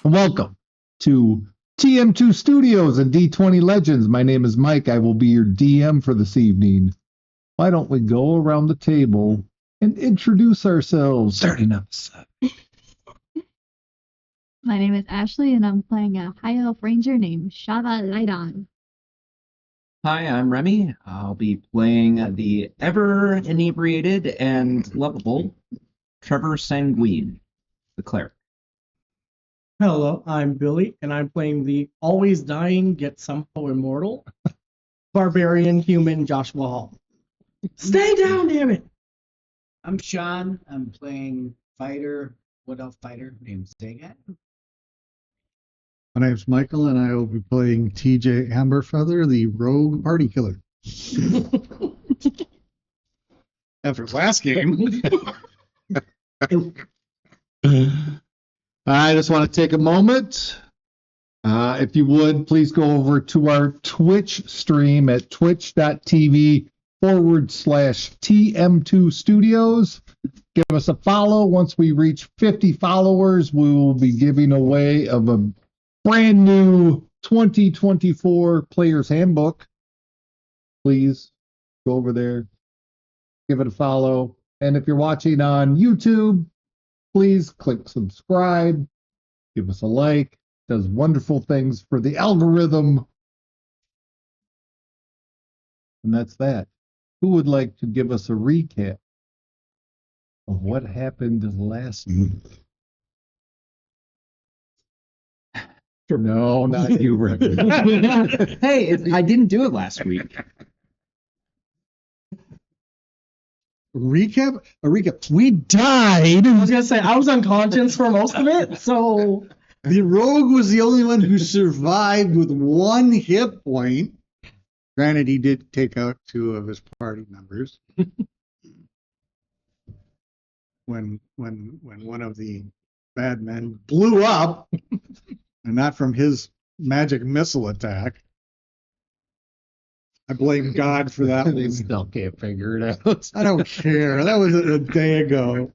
Welcome to TM2 Studios and D20 Legends. My name is Mike. I will be your DM for this evening. Why don't we go around the table and introduce ourselves? Starting up. My name is Ashley, and I'm playing a high elf ranger named Shava Lydon. Hi, I'm Remy. I'll be playing the ever inebriated and lovable Trevor Sanguine, the cleric. Hello, I'm Billy, and I'm playing the always dying yet somehow immortal barbarian human Joshua Hall. Stay down, damn it! I'm Sean. I'm playing Wood Elf fighter named Zagat. My name's Michael, and I will be playing TJ Amberfeather, the rogue party killer. After last game. I just want to take a moment. If you would, please go over to our Twitch stream at twitch.tv/TM2 Studios. Give us a follow. Once we reach 50 followers, we will be giving away of a brand new 2024 Player's Handbook. Please go over there, give it a follow. And if you're watching on YouTube, please click subscribe, give us a like. It does wonderful things for the algorithm. And that's that. Who would like to give us a recap of what happened last week? No, not you, Rick. Hey, I didn't do it last week. A recap. We died. I was gonna say I was unconscious for most of it, so The rogue was the only one who survived with 1 hit point. Granted, he did take out 2 of his party members. when one of the bad men blew up, and not from his magic missile attack. I blame God for that They one. still can't figure it out. I don't care. That was a day ago.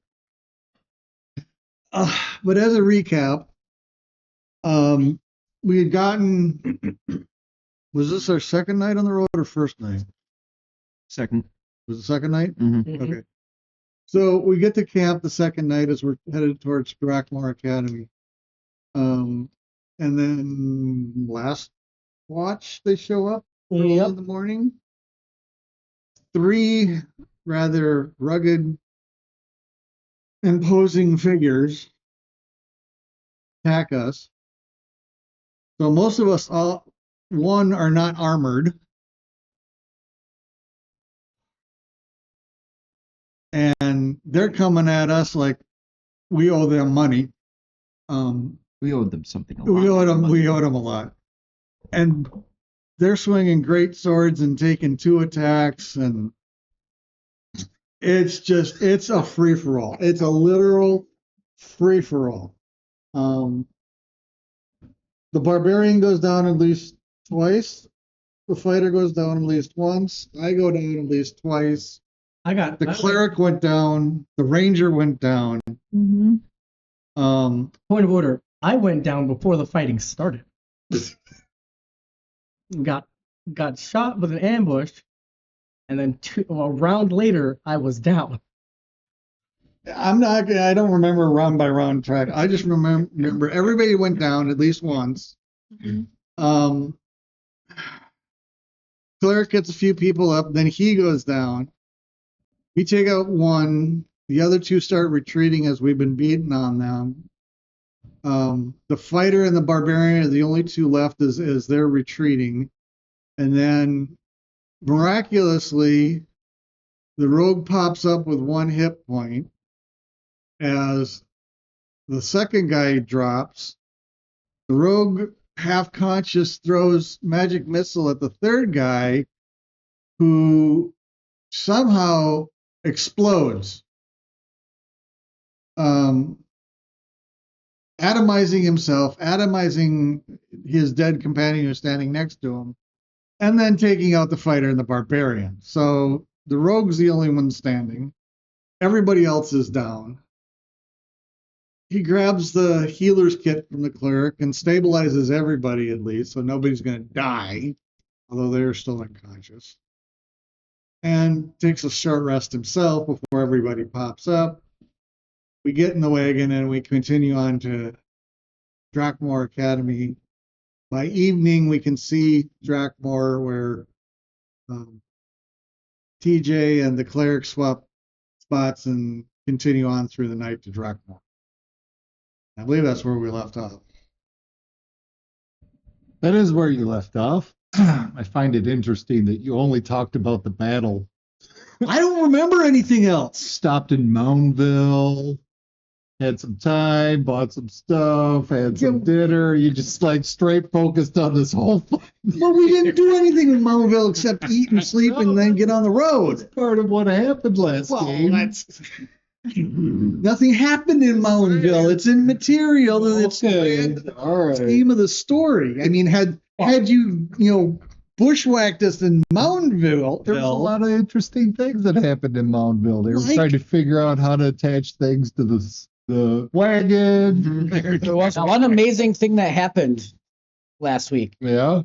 But as a recap, we had gotten. Was this our second night on the road or first night? Second. Was it second night? Mm-hmm. Okay. So we get to camp the second night as we're headed towards Drakmar Academy. And then last watch, they show up early in the morning. 3 rather rugged, imposing figures attack us. So most of us, are not armored. And they're coming at us like we owe them money. We owed them something a lot. We owed them a lot. And they're swinging great swords and taking 2 attacks, and it's a free for all. It's a literal free for all. The barbarian goes down at least twice. The fighter goes down at least once. I go down at least twice. The cleric went down. The ranger went down. Mm-hmm. point of order. I went down before the fighting started. got shot with an ambush, and then a round later I was down. I don't remember round by round track. I just remember everybody went down at least once. Mm-hmm. Cleric gets a few people up, then he goes down. We take out 1. The other 2 start retreating as we've been beating on them. The fighter and the barbarian are the only 2 left as they're retreating. And then miraculously, the rogue pops up with 1 hit point as the second guy drops. The rogue, half conscious, throws magic missile at the third guy, who somehow explodes, atomizing himself, atomizing his dead companion who's standing next to him, and then taking out the fighter and the barbarian. So the rogue's the only one standing. Everybody else is down. he grabs the healer's kit from the cleric and stabilizes everybody at least, so nobody's going to die, although they're still unconscious. And takes a short rest himself before everybody pops up. We get in the wagon and we continue on to Drakmore Academy. By evening, we can see Drakmore where TJ and the cleric swap spots and continue on through the night to Drakmore. I believe that's where we left off. That is where you left off. I find it interesting that you only talked about the battle. I don't remember anything else. Stopped in Moundville, had some time, bought some stuff, had some dinner. You just like straight focused on this whole thing. Well, we didn't do anything in Mountville except eat and sleep and then get on the road. Part of what happened last game. Nothing happened in Mountville. It's immaterial. It's All right. theme of the story. I mean, had you bushwhacked us in Mountville, There was a lot of interesting things that happened in Moundville. They were trying to figure out how to attach things to the wagon. There was one amazing thing that happened last week. Yeah.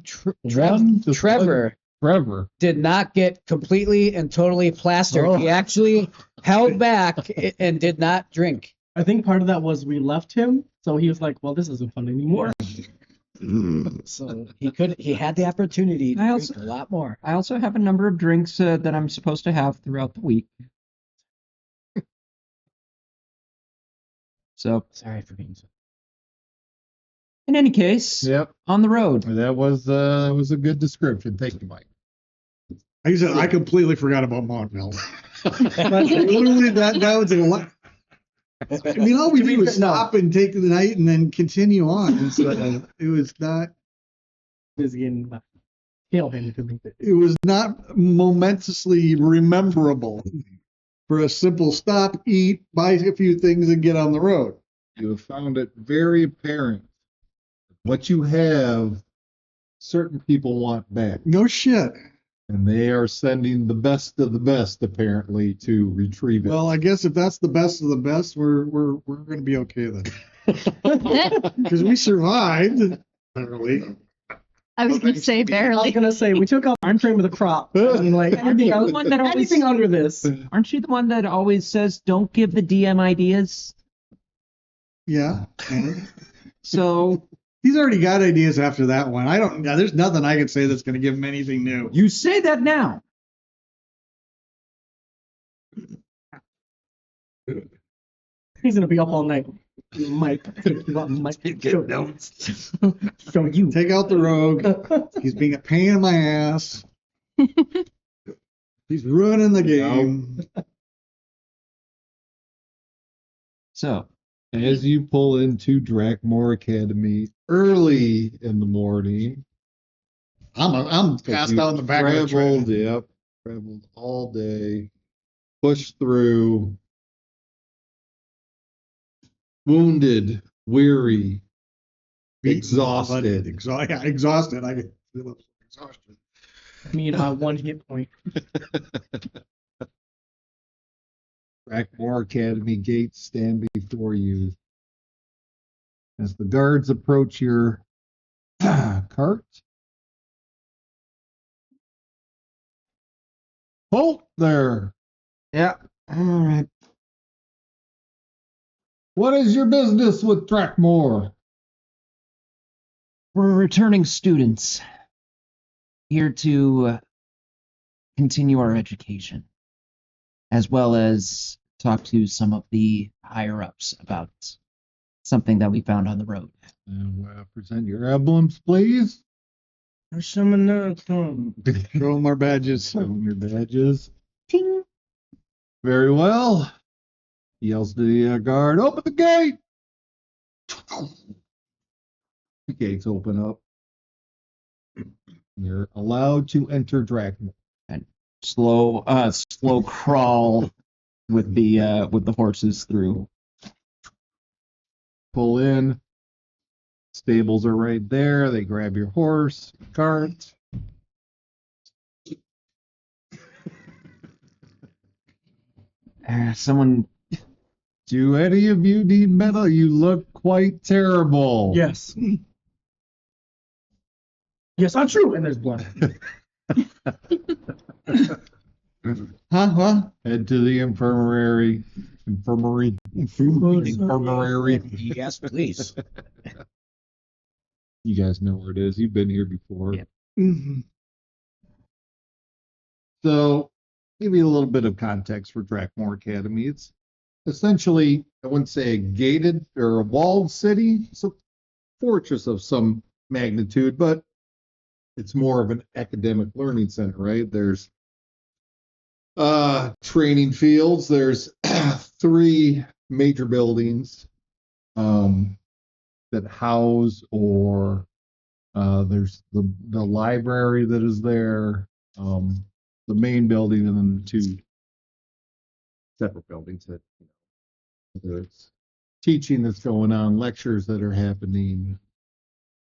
Trevor did not get completely and totally plastered. Oh. He actually held back and did not drink. I think part of that was we left him, so he was like, "Well, this isn't fun anymore." So he had the opportunity to drink a lot more. I also have a number of drinks that I'm supposed to have throughout the week. So, Sorry for being so. in any case, Yep. on the road. That was a good description. Thank you, Mike. like I said, I completely forgot about Mountville. Literally, that was a lot. I mean, all we did was stop and take the night and then continue on. So it was not. Busy and tail-handed to me. It was not momentously rememberable for a simple stop, eat, buy a few things, and get on the road. You have found it very apparent what you have. Certain people want back, No shit. and they are sending the best of the best apparently to retrieve it. Well, I guess if that's the best of the best, we're going to be okay then, because we survived. Apparently. I was going to say I was barely. gonna say we took out our cream with a crop. I mean, like anything, The one that always- anything under this. Aren't you the one that always says, don't give the DM ideas? Yeah. And So, he's already got ideas after that one. I don't. There's nothing I can say that's going to give him anything new. you say that now. He's gonna be up all night. Mike, show you. Take out the rogue. He's being a pain in my ass. He's ruining the game. So, As you pull into Drakmore Academy early in the morning, I'm passed out in the back of the train. traveled all day, pushed through, wounded, weary, exhausted. Exhausted. I can feel exhaustion. I mean, 1 hit point. Drakmore Academy gates stand before you. As the guards approach your cart, halt there. yeah. All right. What is your business with Drakmore? We're returning students here to continue our education, as well as talk to some of the higher ups about something that we found on the road. Present your emblems, please. Show them our badges. Show them your badges. Ting. Very well. He yells to the guard, open the gate. The gates open up. You're allowed to enter Drakmore. Slow crawl with the horses through. Pull in. Stables are right there. They grab your horse, cart. Someone Do any of you need metal? You look quite terrible. Yes. Yes, I'm true. And there's blood. Huh? Head to the infirmary. Infirmary. Yes, please. You guys know where it is. You've been here before. Yeah. Mhm. So, give you a little bit of context for Drakmore Academy. It's essentially, I wouldn't say a gated or a walled city. It's a fortress of some magnitude, but it's more of an academic learning center, right? There's training fields. There's three major buildings that house or there's the library that is there, the main building, and then the two separate buildings that, whether it's teaching that's going on, lectures that are happening,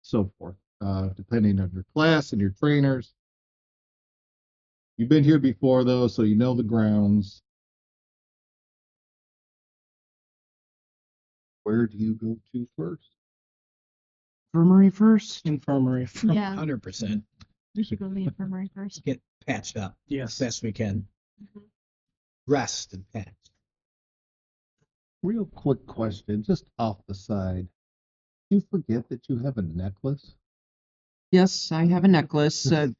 so forth, depending on your class and your trainers. You've been here before, though, so you know the grounds. Where do you go to first? Infirmary first? Infirmary. Yeah, 100%. we should go to the infirmary first. Get patched up as Yes. best we can. Rest and patch. Real quick question, just off the side. You forget that you have a necklace? Yes, I have a necklace. It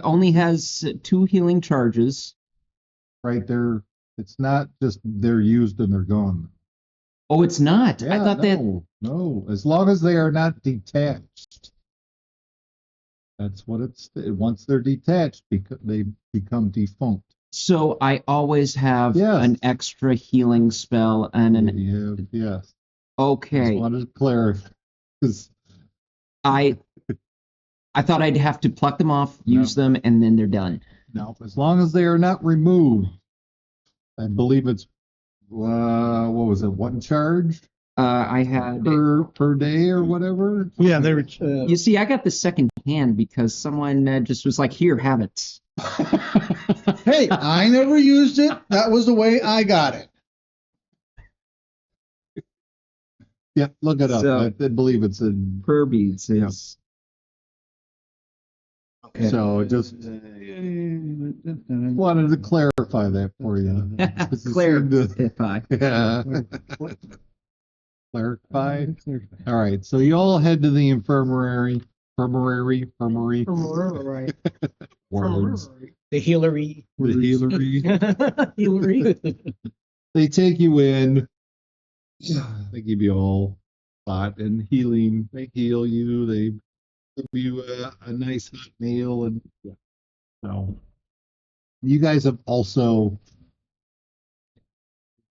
only has 2 healing charges. Right there. It's not just they're used and they're gone. Oh, it's not. I Yeah, thought that. no. As long as they are not detached. That's what it's. Once they're detached, because they become defunct. So I always have Yes. an extra healing spell and an. You have, yes. Just Okay. wanted to clarify. 'Cause I thought I'd have to pluck them off, use them, and then they're done. no, as long as they are not removed, I believe it's what was it? One charge I had. per day or whatever. Yeah, they were. You see, I got the second hand because someone just was like, "Here, have it." Hey, I never used it. That was the way I got it. Yeah, look it up. So- I believe it's in. Kirby's is. Okay. So just wanted to clarify that for you. This is Clarify. Yeah. Clarify. All right. So you all head to the infirmary. Infirmary. Right. Words. The healery. The healery. Hillary. They take you in. They give you all spot and healing. They heal you. They give you a nice hot meal, and so you guys have also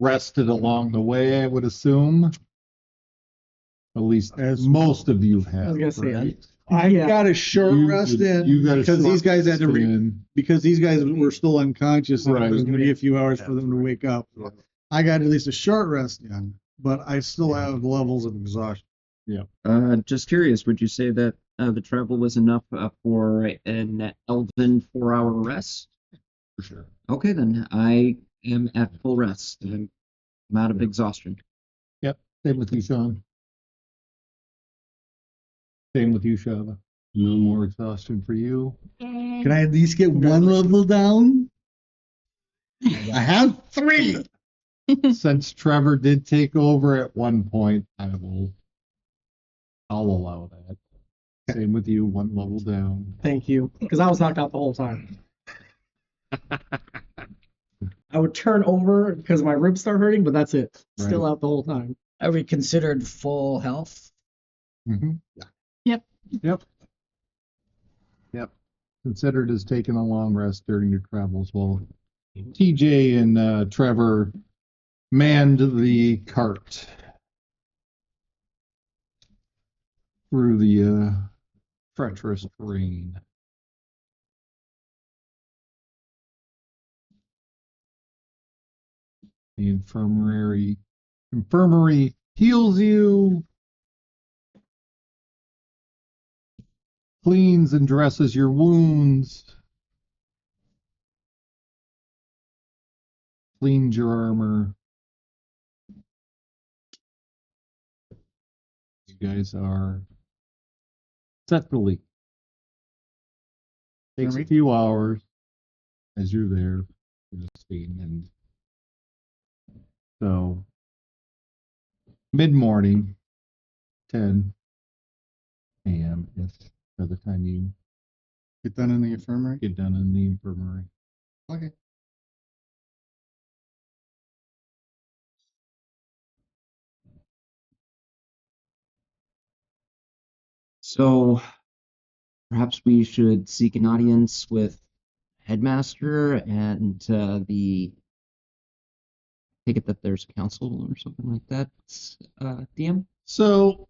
rested along the way, I would assume. At least as most of you have. I was gonna say, right? I Yeah. got a short rest in You got a because short these guys had to rest in. because these guys were still unconscious and Right. it was going to be a few hours for them to wake up. I got at least a short rest in, but I still have levels of exhaustion. Just curious, would you say that the travel was enough for an elven 4-hour rest? For sure. Okay, then I am at full rest. I'm out of exhaustion. Same with you, Sean. Same with you, Shava. No more exhaustion for you. Can I at least get one level down? I have 3. Since Trevor did take over at one point, I'll allow that. Same with you, one level down. Thank you, because I was knocked out the whole time. I would turn over because my ribs start hurting, but that's it. Still Right. out the whole time. Are we considered full health? Mm-hmm. Yep. Considered as taking a long rest during your travels. Well, TJ and Trevor manned the cart through the treacherous terrain. The infirmary heals you, cleans and dresses your wounds, cleans your armor, guys are set to leave. Takes a Alright. few hours as you're there, scene, and so mid-morning, 10 a.m. is by the time you Get done in the infirmary. get done in the infirmary. Okay. So perhaps we should seek an audience with headmaster and the take it that there's a council or something like that. DM. So,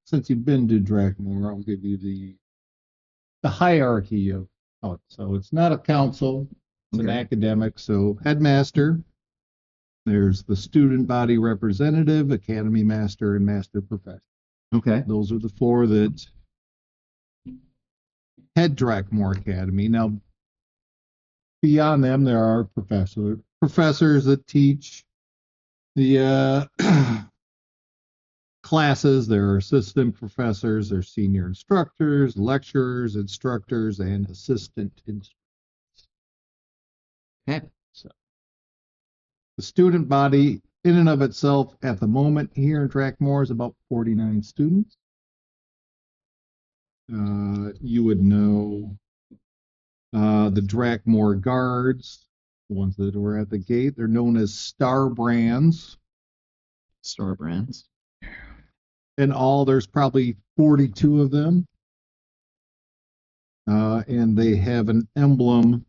since you've been to Drakmore, I'll give you the hierarchy of it. So it's not a council, it's an Okay. academic. So headmaster, there's the student body representative, academy master, and master professor. Okay. Those are the four that head Drakmore Academy. Now, beyond them, there are professors that teach the classes. There are assistant professors, there are senior instructors, lecturers, instructors, and assistant instructors. Okay. So the student body in and of itself at the moment here in Drakmore is about 49 students. You would know the Drakmore guards, the ones that were at the gate. They're known as star brands. Star brands. In all, there's probably 42 of them. And they have an emblem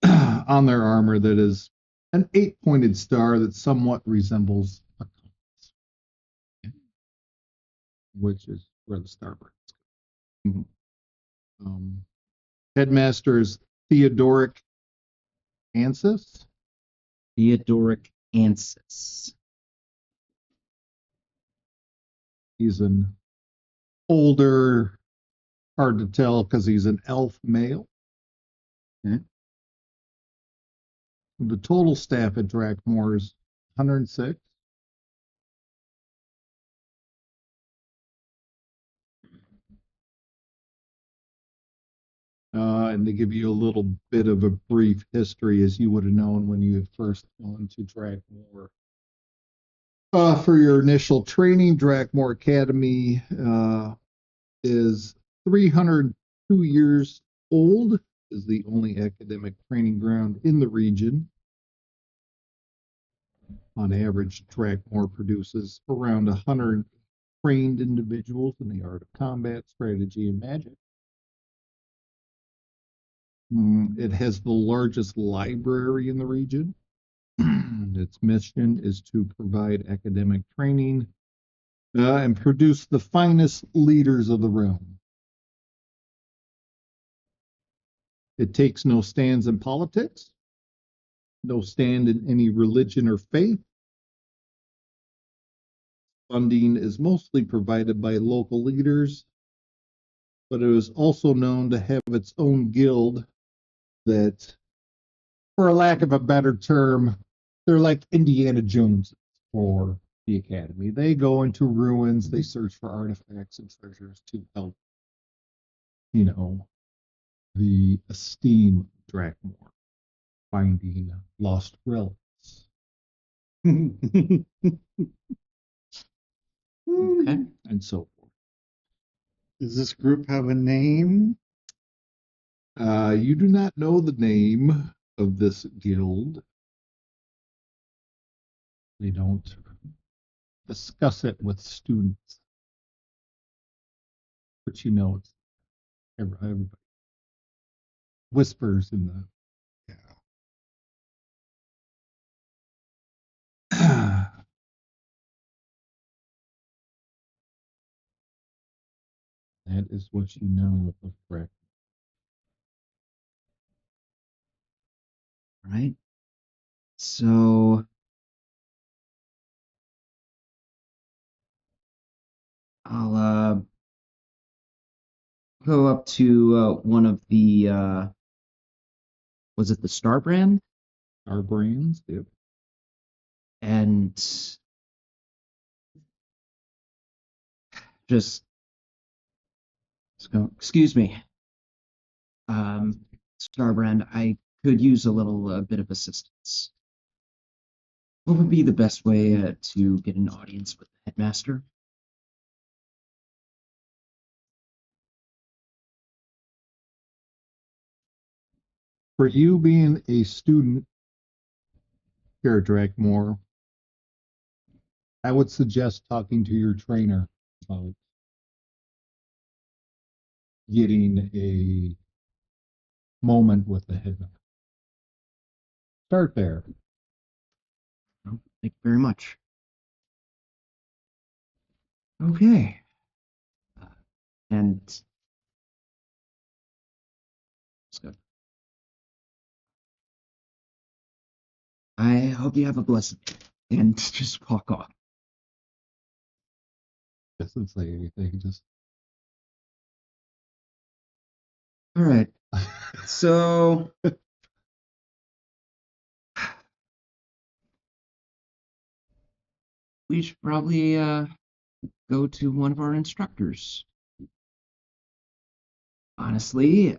on their armor that is an 8-pointed star that somewhat resembles a compass, which is where the star brands go. Headmaster is Theodoric Ansis. Theodoric Ansis. He's an older, hard to tell because he's an elf male. Okay. The total staff at Drakmore is 106. And to give you a little bit of a brief history, as you would have known when you had first gone to Drakmore. For your initial training, Drakmore Academy is 302 years old, is the only academic training ground in the region. On average, Drakmore produces around 100 trained individuals in the art of combat, strategy, and magic. It has the largest library in the region. Its mission is to provide academic training and produce the finest leaders of the realm. It takes no stands in politics, no stand in any religion or faith. Funding is mostly provided by local leaders, but it is also known to have its own guild that, for a lack of a better term, they're like Indiana Jones for the academy. They go into ruins, they search for artifacts and treasures to help, the esteem of Drakmore, finding lost relics. Okay. And so forth. Does this group have a name? You do not know the name of this guild. They don't discuss it with students. But it's everybody whispers in the That is what you know of Breck. All right. So I'll go up to one of the was it the Star brand? Our brains, yep. And just excuse me. Starbrand, I could use a little bit of assistance. What would be the best way to get an audience with the headmaster? For you being a student here at Drakmore, I would suggest talking to your trainer about getting a moment with the headmaster. Start there. Oh, thank you very much. Okay. And let's go. I hope you have a blessed day. And just walk off. Doesn't say anything, just All right. So we should probably go to one of our instructors. Honestly,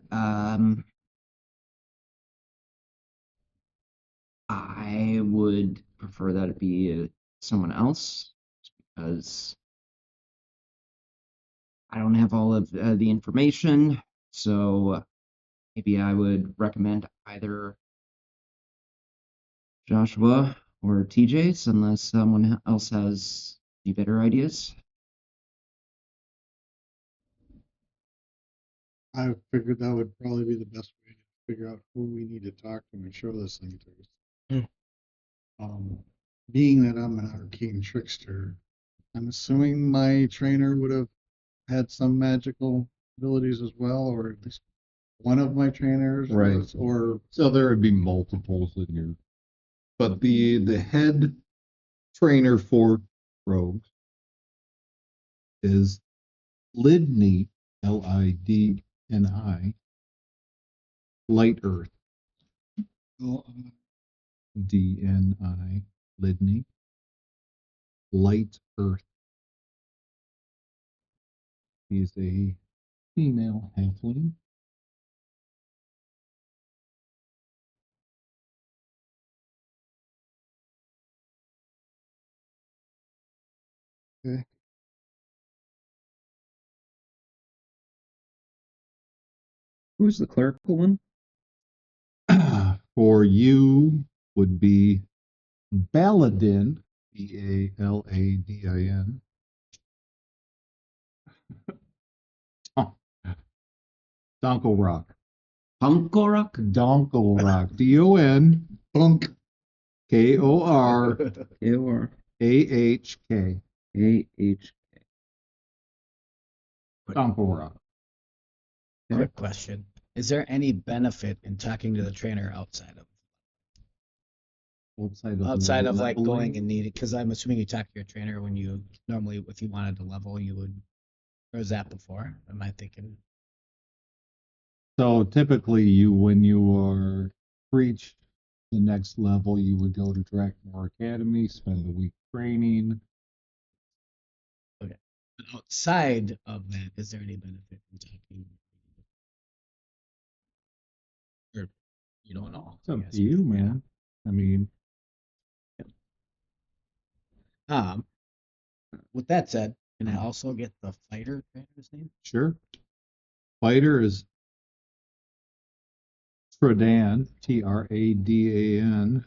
I would prefer that it be someone else because I don't have all of the information. So maybe I would recommend either Joshua or TJ's unless someone else has any better ideas. I figured that would probably be the best way to figure out who we need to talk to and show this thing to. Being that I'm an arcane trickster, I'm assuming my trainer would have had some magical abilities as well, or at least one of my trainers Right. was, or so there would be multiples in here. But the head trainer for rogues is Lidney, Lidni, Light Earth, Dni, Lidney, Light Earth. He's a female halfling. okay. Who's the clerical one? For you would be Baladin, Baladin. Oh, Donkle Rock. Punkorok? Donkle Rock. Don Bunk. Kor Or Ahk. AH. Donkle Rock. Quick question. Is there any benefit in talking to the trainer outside of like leveling. going and needing? Because I'm assuming you talk to your trainer when you normally, if you wanted to level, you would. Or is that before? Am I thinking? So typically, when you are reach the next level, you would go to Drakmore Academy, spend a week training. Okay. But outside of that, is there any benefit in talking? Or you don't know? It's up I guess. to you, man. I mean, With that said, can I also get the fighter trainer's name? sure. Fighter is Tradan, Tradan.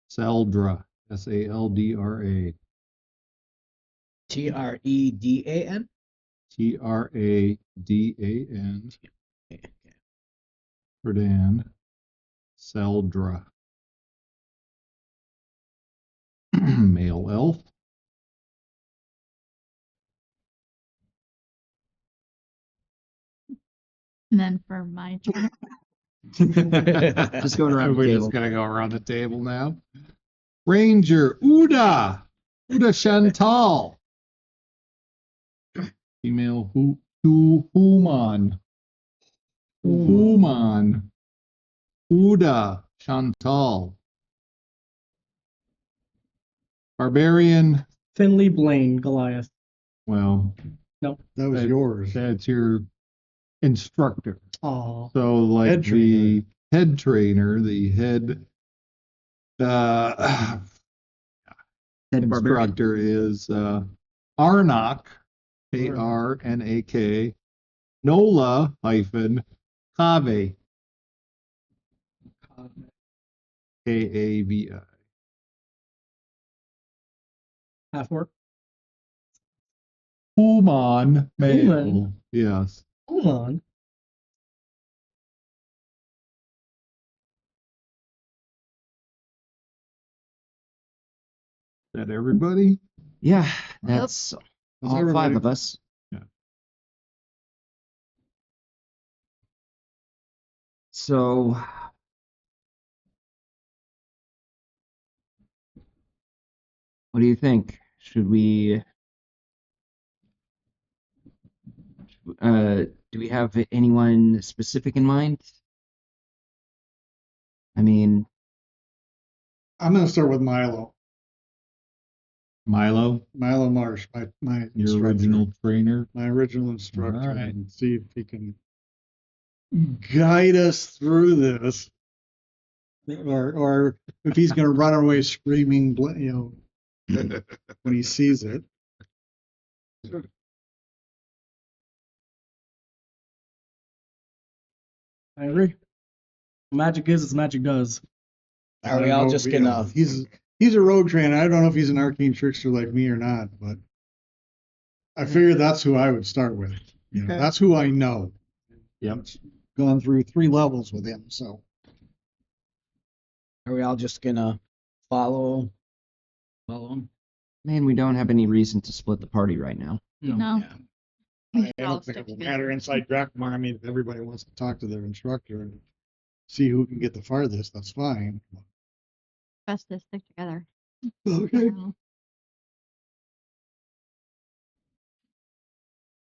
Saldra, Saldra. TREDAN? Tradan. Tradan. Saldra. Male elf. And then for my turn, Just going around the We're table. just gonna go around the table now. Ranger Uda Chantal. Female Human. Uda Chantal. Barbarian Finley Blaine, Goliath. Well, That was That- yours. that's your instructor. Oh, So like Head the head trainer, the head uh, Head barbarian. instructor is Arnak, Arnak, Nola hyphen Kave, Kavi. half orc. Human male. Human? Yes. Hold on. Is that everybody? Yeah, that's all five everybody. of us. Yeah. So, what do you think? Should we, do we have anyone specific in mind? I mean, I'm gonna start with Milo. Milo, Milo Marsh, my your instructor, original trainer. my original instructor, All right. and see if he can guide us through this, or if he's gonna run away screaming, when he sees it. I agree. Magic is as magic does. I Are we don't all know just if he- gonna? He's a rogue trainer. I don't know if he's an arcane trickster like me or not, but I figured that's who I would start with. Okay. That's who I know. Yep. Gone through 3 levels with him, so. Are we all just gonna follow? Follow him? man, we don't have any reason to split the party right now. No. Yeah. We I should all don't think stick it will together. matter inside Drakmar. I mean, if everybody wants to talk to their instructor and see who can get the farthest, that's fine. Best to stick together. Okay.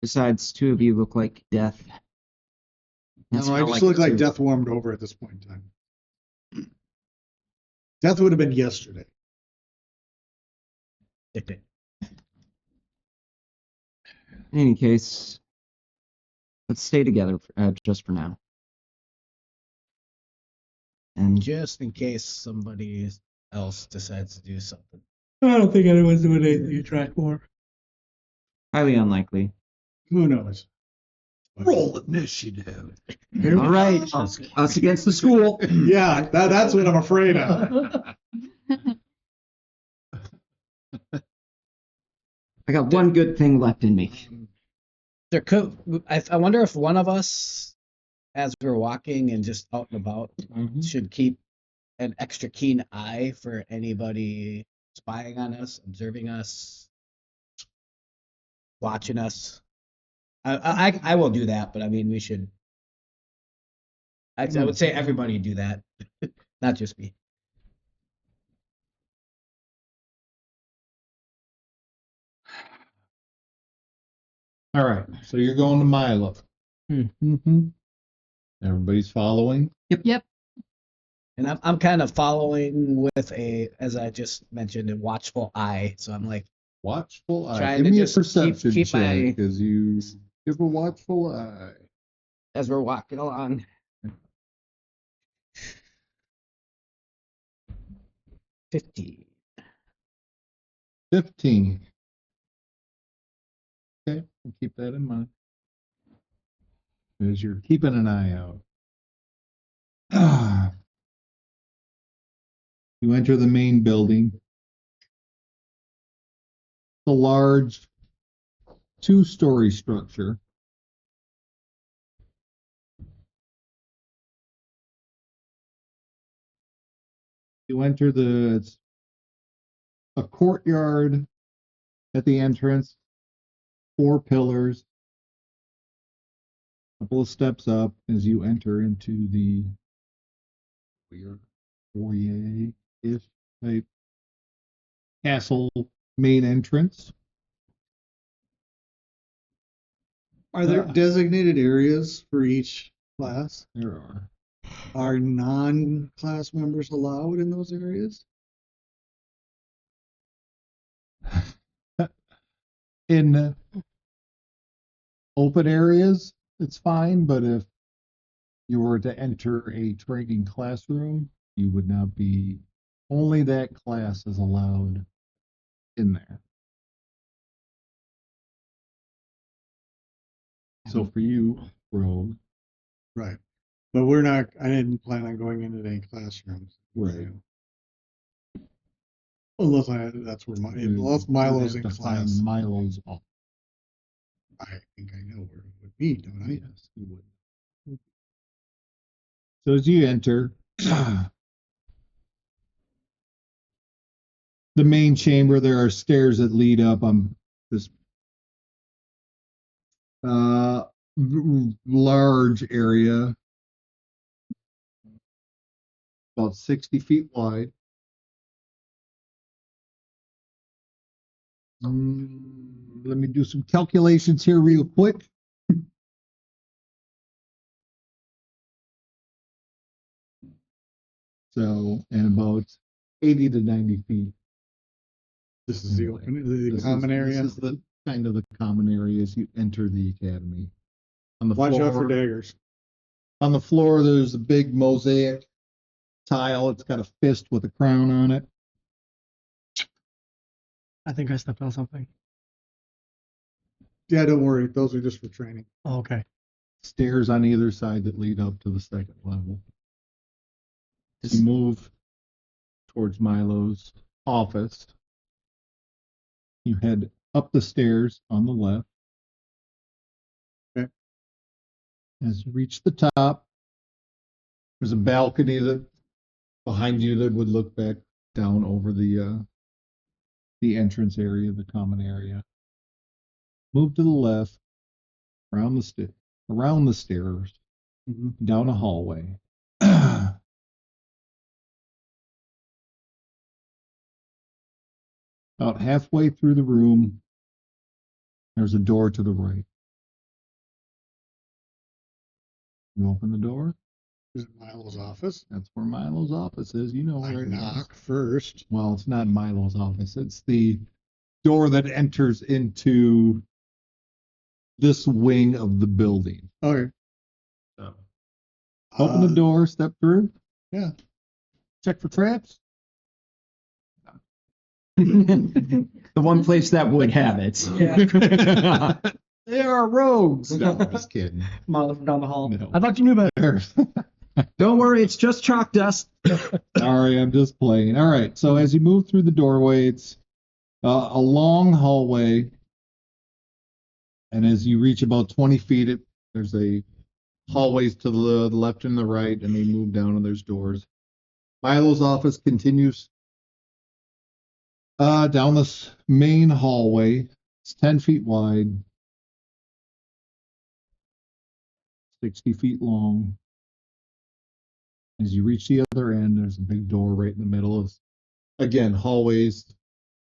Besides, two of you look like death. No, That's I not just look like two. death warmed over at this point in time. Death would have been yesterday. In any case, let's stay together just for now. And Just in case somebody else decides to do something. I don't think anyone's doing anything to track more. highly unlikely. Who knows? Roll initiative. All right, us against the school. Yeah, that's what I'm afraid of. I got one good thing left in me. There could. I wonder if one of us, as we're walking and just out and about, should keep an extra keen eye for anybody spying on us, observing us, watching us. I will do that, but I mean, we should. I would say everybody do that, not just me. All right. So you're going to Milo. Mm-hmm. Everybody's following. Yep. And I'm kind of following with as I just mentioned, a watchful eye. So I'm like, Watchful eye. Trying Give to me a just perception keep check my- because you give a watchful eye. as we're walking along. 50. 15. Okay, we'll keep that in mind. As you're keeping an eye out. You enter the main building. The large 2-story structure. You enter it's a courtyard at the entrance, 4 pillars, couple of steps up as you enter into the foyer-ish type castle main entrance. Are there designated areas for each class? There are. Are non-class members allowed in those areas? In open areas, it's fine, but if you were to enter a training classroom, you would not be, only that class is allowed in there. So for you, Rogue, Right. But I didn't plan on going into any classrooms. Right. That's where unless Milo's in to find class. Milo's off. I think I know where it would be, don't I? Yes, you would. So as you enter the main chamber, there are stairs that lead up on this large area, about 60 feet wide. Let me do some calculations here real quick. So, and about 80 to 90 feet. This is the Anyway, open, the This common is, area. This is the kind of the common area as you enter the academy. On the Watch floor, out for daggers. on the floor, there's a big mosaic tile. It's got a fist with a crown on it. I think I stepped on something. Yeah, don't worry. Those are just for training. Oh, okay. Stairs on either side that lead up to the second level. As you move towards Milo's office, you head up the stairs on the left. Okay. As you reach the top, there's a balcony that behind you that would look back down over the entrance area, the common area. Move to the left, around the stairs, down a hallway. About halfway through the room, there's a door to the right. You open the door. Is it Milo's office? That's where Milo's office is. You know I where it is. knock first. Well, it's not Milo's office. It's the door that enters into this wing of the building. Okay. So, open the door, step through. Yeah. Check for traps. The one place that would have it. There are rogues. No, I'm just kidding. Mile from down the hall. No. I thought you knew better. Don't worry, it's just chalk dust. Sorry, I'm just playing. All right. So as you move through the doorway, it's a long hallway. And as you reach about 20 feet, there's a hallways to the left and the right, and they move down and there's doors. Milo's office continues down this main hallway. It's 10 feet wide, 60 feet long. As you reach the other end, there's a big door right in the middle of, again, hallways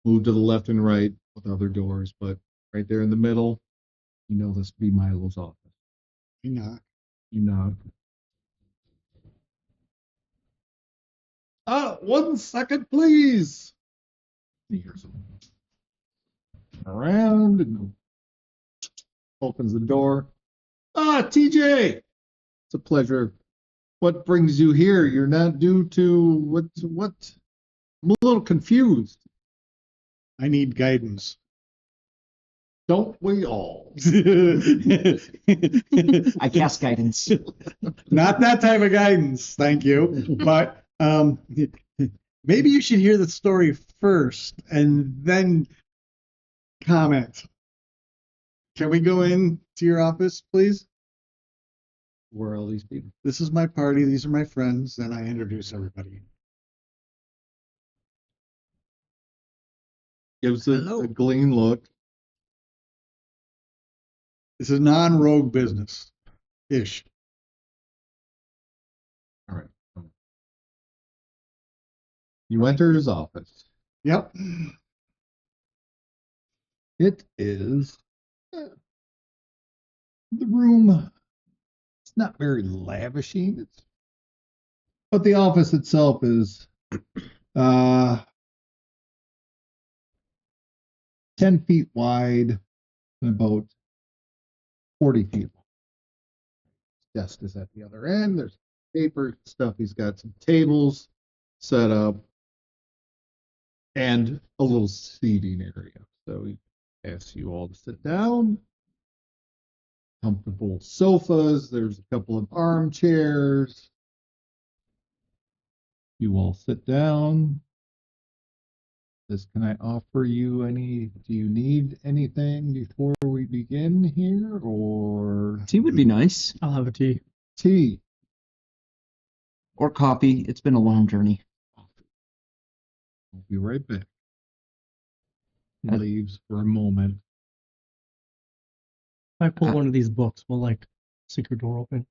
move to the left and right with other doors, but right there in the middle, you know this would be Milo's office. You knock. You knock. 1 second, please. Here's around and opens the door. TJ, it's a pleasure. What brings you here? You're not due to what? I'm a little confused. I need guidance. Don't we all? I cast guidance. Not that type of guidance, thank you. But maybe you should hear the story first and then comment. Can we go in to your office, please? Where are all these people? This is my party. These are my friends. And I introduce everybody. Gives a gleam look. This is non-rogue business ish. All right. You enter his office. Yep. It is the room. It's not very lavishing. But the office itself is 10 feet wide and about 40 feet. Desk is at the other end. There's paper stuff. He's got some tables set up and a little seating area. So he asks you all to sit down. Comfortable sofas. There's a couple of armchairs. You all sit down. Says, can I offer you do you need anything before we begin here, or Tea would be nice. I'll have a tea. tea? Or coffee. It's been a long journey. I'll be right back. He leaves for a moment. If I pull one of these books, will like secret door open?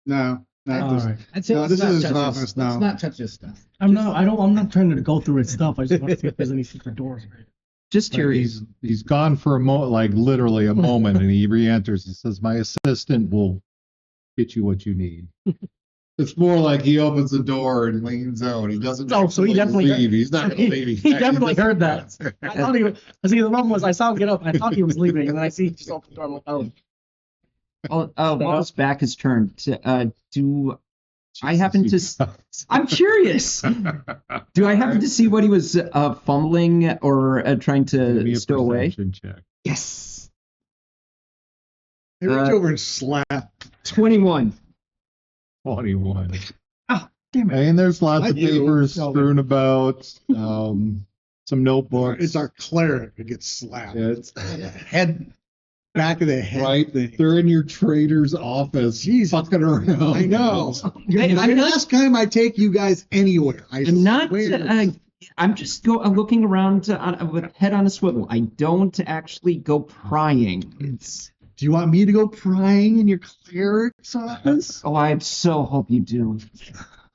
No, not All this. right. I'd say No, let's this not is his touch office Let's now. not touch this stuff. I'm not trying to go through his stuff. I just want to see if there's any secret doors. Just Like, curious. he's gone for a moment, like literally a moment, and he re-enters. He says, "My assistant will get you what you need." It's more like he opens the door and leans out. He doesn't. Oh, so he actually definitely leave. He's not going to leave. He definitely heard that. I thought he was. See, the problem was I saw him get up. I thought he was leaving, and then I see he just opened the door. I'm like, oh. While his back is turned, do I happen to? I'm curious. Do I happen to see what he was fumbling or trying Give me to a stow away? perception check. Yes. He reached over and slapped. 21. 21. Damn it. And there's lots I of do. papers No. strewn about. Some notebooks. It's our cleric who gets slapped. Yeah, it's Head, back of the head right. thing. They're in your trader's office, Jeez. fucking around. I know. I'm the not- last time I take you guys anywhere. I'm not. swear. I'm just looking around with head on a swivel. I don't actually go prying. Do you want me to go prying in your cleric's office? Oh, I so hope you do.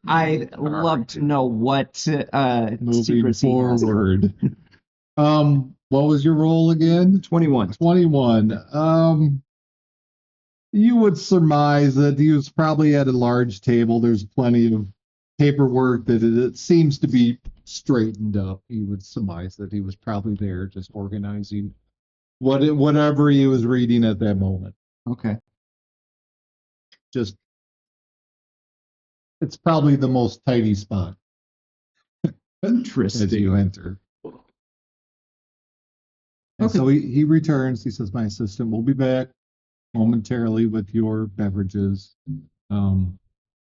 I'd love to know what Moving secrets he has. forward. What was your roll again? 21. 21. You would surmise that he was probably at a large table. There's plenty of paperwork that it seems to be straightened up. You would surmise that he was probably there just organizing whatever he was reading at that moment. Okay. Just, it's probably the most tidy spot as Interesting. you enter. And Okay. so he returns. He says, "My assistant will be back momentarily with your beverages.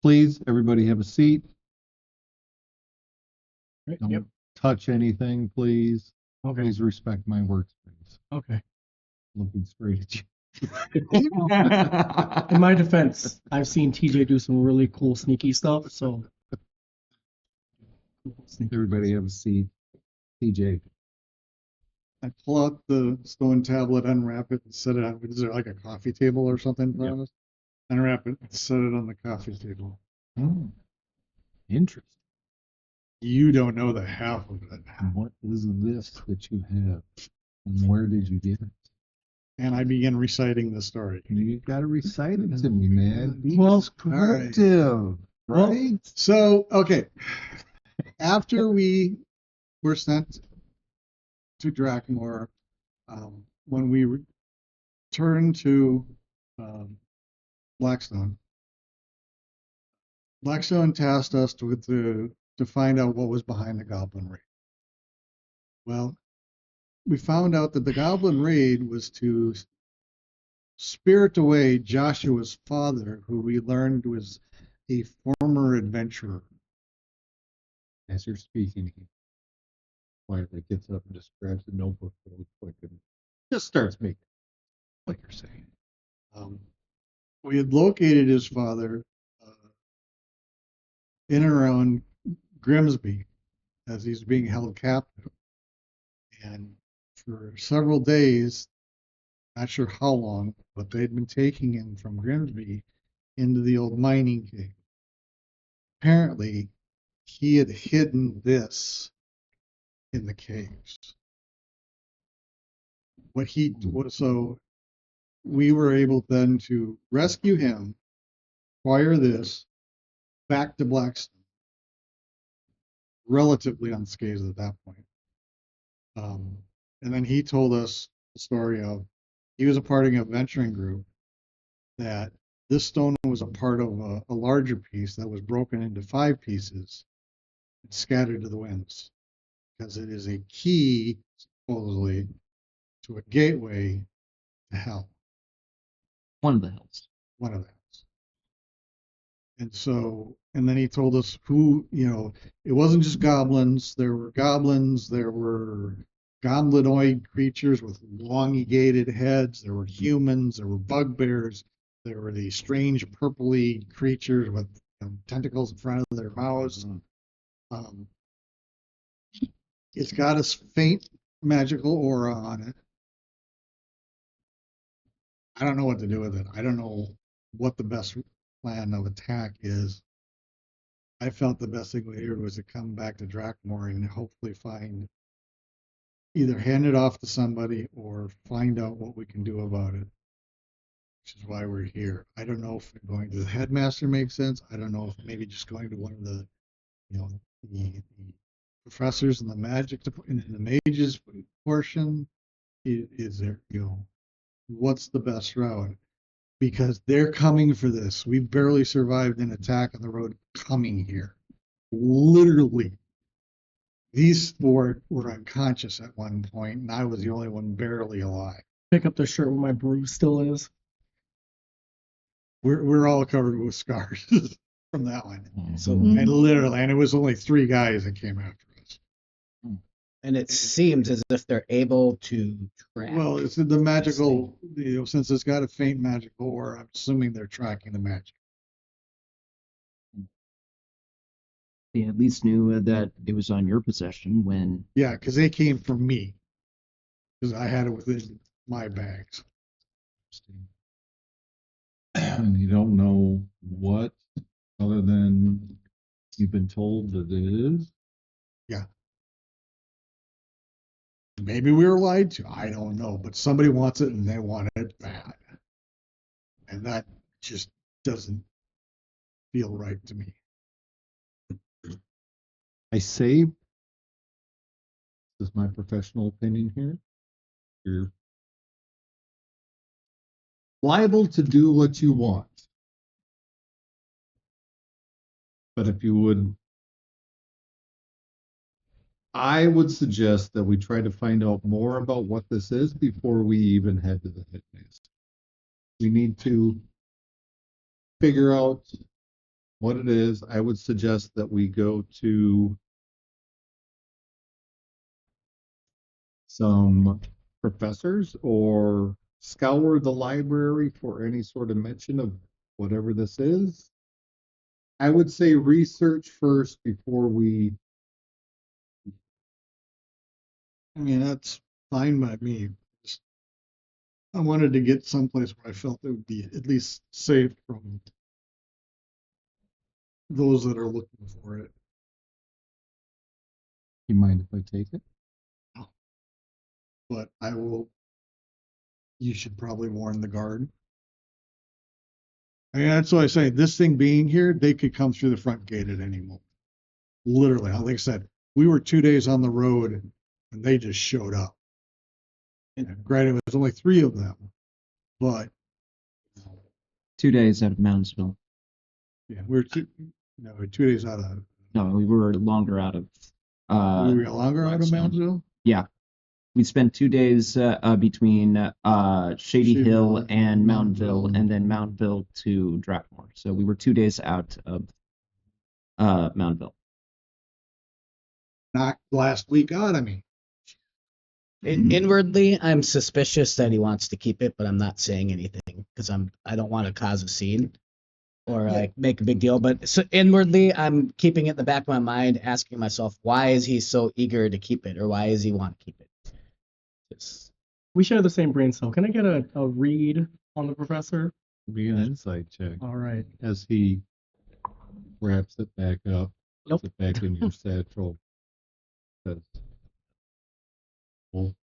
Please, everybody have a seat. Don't Yep. touch anything, please. Okay. Please respect my workspace." Okay. Looking straight at you. In my defense, I've seen TJ do some really cool sneaky stuff. So. Everybody have a seat. TJ. I pull out the stone tablet, unwrap it, and set it on. Is there like a coffee table or something in front of us? Unwrap it, and set it on the coffee table. Oh, interesting. You don't know the half of it. And what is this that you have? And where did you get it? And I begin reciting the story. You got to recite it to me, man. Be Well, descriptive, Well, right? So, okay. After we were sent to Drakmore, when we returned to Blackstone, Blackstone tasked us to find out what was behind the Goblin Raid. Well, we found out that the Goblin Raid was to spirit away Joshua's father, who we learned was a former adventurer. As you're speaking, he quietly gets up and just grabs the notebook really quick and just starts making what you're saying. We had located his father in and around Grimsby as he's being held captive. And for several days, not sure how long, but they'd been taking him from Grimsby into the old mining cave. Apparently, he had hidden this in the caves. So we were able then to rescue him, acquire this, back to Blackstone, relatively unscathed at that point. And then he told us story of he was a part of a venturing group that this stone was a part of a larger piece that was broken into 5 pieces and scattered to the winds because it is a key, supposedly, to a gateway to hell. One of the hills. One of them. And so, and then he told us who, it wasn't just goblins. There were goblins, there were goblinoid creatures with elongated heads, there were humans, there were bugbears, there were these strange purpley creatures with tentacles in front of their mouths. It's got a faint magical aura on it. I don't know what to do with it. I don't know what the best plan of attack is. I felt the best thing we did was to come back to Drakmore and hopefully find either hand it off to somebody or find out what we can do about it, which is why we're here. I don't know if going to the headmaster makes sense. I don't know if maybe just going to one of the, the professors in the magic in the mages portion is there. What's the best route? Because they're coming for this. We barely survived an attack on the road coming here. Literally. These 4 were unconscious at one point, and I was the only one barely alive. Pick up the shirt where my brew still is. We're all covered with scars from that one. So, And literally, and it was only 3 guys that came after us. and it seems as if they're able to track. Well, it's the magical, since it's got a faint magical aura, I'm assuming they're tracking the magic. They at least knew that it was on your possession when. Yeah, because they came from me. Because I had it within my bags. And you don't know what, other than you've been told that it is. Yeah. Maybe we were lied to. I don't know. But somebody wants it and they want it bad. And that just doesn't feel right to me. I say, this is my professional opinion here. You're liable to do what you want. But if you would, I would suggest that we try to find out more about what this is before we even head to the headmaster. We need to figure out what it is. I would suggest that we go to some professors or scour the library for any sort of mention of whatever this is. I would say research first before we. I mean, that's fine by me. I wanted to get someplace where I felt it would be at least safe from those that are looking for it. You mind if I take it? But I will. You should probably warn the guard. I mean, that's what I say. This thing being here, they could come through the front gate at any moment. Literally, like I said, we were 2 days on the road and they just showed up. And granted, it was only 3 of them, but 2 days out of Moundsville. yeah, we're 2 days out of. No, we were longer out of. We were longer out of Moundsville. Yeah, we spent 2 days between Shady Hill and Mountainville, and then Mountainville to Drakmore. So we were 2 days out of Mountainville. Knocked last week out of me. Inwardly, I'm suspicious that he wants to keep it, but I'm not saying anything because I don't want to cause a scene or like make a big deal. But so inwardly, I'm keeping it in the back of my mind, asking myself, why is he so eager to keep it, or why does he want to keep it? Just, We share the same brain cell. Can I get a read on the professor? Be an insight check All right. as he wraps it back up, Nope. puts it back in your satchel. Says, we'll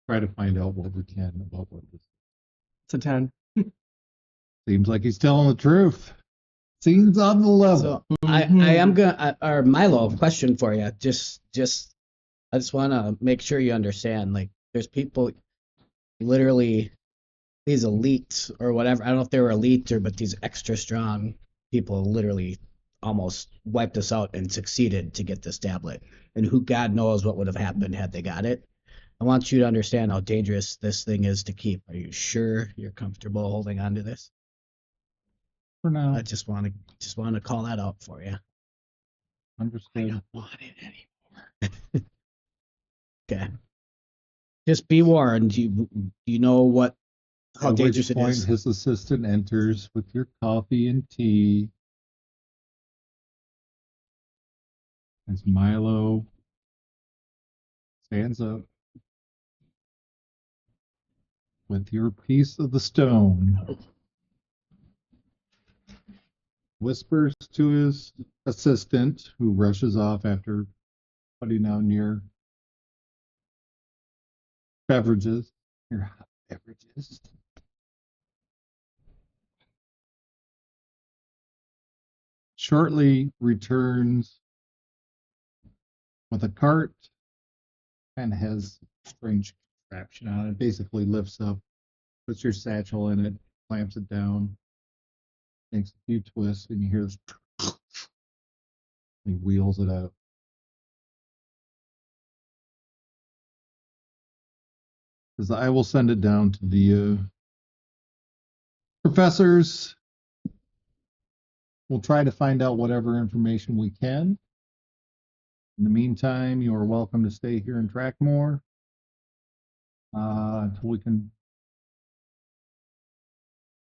try to find out what we can about what this It's a 10. seems like he's telling the truth. Seems on the level. so I am gonna, or Milo, question for you. I just want to make sure you understand. Like, there's people. literally these elite or whatever. I don't know if they were elite but these extra strong people literally almost wiped us out and succeeded to get this tablet. And who God knows what would have happened had they got it. I want you to understand how dangerous this thing is to keep. Are you sure you're comfortable holding on to this? For now, I just want to call that out for you. understood. Want it anymore. Okay. Just be warned. You know what how At dangerous which it point is. his assistant enters with your coffee and tea. As Milo stands up with your piece of the stone, whispers to his assistant, who rushes off after putting down your beverages, your hot beverages. Shortly returns with a cart and has strange contraption on it. Basically lifts up, puts your satchel in it, clamps it down, makes a few twists, and you hear this. He wheels it out. Says, I will send it down to the professors. We'll try to find out whatever information we can. In the meantime, you are welcome to stay here and track more until we can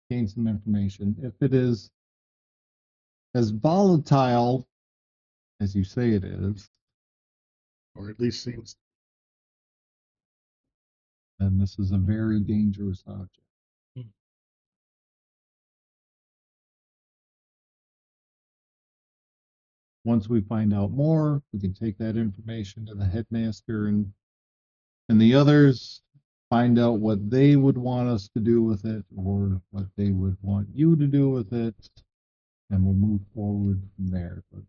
gain some information. If it is as volatile as you say it is, Or at least seems. then this is a very dangerous object. Once we find out more, we can take that information to the headmaster and the others, find out what they would want us to do with it or what they would want you to do with it, and we'll move forward from there. But let's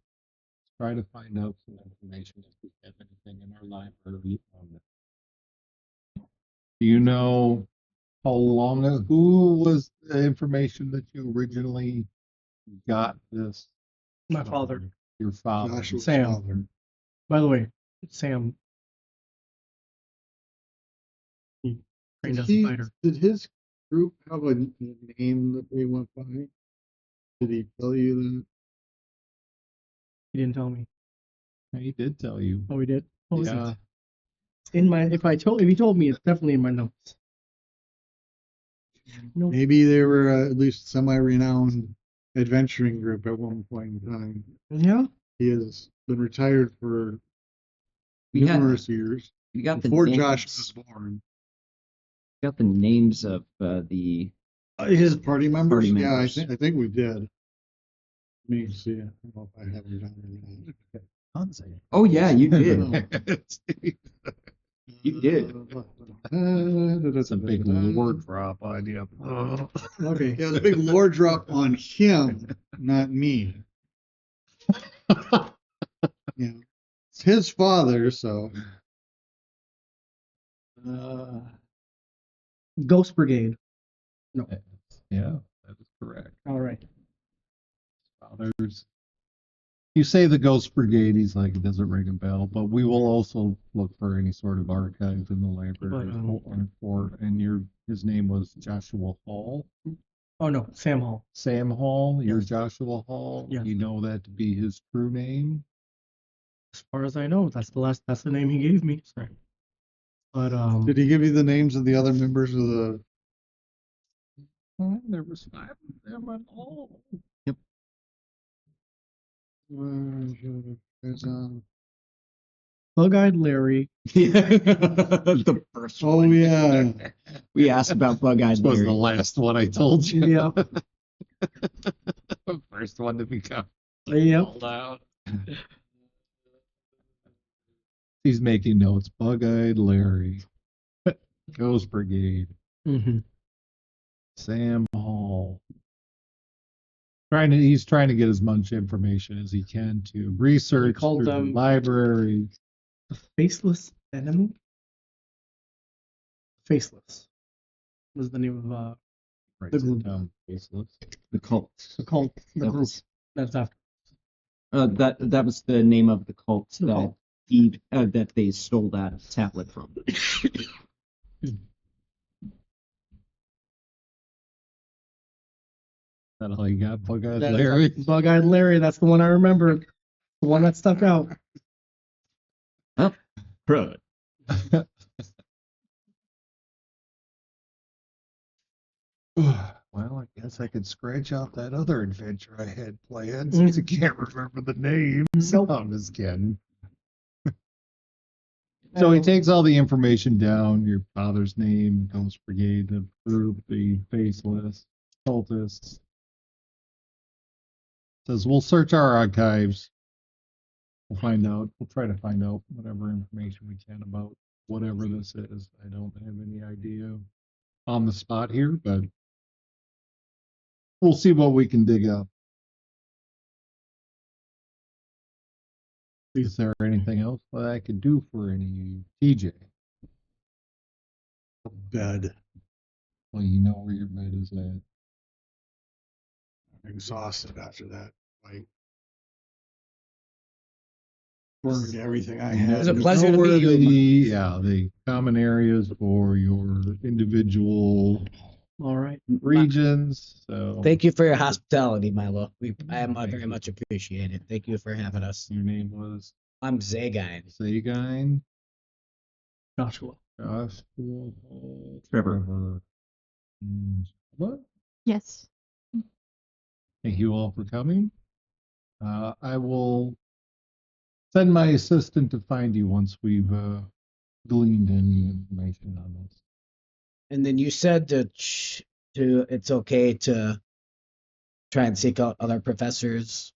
try to find out some information if we have anything in our library on it. Do you know how long who was the information that you originally got this? My father. Your father. Joshua's Sam. father. By the way, Sam. He trained as a fighter. Did his group have a name that they went by? Did he tell you that? He didn't tell me. He did tell you. Oh, he did. Oh, Yeah. it's in my. If he told me, it's definitely in my notes. No. Maybe they were at least semi-renowned adventuring group at one point in time. Yeah. He has been retired for We got numerous years we got the before names, Josh was born. got the names of the His party members? Party Yeah, members. I think we did. Let me see. I don't know if I have it down or not. Oh yeah, you did. You did. That's a big lore drop on you. Okay, yeah, it was a big lore drop on him, not me. Yeah, it's his father, so. Ghost Brigade. Yeah, that is correct. All right. Others. You say the Ghost Brigade, he's like, it doesn't ring a bell, but we will also look for any sort of archives in the library and his name was Joshua Hall. Oh no, Sam Hall. Sam Hall, you're Yes. Joshua Hall. Yes. You know that to be his true name. As far as I know, that's the name he gave me. Sorry. But Did he give you the names of the other members of the? There was 5 of them at all. Bug-Eyed Larry. the first Oh one. yeah, We asked about Bug-Eyed This was the Larry. last one I told you. Yeah. The first one to become Yep. called out. He's making notes. Bug-Eyed Larry. Ghost Brigade. Mm-hmm. Sam Hall. He's trying to get as much information as he can to research called through the them- library. Faceless enemy. Faceless. Was the name of Right, The group. faceless. The cult. the cult, the That group. was, That's after. that was the name of the cult The that cult. that they stole that tablet from. That all you got, Bug-Eyed That's Larry? Bug-Eyed Larry. That's the one I remember. The one that stuck out. Oh, right. Well, I guess I could scratch out that other adventure I had planned since I can't remember the names. Nope. I'm just kidding. So he takes all the information down, your father's name, Ghost Brigade, the group, the faceless, cultists. Says, we'll search our archives. We'll find out. We'll try to find out whatever information we can about whatever this is. I don't have any idea on the spot here, but we'll see what we can dig up. Is there anything else that I could do for any TJ? Bed. Well, you know where your bed is at. I'm exhausted after that. Like, Or burned everything I you had. It was a know pleasure to where meet you. the common areas for your individual All right. regions. So Thank you for your hospitality, Milo. I very much appreciate it. Thank you for having us. your name was I'm Zagine. Zagine, Joshua. Josh, Trevor. and what? Yes. Thank you all for coming. I will send my assistant to find you once we've gleaned any information on this. And then you said to it's okay to try and seek out other professors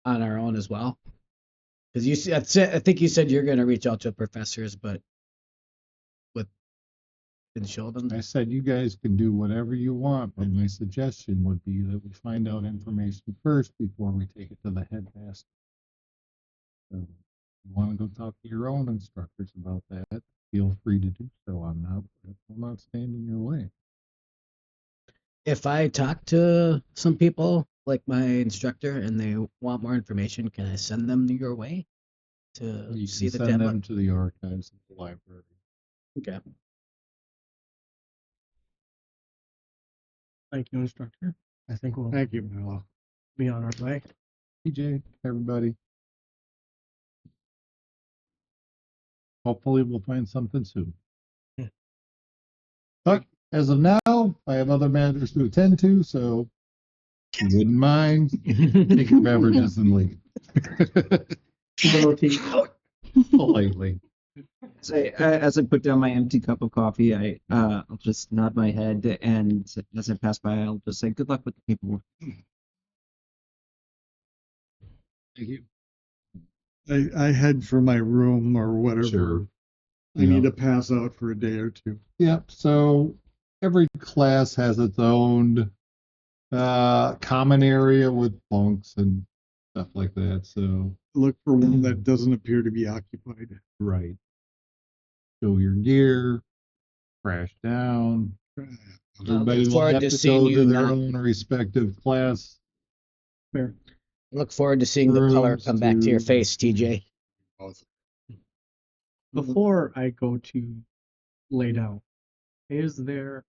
on our own as well. Because I think you said you're going to reach out to professors, but didn't show them. I said you guys can do whatever you want, but my suggestion would be that we find out information first before we take it to the headmaster. So if you want to go talk to your own instructors about that, feel free to do so. I'm not standing in your way. If I talk to some people like my instructor and they want more information, can I send them your way to You see can the send tablet? them to the archives of the library. Okay. Thank you, instructor. I think we'll Thank you, Milo. be on our way. TJ, everybody. Hopefully we'll find something soon. Yeah. But as of now, I have other matters to attend to, so if you wouldn't mind, take your beverages and leave. Little tea. Politely. So as I put down my empty cup of coffee, I'll just nod my head, and as I pass by, I'll just say, "Good luck with the paperwork." Thank you. I head for my room or whatever. Sure. I need to pass out for a day or two. Yep. So every class has its own common area with bunks and stuff like that. So Look for one that doesn't appear to be occupied. right. Show your gear, crash down. Everybody will forward have to to seeing go you to their now. own respective class. Fair. Look forward to seeing the color Rooms come back to your to- face, TJ. Before I go to lay down, is there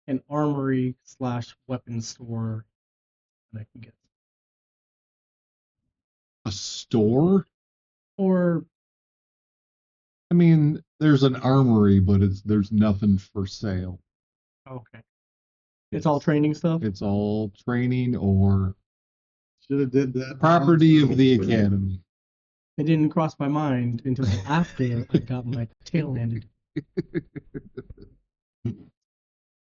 an armory / weapon store that I can get? A store? Or I mean, there's an armory, but there's nothing for sale. okay, it's all training stuff. It's all training or Should have did that. property of the academy. It didn't cross my mind until after I got my tail handed.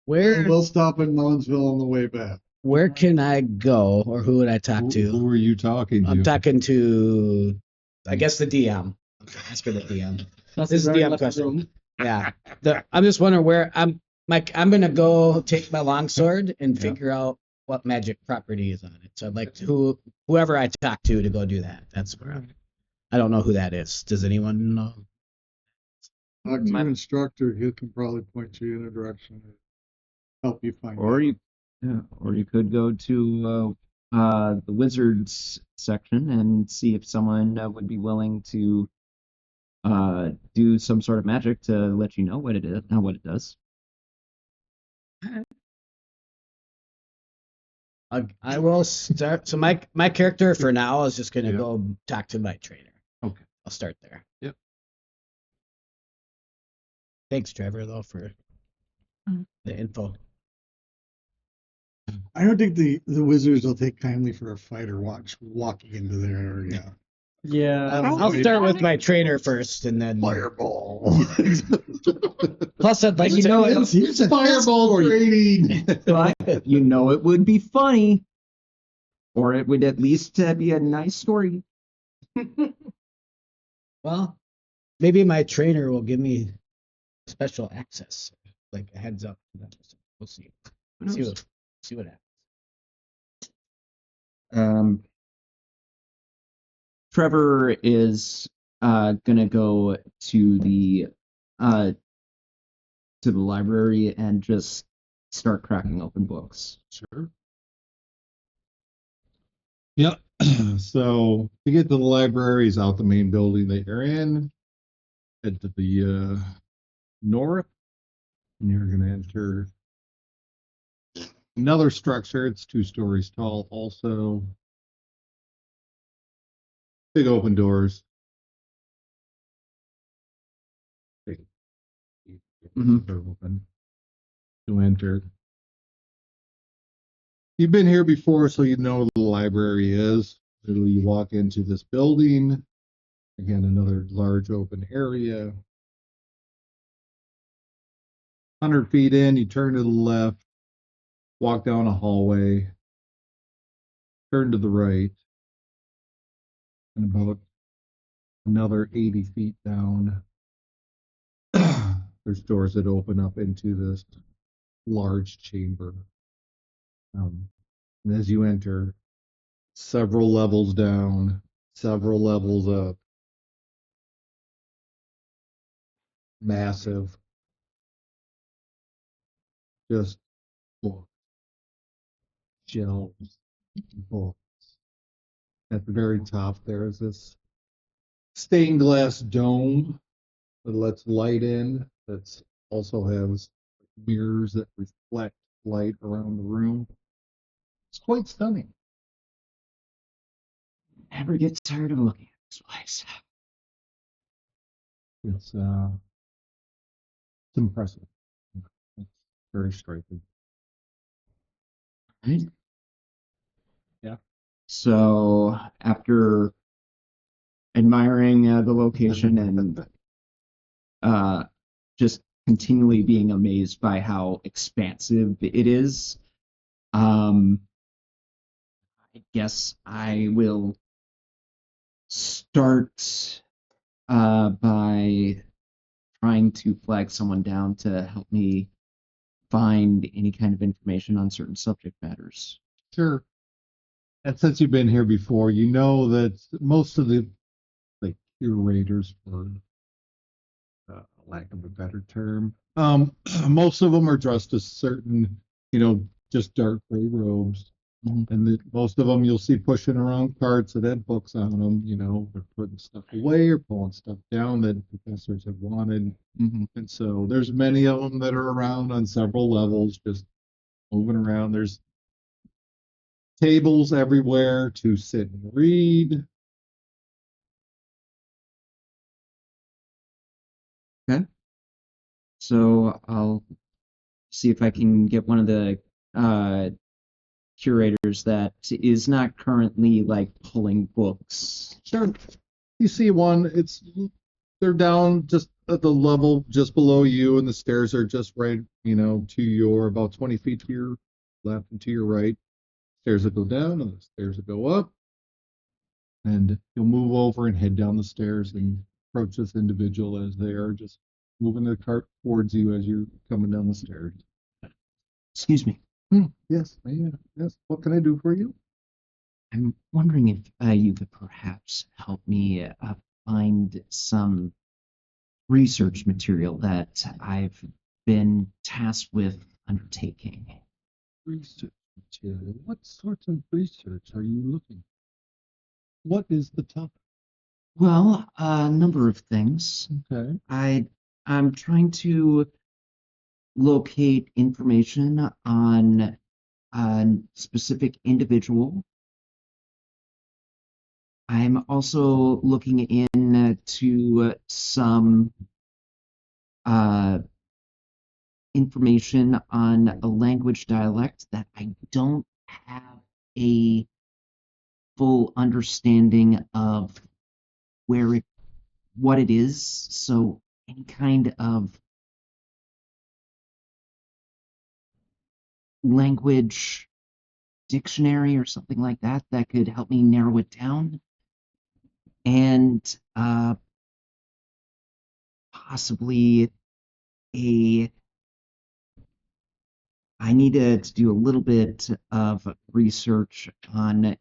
Where We'll stop in Moundsville on the way back. where can I go, or who would I talk Who to? are you talking to? I'm talking to, I guess, the DM. Ask for the DM. That's This is the very DM left question. room. Yeah, I'm just wondering where I'm gonna go take my longsword and Yeah. figure out what magic property is on it. So I'd like to whoever I talk to go do that. That's where I don't know who that is. Does anyone know? Talk to My- your instructor. He can probably point you in a direction and help you find Or out. you could go to the wizards section and see if someone would be willing to do some sort of magic to let you know what it is, what it does. I will start. So my character for now is just gonna Yeah. go talk to my trainer. Okay. I'll start there. Yep. Thanks, Trevor, though, for the info. I don't think the wizards will take kindly for a fighter walking into their area. Yeah. I'll start with my trainer first, and then Fireball. plus I'd like You to. know, It's fireball training. but you know it would be funny, or it would at least be a nice story. Well, maybe my trainer will give me special access, like a heads up to that. We'll see. See what happens. Trevor is gonna go to the library and just start cracking open books. Sure. Yep. So to get to the libraries out the main building that you're in, head to the north, and you're going to enter another structure. It's 2 stories tall, also. Big open doors. Big. They're open to enter. You've been here before, so you know the library is. Literally, you walk into this building. Again, another large open area. 100 feet in, you turn to the left, walk down a hallway, turn to the right, and about another 80 feet down, there's doors that open up into this large chamber. And as you enter, several levels down, several levels up, massive, just books, shelves, books. At the very top, there is this stained glass dome that lets light in. That also has mirrors that reflect light around the room. It's quite stunning. Never get tired of looking at this place. It's impressive. It's very striking. Right? Yeah. So after admiring the location and just continually being amazed by how expansive it is, I guess I will start by trying to flag someone down to help me find any kind of information on certain subject matters. Sure. And since you've been here before, you know that most of the curators, for lack of a better term, most of them are dressed as certain, just dark gray robes. And most of them you'll see pushing around carts that have books on them. They're putting stuff away or pulling stuff down that professors have wanted. And so there's many of them that are around on several levels, just moving around. There's tables everywhere to sit and read. Okay. So I'll see if I can get one of the curators that is not currently pulling books. Sure. You see one, they're down just at the level just below you, and the stairs are just right, to your about 20 feet to your left and to your right. Stairs that go down and the stairs that go up. And you'll move over and head down the stairs and approach this individual as they are just moving the cart towards you as you're coming down the stairs. Excuse me. Yes, yes. What can I do for you? I'm wondering if you could perhaps help me find some research material that I've been tasked with undertaking. Research material. What sorts of research are you looking? What is the topic? Well, a number of things. Okay. I'm trying to locate information on a specific individual. I'm also looking into some information on a language dialect that I don't have a full understanding of what it is. So any kind of language dictionary or something like that that could help me narrow it down. And possibly I needed to do a little bit of research on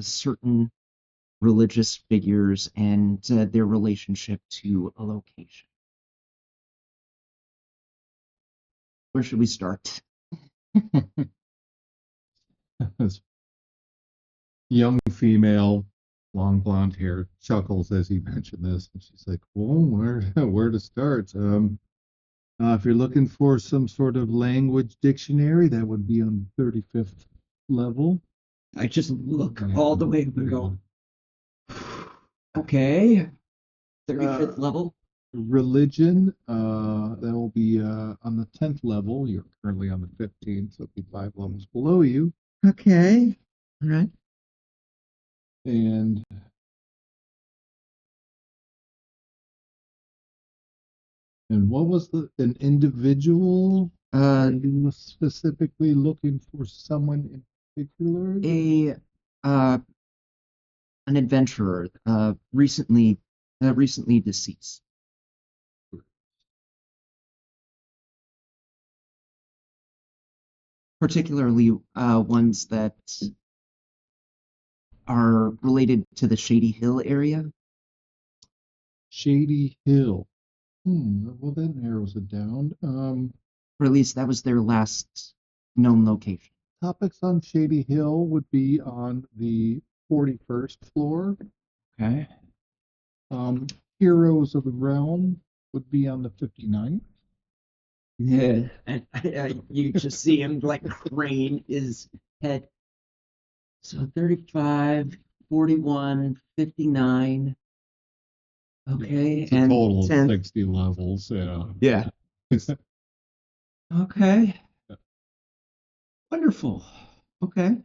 certain religious figures and their relationship to a location. Where should we start? This young female, long blonde hair, chuckles as he mentioned this, and she's like, "Well, where to start? If you're looking for some sort of language dictionary, that would be on the 35th level." I just look all the way up and go, okay, 35th level. Religion, that will be on the 10th level. You're currently on the 15th, so it'll be 5 levels below you. Okay. All right. And what was an individual? You were specifically looking for someone in particular? An adventurer, recently deceased. Particularly ones that are related to the Shady Hill area. Shady Hill. Well, that narrows it down. Or at least that was their last known location. Topics on Shady Hill would be on the 41st floor. Okay. Heroes of the Realm would be on the 59th. Yeah, and you just see him like crane his head. So 35, 41, 59. Okay, It's a and total of 10. 60 levels. Yeah. Yeah. Okay. Wonderful. Okay.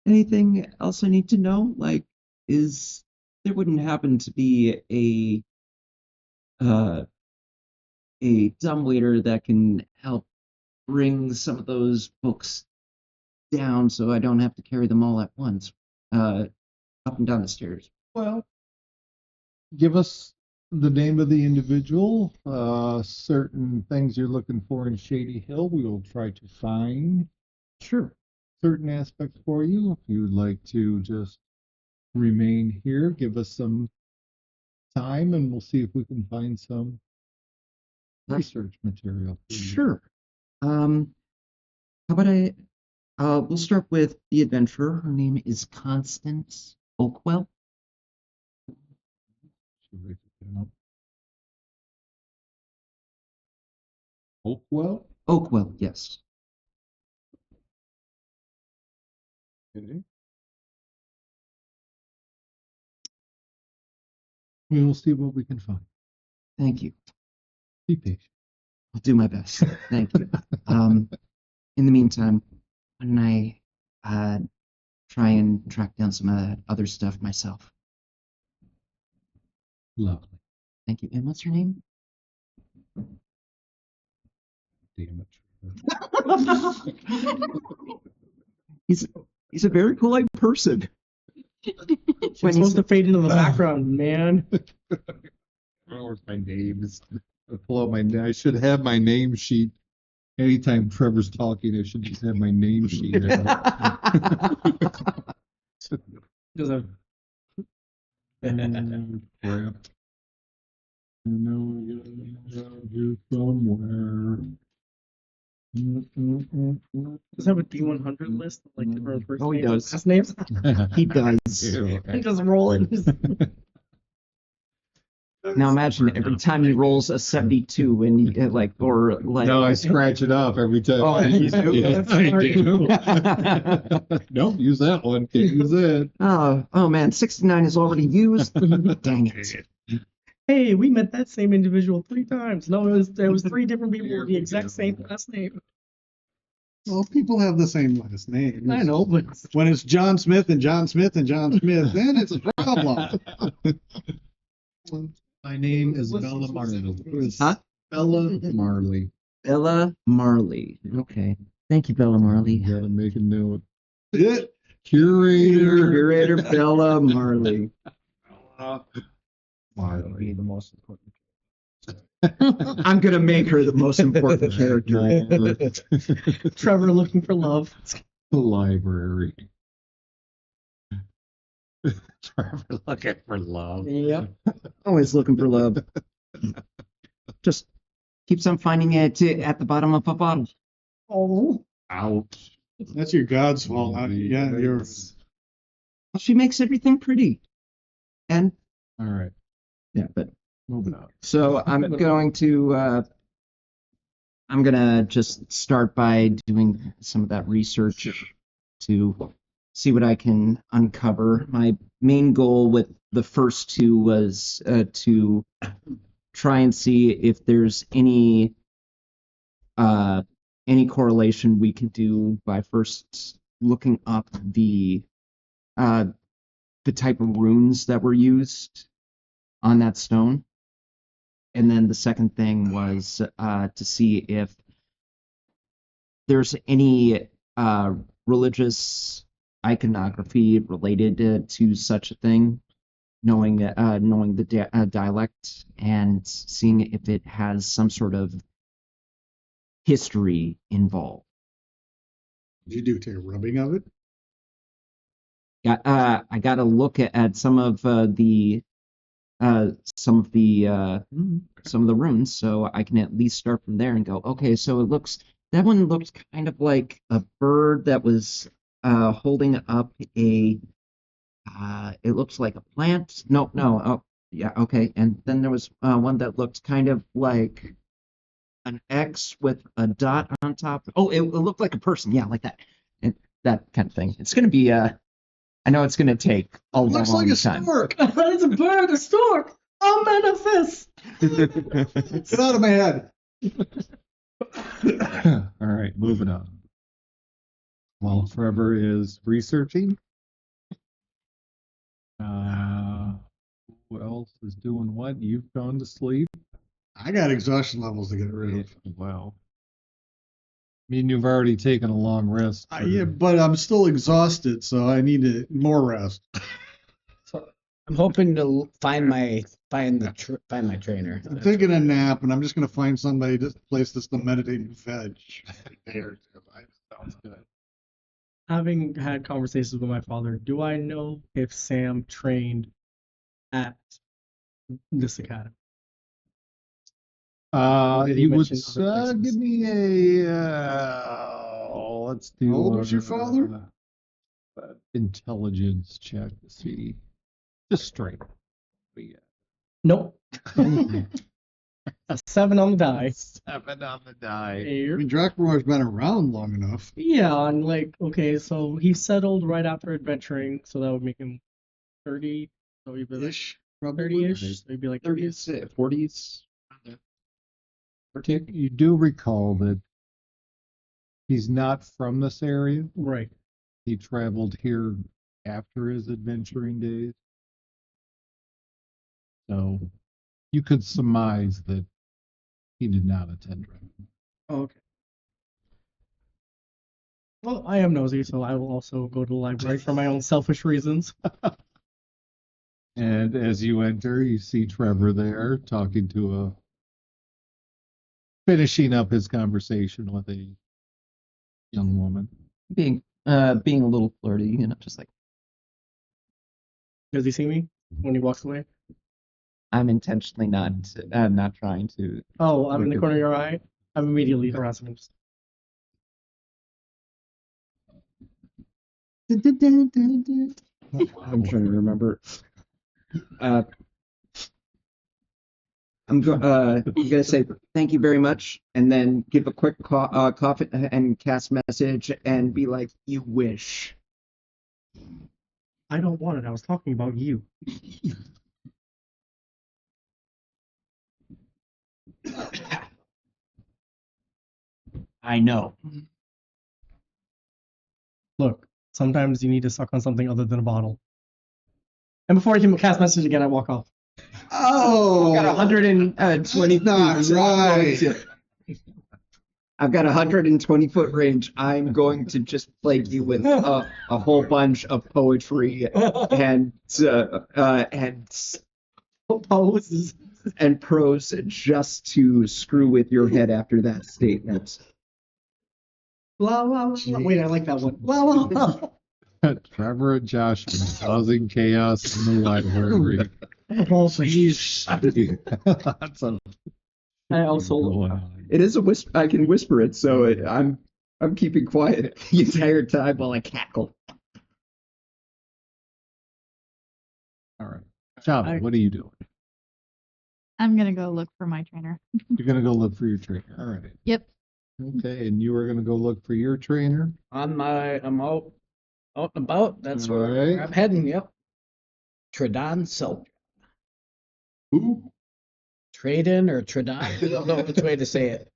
Anything else I need to know? Like, there wouldn't happen to be a dumbwaiter that can help bring some of those books down so I don't have to carry them all at once, up and down the stairs. Well, give us the name of the individual, certain things you're looking for in Shady Hill. We will try to find certain aspects for you. If you would like to just remain here, give us some time and we'll see if we can find some research material. for you. Sure. How about we'll start with the adventurer. Her name is Constance Oakwell. Should write it down. Oakwell? Oakwell, yes. Okay. We will see what we can find. Thank you. Be patient. I'll do my best. Thank you. In the meantime, why don't I try and track down some other stuff myself? Lovely. Thank you. And what's your name? Damn it. He's a very polite person. She's supposed to fade into the background, man. Where's my names? I should have my name sheet. Anytime Trevor's talking, I should just have my name sheet. There's a Crap. I know I got you somewhere. Does have a D100 list of like different first Oh, he names and does. last names? He does. And just rolling. Now imagine every time he rolls a 72 and he like or like No, I scratch it off every time. Oh, you do? Yeah, That's I smart. do. Nope, use that one. Can't use it. oh man, 69 is already used. Dang it. Hey, we met that same individual 3 times. No, it was 3 different people with the exact same last name. Well, people have the same last name. I know, but When it's John Smith and John Smith and John Smith, then it's a problem. My name is Bella Marley. Huh? Bella Marley. Bella Marley. Okay. Thank you, Bella Marley. Gotta make a note. Yeah. Curator. Curator Bella Marley. Marley. The most important. I'm gonna make her the most important character. Trevor looking for love. The library. Trevor looking for love. Yep. Always looking for love. Just keeps on finding it at the bottom of a bottle. Oh. Ouch. That's your God's fault. Yeah, you're. She makes everything pretty. And All right, yeah, but moving on. so I'm gonna just start by doing some of that research to see what I can uncover. My main goal with the first two was to try and see if there's any correlation we can do by first looking up the type of runes that were used on that stone. And then the second thing was to see if there's any religious iconography related to such a thing, knowing the dialect and seeing if it has some sort of history involved. Did you do take a rubbing of it? I got to look at some of the runes, so I can at least start from there and go, okay, so that one looks kind of like a bird that was holding up it looks like a plant. No, oh yeah, okay. And then there was one that looked kind of like an X with a dot on top. Oh, it looked like a person, yeah, like that. That kind of thing. It's gonna be I know it's gonna take a Looks long like a time. stork. It's a bird, a stork, a manifest. Get out of my head. All right, moving on. While Trevor is researching, who else is doing what? You've gone to sleep. I got exhaustion levels to get rid of. Wow. I mean, you've already taken a long rest. Yeah, but I'm still exhausted, so I need more rest. I'm hoping to find my trainer. I'm taking a nap, and I'm just gonna find somebody to place this to meditate and veg. There, Sounds good. Having had conversations with my father, do I know if Sam trained at this academy? Did he He mention would other give places? me let's do. How old was your father? Intelligence check to see. Just straight. Yeah. Nope. A 7 on the die. 7 on the die. I Here. mean, Drakmar's been around long enough. Yeah, and like, okay, so he settled right after adventuring, so that would make him 30. So he'd be like Ish, probably. 30-ish. So he'd be like 30s, 40s. You do recall that he's not from this area. Right. He traveled here after his adventuring days. So you could surmise that he did not attend. Okay. Well, I am nosy, so I will also go to the library for my own selfish reasons. And as you enter, you see Trevor there talking to finishing up his conversation with a young woman. Being a little flirty, just like Does he see me? when he walks away. I'm intentionally not trying to. Oh, I'm in the Okay. corner of your eye. I'm immediately harassing him. I'm trying to remember. I'm gonna say thank you very much, and then give a quick cough and cast message, and be like, "You wish." I don't want it. I was talking about you. I know. Look, sometimes you need to suck on something other than a bottle. And before he can cast message again, I walk off. Oh, I've got 120 not feet. right. I've got 120-foot range. I'm going to just plague you with a whole bunch of poetry and Poses. and prose just to screw with your head after that statement. Blah, blah, blah. Wait, I like that one. Blah, blah, blah. Trevor and Josh causing chaos in the library. That's a I also It is a whisper. I can whisper it, so I'm keeping quiet the entire time while I cackle. all right. Shaba, what are you doing? I'm gonna go look for my trainer. You're gonna go look for your trainer. All right. Yep. Okay, and you are gonna go look for your trainer. I'm out and about. That's All where right. I'm heading. Yep. Tradon Selk. Who? Trade-in or Tradon? I don't know which way to say it.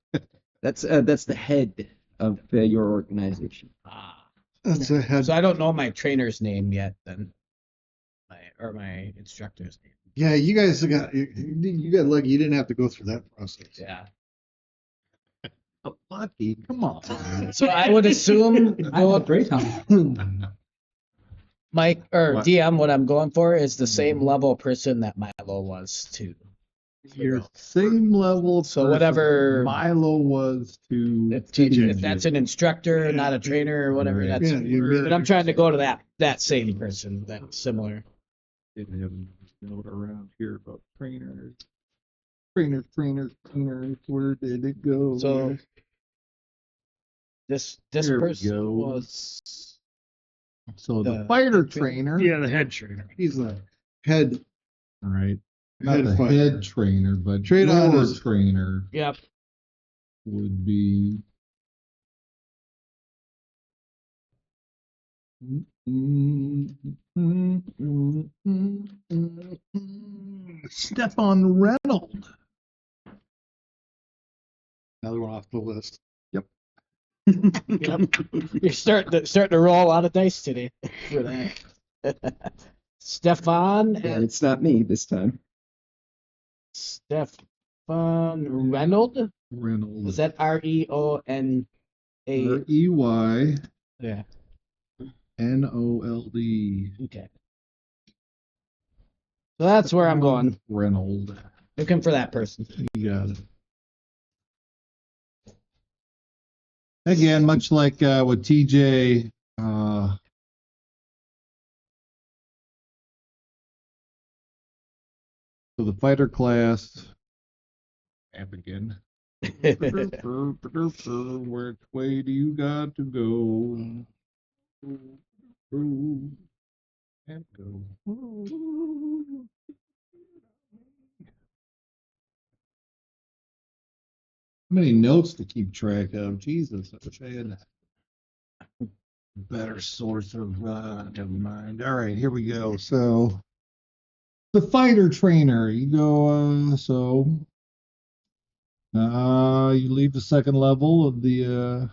That's the head of your organization. Ah. That's a head. So I don't know my trainer's name yet. Then, my instructor's name. Yeah, you guys got lucky. You didn't have to go through that process. Yeah. Oh, lucky. Come on. So I would assume I have a great time. Mike or What? DM, what I'm going for is the same level person that Milo was too. Your same level. So person whatever- Milo was to If TJ. that's an instructor, not a trainer or whatever, Right. that's. Yeah, you But I'm trying to go to that same person, that's similar. Didn't have a note around here about trainers. Trainers. Where did it go? So this Here we person go. was So the the- fighter trainer. Yeah, the head trainer. He's the head. All right. Not Head the fighter. head trainer, but Trade on your is- trainer yep. would be Stefan Reynolds. Another one off the list. Yep. You're starting to roll a lot of dice today for that. Stefan And and it's not me this time. Stefan Reynolds. Reynolds. Is that REONA? R-E-Y-N-O-L-D. Yeah. Okay. So that's where I'm going. Reynolds. Looking for that person. You got it. Again, much like with TJ, so the fighter class, and again, which way do you got to go? And go. How many notes to keep track of? Jesus, I wish I had a better source of never mind. All right, here we go. So the fighter trainer, you go you leave the second level of the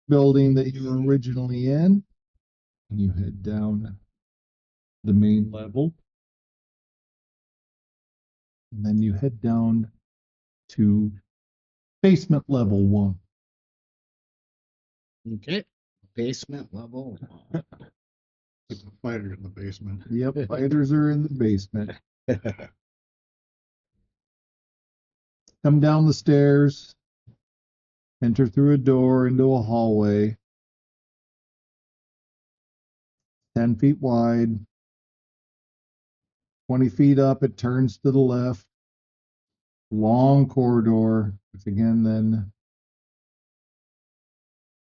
building that you were originally in, and you head down the main level. And then you head down to basement level 1. Okay. Basement level. Like the fighter in the basement. Yep, fighters are in the basement. Come down the stairs, enter through a door into a hallway, 10 feet wide, 20 feet up, it turns to the left. Long corridor, which again then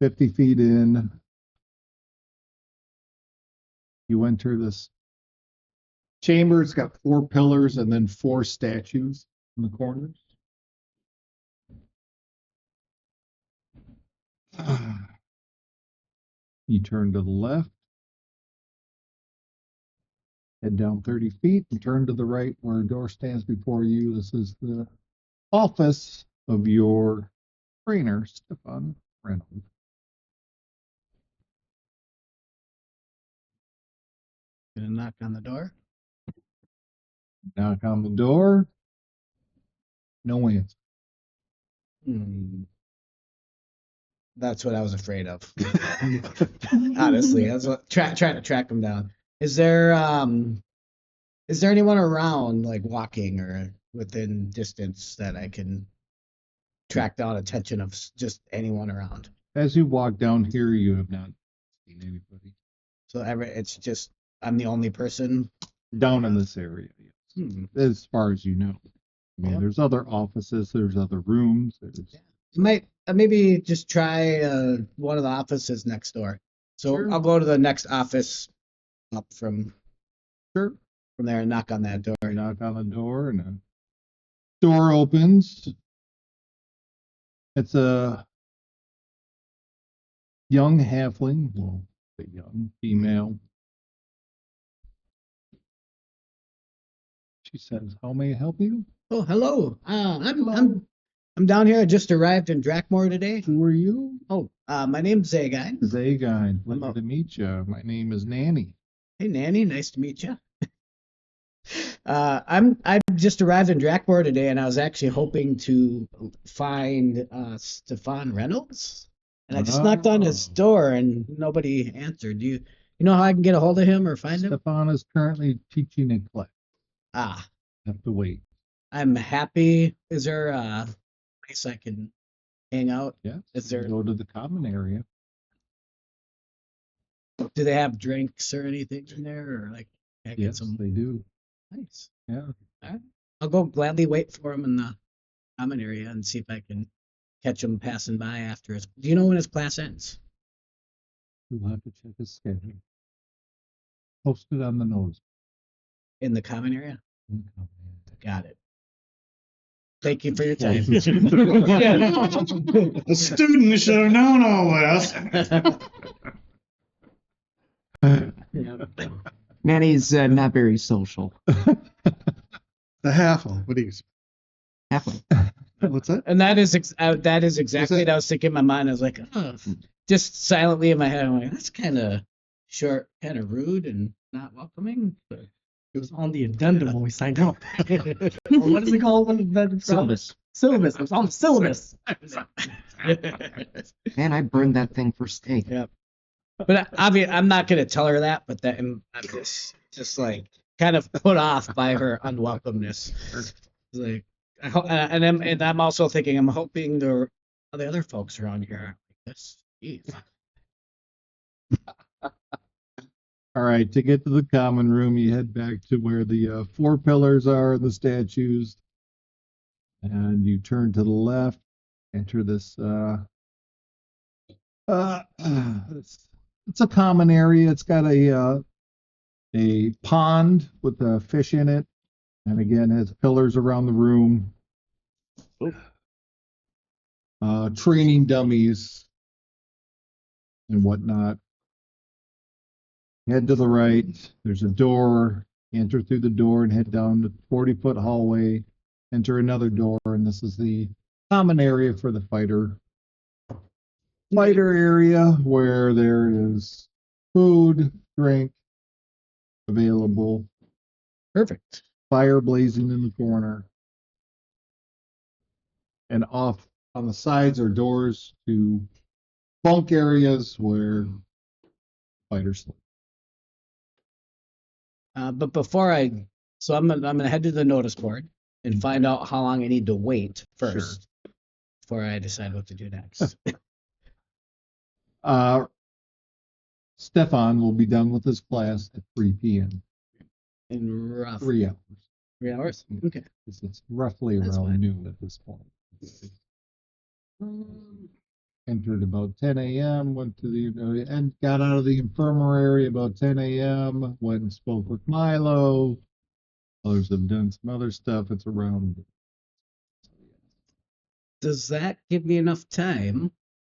50 feet in. You enter this chamber. It's got 4 pillars and then 4 statues in the corners. You turn to the left, head down 30 feet, and turn to the right where a door stands before you. This is the office of your trainer, Stefan Reynolds. Gonna knock on the door. Knock on the door. No answer. That's what I was afraid of. Honestly, I was trying to track him down. Is there anyone around, like walking or within distance, that I can track down attention of just anyone around? As you walk down here, you have not seen anybody. So it's just I'm the only person. Down in this area, yes. As far as you know. I mean, Yep. there's other offices, there's other rooms. There's... Might maybe just try one of the offices next door. So Sure. I'll go to the next office up from Sure. there and knock on that door. Knock on the door, and a door opens. It's a young halfling, well, a young female. She says, "How may I help you?" Oh, hello. I'm down here. I just arrived in Drakmore today. Who are you? Oh, my name's Zagai. Zagai. Pleasure to meet you. My name is Nanny. Hey, Nanny. Nice to meet you. I just arrived in Drakmore today, and I was actually hoping to find Stefan Reynolds. And I just knocked on his door, and nobody answered. Do you know how I can get a hold of him or find him? Stefan is currently teaching a class. Ah, Have to wait. I'm happy. Is there a place I can hang out? Yes. Is there? Go to the common area. Do they have drinks or anything in there, or like can I get Yes, some? they do. Nice. Yeah. All right. I'll go gladly wait for him in the common area and see if I can catch him passing by after his. Do you know when his class ends? We'll have to check his schedule. Posted on the nose. In the common area? Got it. Thank you for your time. A student should have known all this. Nanny's not very social. The halfle. What do you say? Halfway. What's that? And that is exactly what I was thinking in my mind. I was like, oh, just silently in my head, I'm like, that's kind of short, kind of rude and not welcoming. But It was on the addendum when we signed up. What is it called? Syllabus. Syllabus. It was on the syllabus. Man, I burned that thing for steak. Yeah. But obviously, I'm not going to tell her that, but that I'm just like kind of put off by her unwelcomeness. It's like, and I'm also thinking, I'm hoping the other folks around here aren't like this. Jeez. All right, to get to the common room, you head back to where the 4 pillars are, the statues, and you turn to the left, enter this, it's a common area. It's got a pond with a fish in it, and again, has pillars around the room. Training dummies and whatnot. Head to the right. There's a door. Enter through the door and head down the 40-foot hallway. Enter another door, and this is the common area for the fighter area where there is food, drink available, Perfect. fire blazing in the corner, and off on the sides are doors to bunk areas where fighters sleep. But before so I'm gonna head to the notice board and find out how long I need to wait first before I decide what to do next. Stefan will be done with his class at 3 p.m. in rough 3 hours. 3 hours. Okay. It's roughly That's around fine. noon at this point. Entered about 10 a.m., went to the and got out of the infirmary about 10 a.m., went and spoke with Milo. Others have done some other stuff. It's around. Does that give me enough time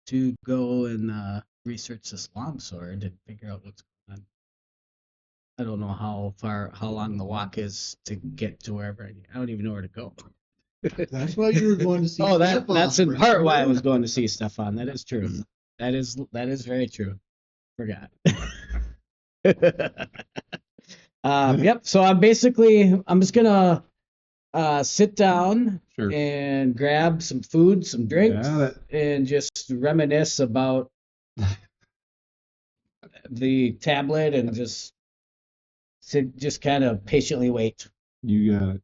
to go and research this longsword and figure out what's going on? I don't know how long the walk is to get to wherever I don't even know where to go. That's why you were going to see. Oh, Stefan, that's in part why I remember? was going to see Stefan. That is true. That is very true. Forgot. Yep. So I'm just gonna sit down Sure. and grab some food, some drinks, Got it. and just reminisce about the tablet and just kind of patiently wait. You got it.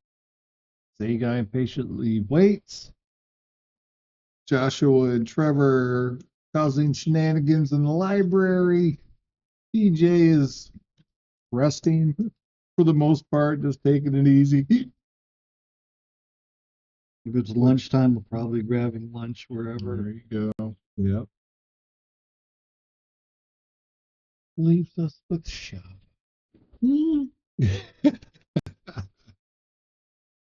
Zagai patiently waits. Joshua and Trevor causing shenanigans in the library. TJ is resting for the most part, just taking it easy. If it's lunchtime, we're probably grabbing lunch wherever. There you go. Yep. Leaves us with shop.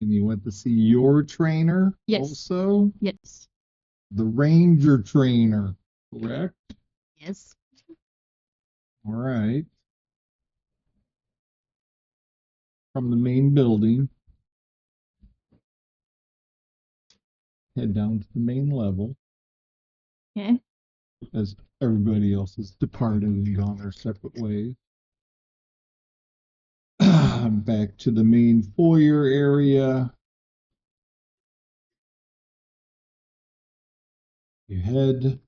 And you went to see your trainer Yes. also? Yes. The ranger trainer, correct? Yes. All right. From the main building, head down to the main level Okay. as everybody else has departed and gone their separate ways. Back to the main foyer area. You head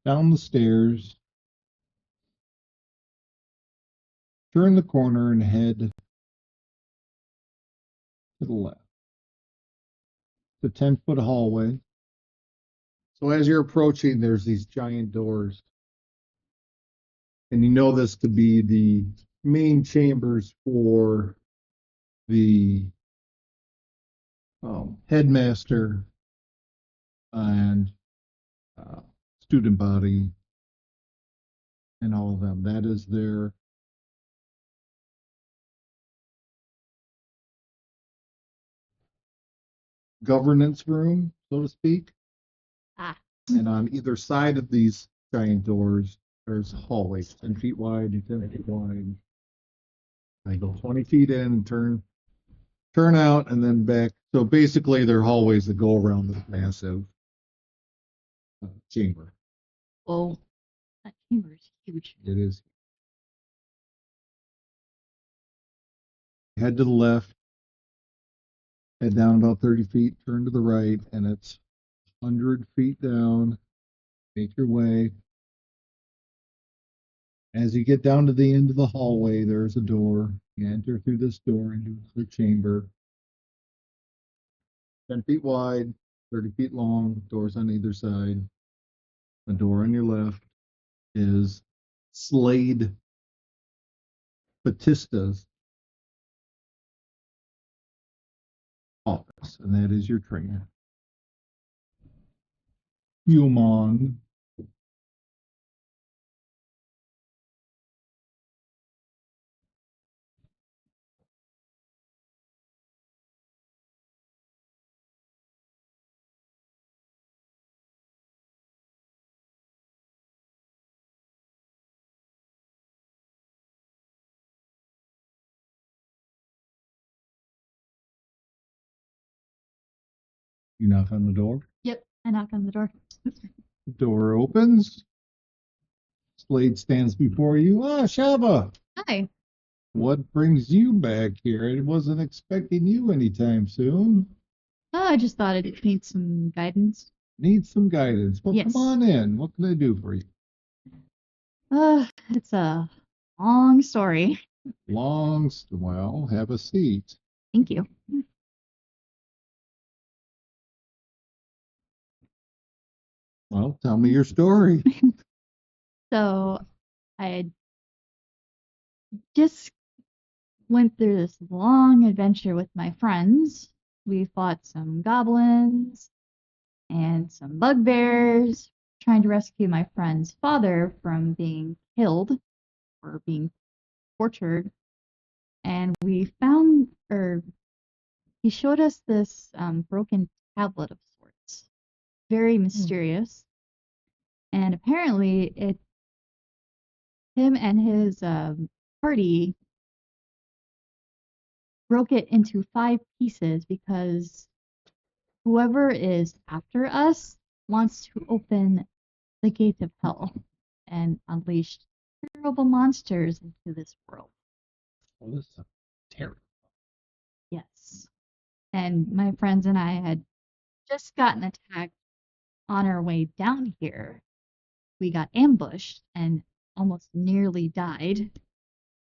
down the stairs, turn the corner and head to the left. The 10-foot hallway. So as you're approaching, there's these giant doors. And you know this to be the main chambers for the headmaster and student body and all of them. That is their governance room, so to speak. Ah. And on either side of these giant doors, there's hallways 10 feet wide and 10 feet wide. I go 20 feet in and turn out and then back. So basically, they're hallways that go around this massive chamber. Whoa. That chamber is huge. It is. Head to the left, head down about 30 feet, turn to the right, and it's 100 feet down. Make your way. As you get down to the end of the hallway, there's a door. You enter through this door into the chamber. 10 feet wide, 30 feet long, doors on either side. The door on your left is Slade Batista's office, and that is your trainer. Yumon. You knock on the door. Yep. I knock on the door. The door opens. Slade stands before you. Ah, Shaba, Hi. what brings you back here? I wasn't expecting you anytime soon. Oh, I just thought it needs some guidance. Need some guidance. Well, Yes. come on in. What can I do for you? It's a long story. Well, have a seat. Thank you. Well, tell me your story. So I had just went through this long adventure with my friends. We fought some goblins and some bugbears, trying to rescue my friend's father from being killed or being tortured. And we found, or he showed us this broken tablet of sorts, very mysterious. And apparently, him and his party broke it into 5 pieces because whoever is after us wants to open the gates of hell and unleash terrible monsters into this world. Oh, this is terrible. Yes. And my friends and I had just gotten attacked on our way down here. We got ambushed and almost nearly died.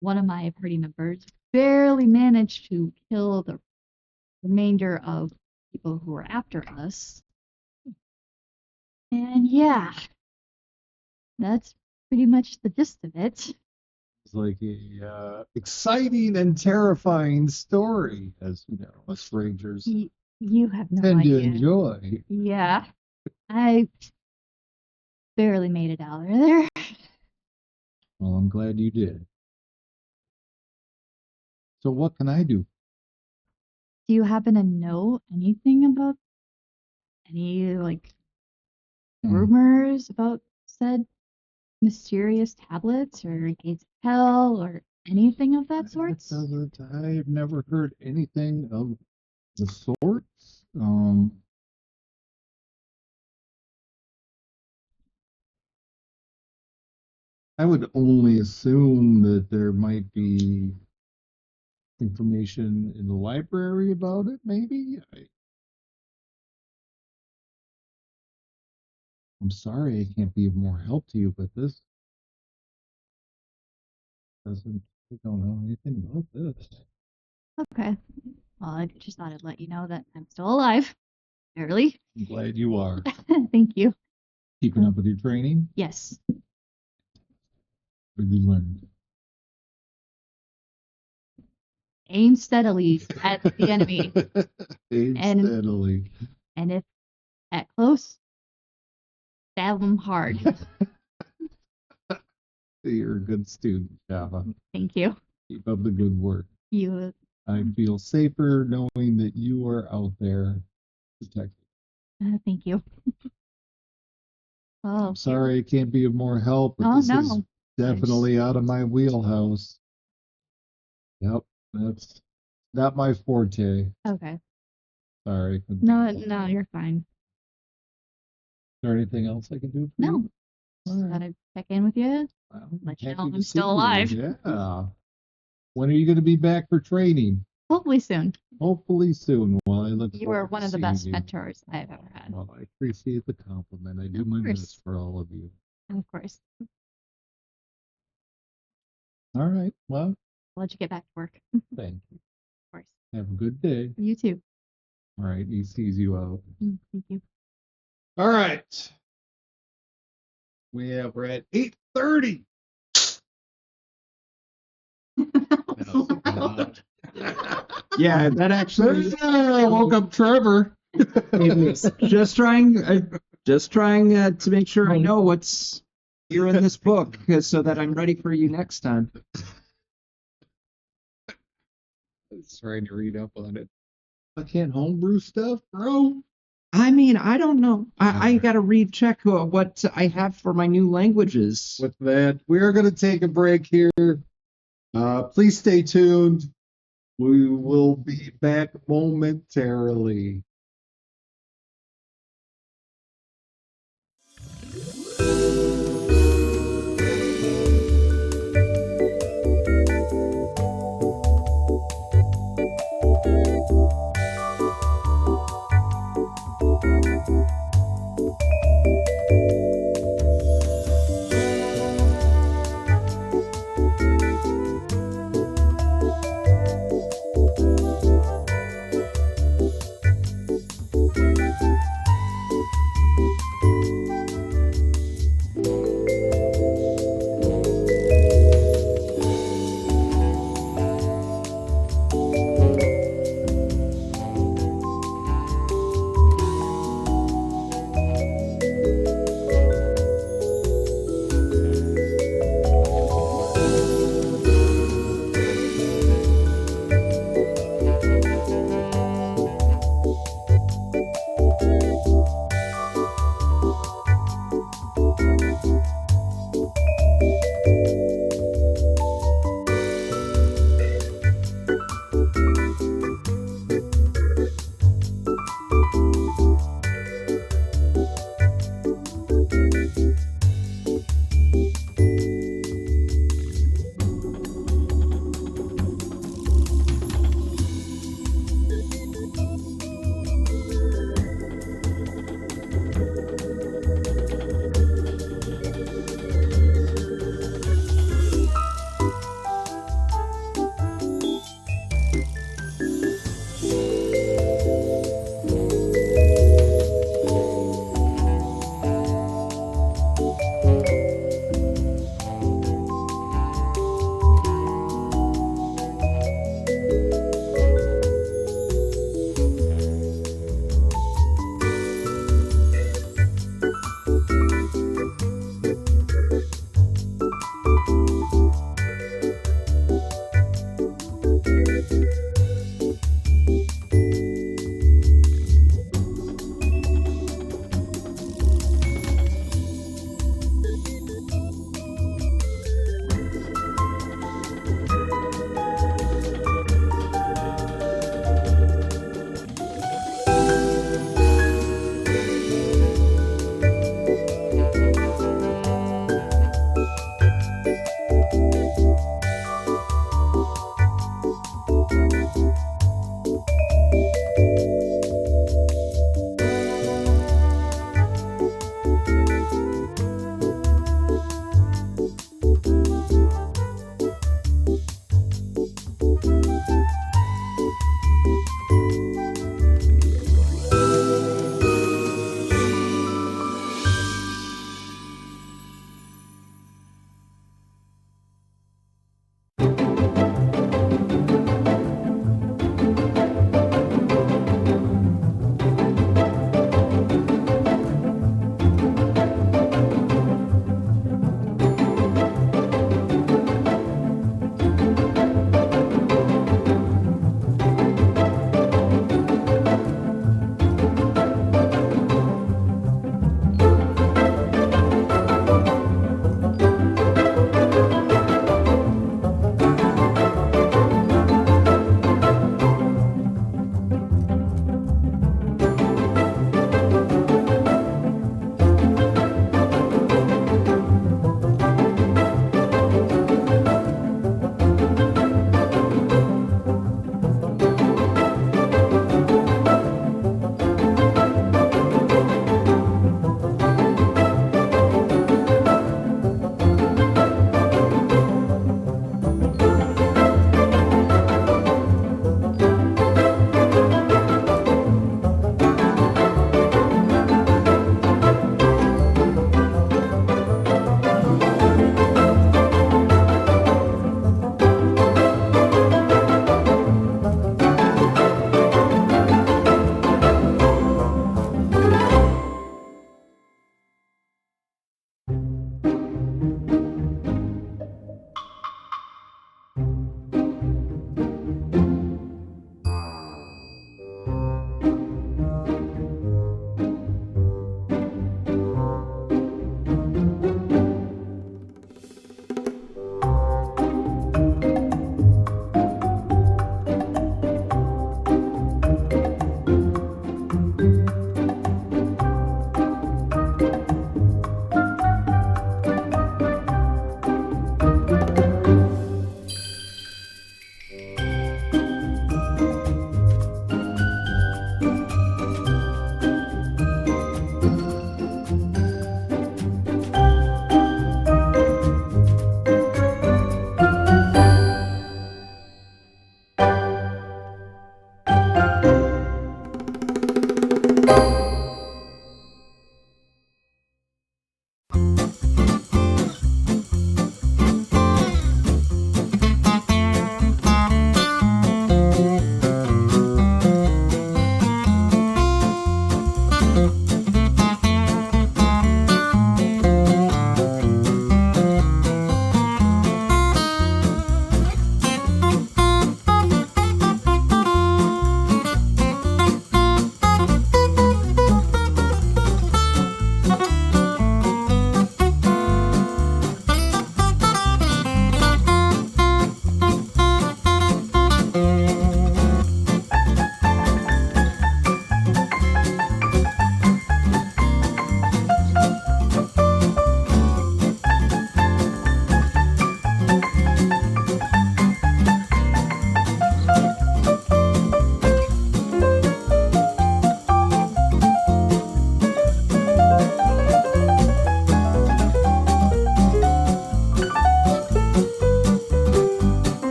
One of my party members barely managed to kill the remainder of people who were after us. And yeah, that's pretty much the gist of it. It's like a exciting and terrifying story, as you know, us rangers You have no tend to idea. enjoy. Yeah, I barely made it out of there. Well, I'm glad you did. So what can I do? Do you happen to know anything about any rumors about said mysterious tablets or gates of hell or anything of that sort? I've never heard anything of the sorts. I would only assume that there might be information in the library about it, maybe. I'm sorry I can't be of more help to you, but this doesn't, I don't know anything about this. Okay. Well, I just thought I'd let you know that I'm still alive. Barely. I'm glad you are. Thank you. Keeping up with your training? Yes. What have you learned? Aim steadily at the enemy. Aim And- steadily. And if at close, stab them hard. You're a good student, Java. Thank you. Keep up the good work. You. I feel safer knowing that you are out there protected. Thank you. Oh, I'm sorry I can't be of more help, but Oh, this is no. definitely out of my wheelhouse. Yep, that's not my forte. Okay. Sorry. No, you're fine. Is there anything else I can do for No. you? Just All right. thought I'd check in with you. Well, Let you know happy to I'm see still you. alive. Yeah. When are you going to be back for training? Hopefully soon. Hopefully soon. Well, I look You were forward one to of the seeing best you. mentors I've ever had. Well, I appreciate the compliment. I do Of my course. best for all of you. Of course. All right. Well, I'll let you get back to work. thank you. Of course. Have a good day. You too. All right. He sees you out. Thank you. All right. We're at 8:30. Yeah, that actually Woke up Trevor. just trying to make sure I know what's here in this book so that I'm ready for you next time. I was trying to read up on it. I can't homebrew stuff, bro. I mean, I don't know. I gotta check what I have for my new languages. With that, we are going to take a break here. Please stay tuned. We will be back momentarily.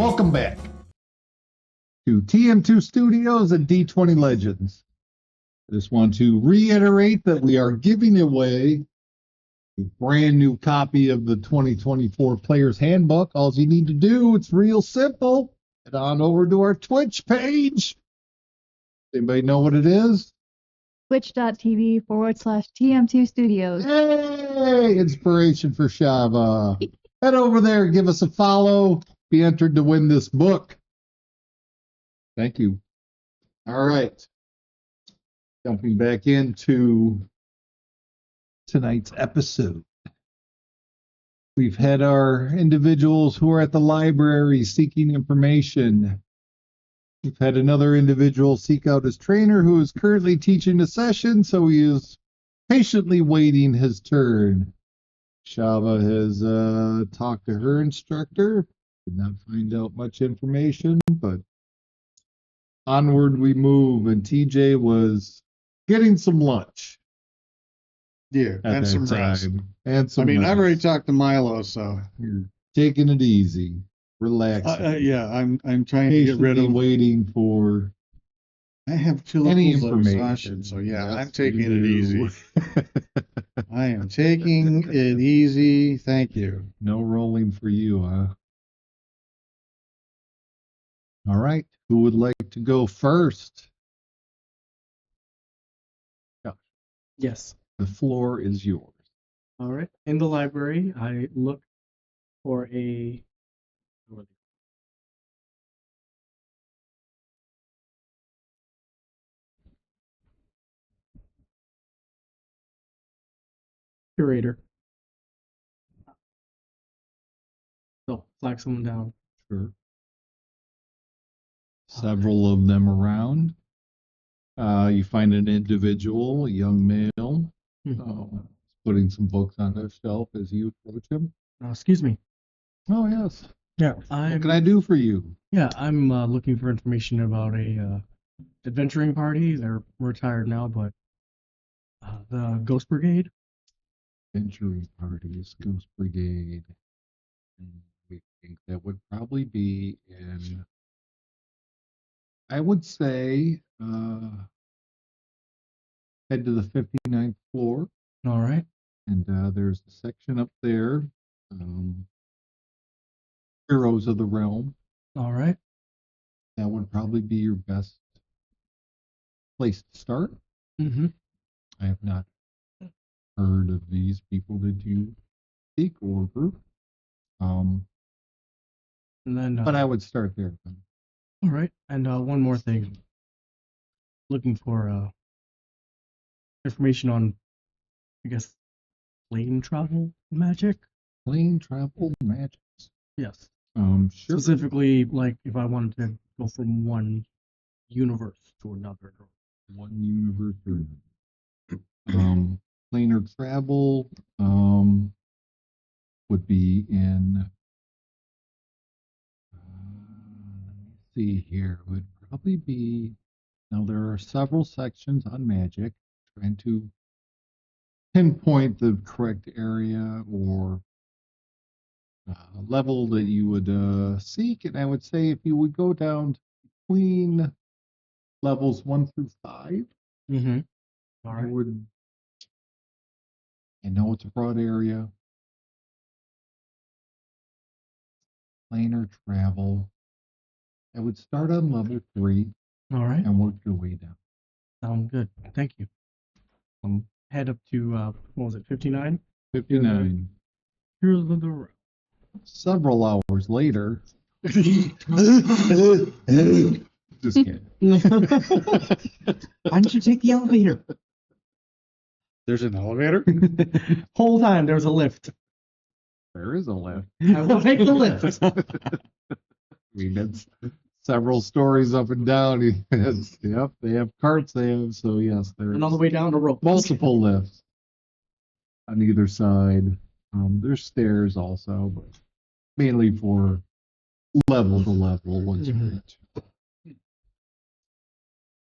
Welcome back to TM2 Studios and D20 Legends. I just want to reiterate that we are giving away a brand new copy of the 2024 Player's Handbook. All you need to do, it's real simple. Head on over to our Twitch page. Anybody know what it is? Twitch.tv/TM2 Studios. Hey, inspiration for Shava. Head over there, give us a follow, be entered to win this book. Thank you. All right. Jumping back into tonight's episode. We've had our individuals who are at the library seeking information. We've had another individual seek out his trainer who is currently teaching a session, so he is patiently waiting his turn. Shava has talked to her instructor. Did not find out much information, but onward we move, and TJ was getting some lunch. Yeah, At and that some rest. time. And some I mean, I've already rest. talked to Milo, so You're taking it easy, relaxing. yeah, I'm trying to get rid Patiently of. waiting for I have two any levels of information. exhaustion, so yeah, Yes, I'm taking you it easy. do. I am taking it easy. Thank you. No rolling for you, huh? All right. Who would like to go first? Yes. The floor is yours. All right. In the library, I look for a curator. So flag someone down. Sure. Several of them around. You find an individual, a young male, putting some books on their shelf as you approach him. Excuse me. Oh, yes. Yeah, What can I do for you? I'm looking for information about a adventuring party. They're retired now, but the Ghost Brigade. Injury parties, Ghost Brigade. And we think that would probably be in, I would say, head to the 59th floor. All right. And there's a section up there, Heroes of the Realm. All right. That would probably be your best place to start. Mm-hmm. I have not heard of these people that you seek or group. And then, But I would start there. all right. And one more thing. Looking for information on, I guess, plane travel magic. Plane travel magics. Yes. Sure. Specifically, like if I wanted to go from one universe to another. One universe or another. Planar travel would be in, let me see here, would probably be, now there are several sections on magic, trying to pinpoint the correct area or level that you would seek, and I would say if you would go down between levels 1 through 5, Mm-hmm. All I right. would, I know it's a broad area. Planar travel. I would start on level 3 All right. and work your way down. Sound good. Thank you. Head up to what was it, 59? 59. Here's the Several hours later. Just kidding. Why don't you take the elevator? There's an elevator. whole time there was a lift. There is a lift. I will take the lift. I mean, it's several stories up and down. Yep, they have carts. They have, so yes, there's And on the way down, a rope. multiple lifts on either side. There's stairs also, but mainly for level to level once you Mhm. reach.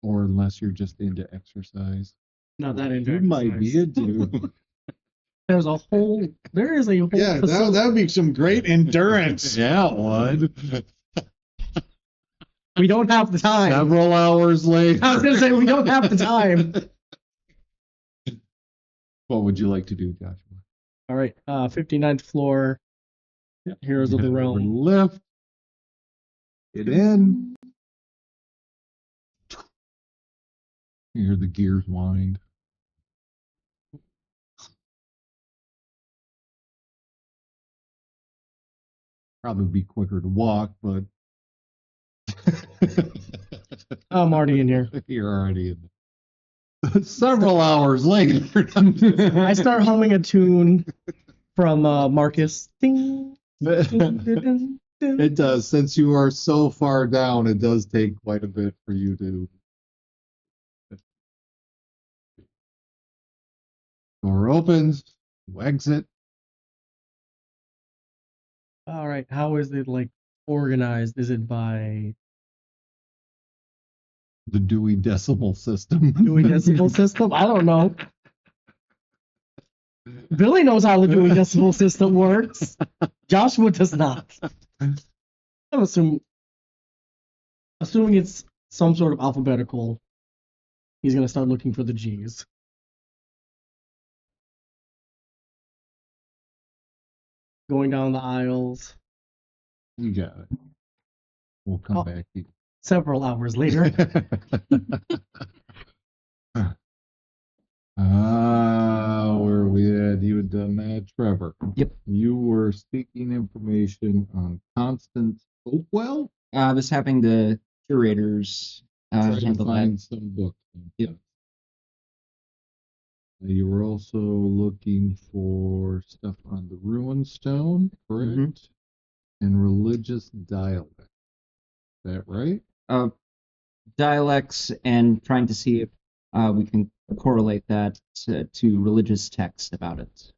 Or unless you're just into exercise. Not that You might be into into. There is a whole Yeah, facility. that would be some great endurance. Yeah, it would. We don't have the time. Several hours later. I was gonna say we don't have the time. What would you like to do, Joshua? All right, 59th floor. Heroes of the Head over Realm. to lift. Get in. You hear the gears wind. Probably be quicker to walk, but I'm already in here. you're already in. Several hours later. I start humming a tune from Marcus. Ding, ding, ding, ding, ding. It does. Since you are so far down, it does take quite a bit for you to. Door opens. You exit. All right, how is it like organized? Is it by The Dewey Decimal System. Dewey Decimal System? I don't know. Billy knows how the Dewey Decimal System works. Joshua does not. I'm assuming it's some sort of alphabetical. He's gonna start looking for the G's. Going down the aisles. You got it. We'll come Oh. back to you. Several hours later. Where are we at? You had done that, Trevor. Yep. You were seeking information on Constance Hopewell. I was having the curators Try to handle that. find some books. Yep. You were also looking for stuff on the Ruin Stone, correct? Mm-hmm. And religious dialect. Is that right? Dialects and trying to see if we can correlate that to religious text about it.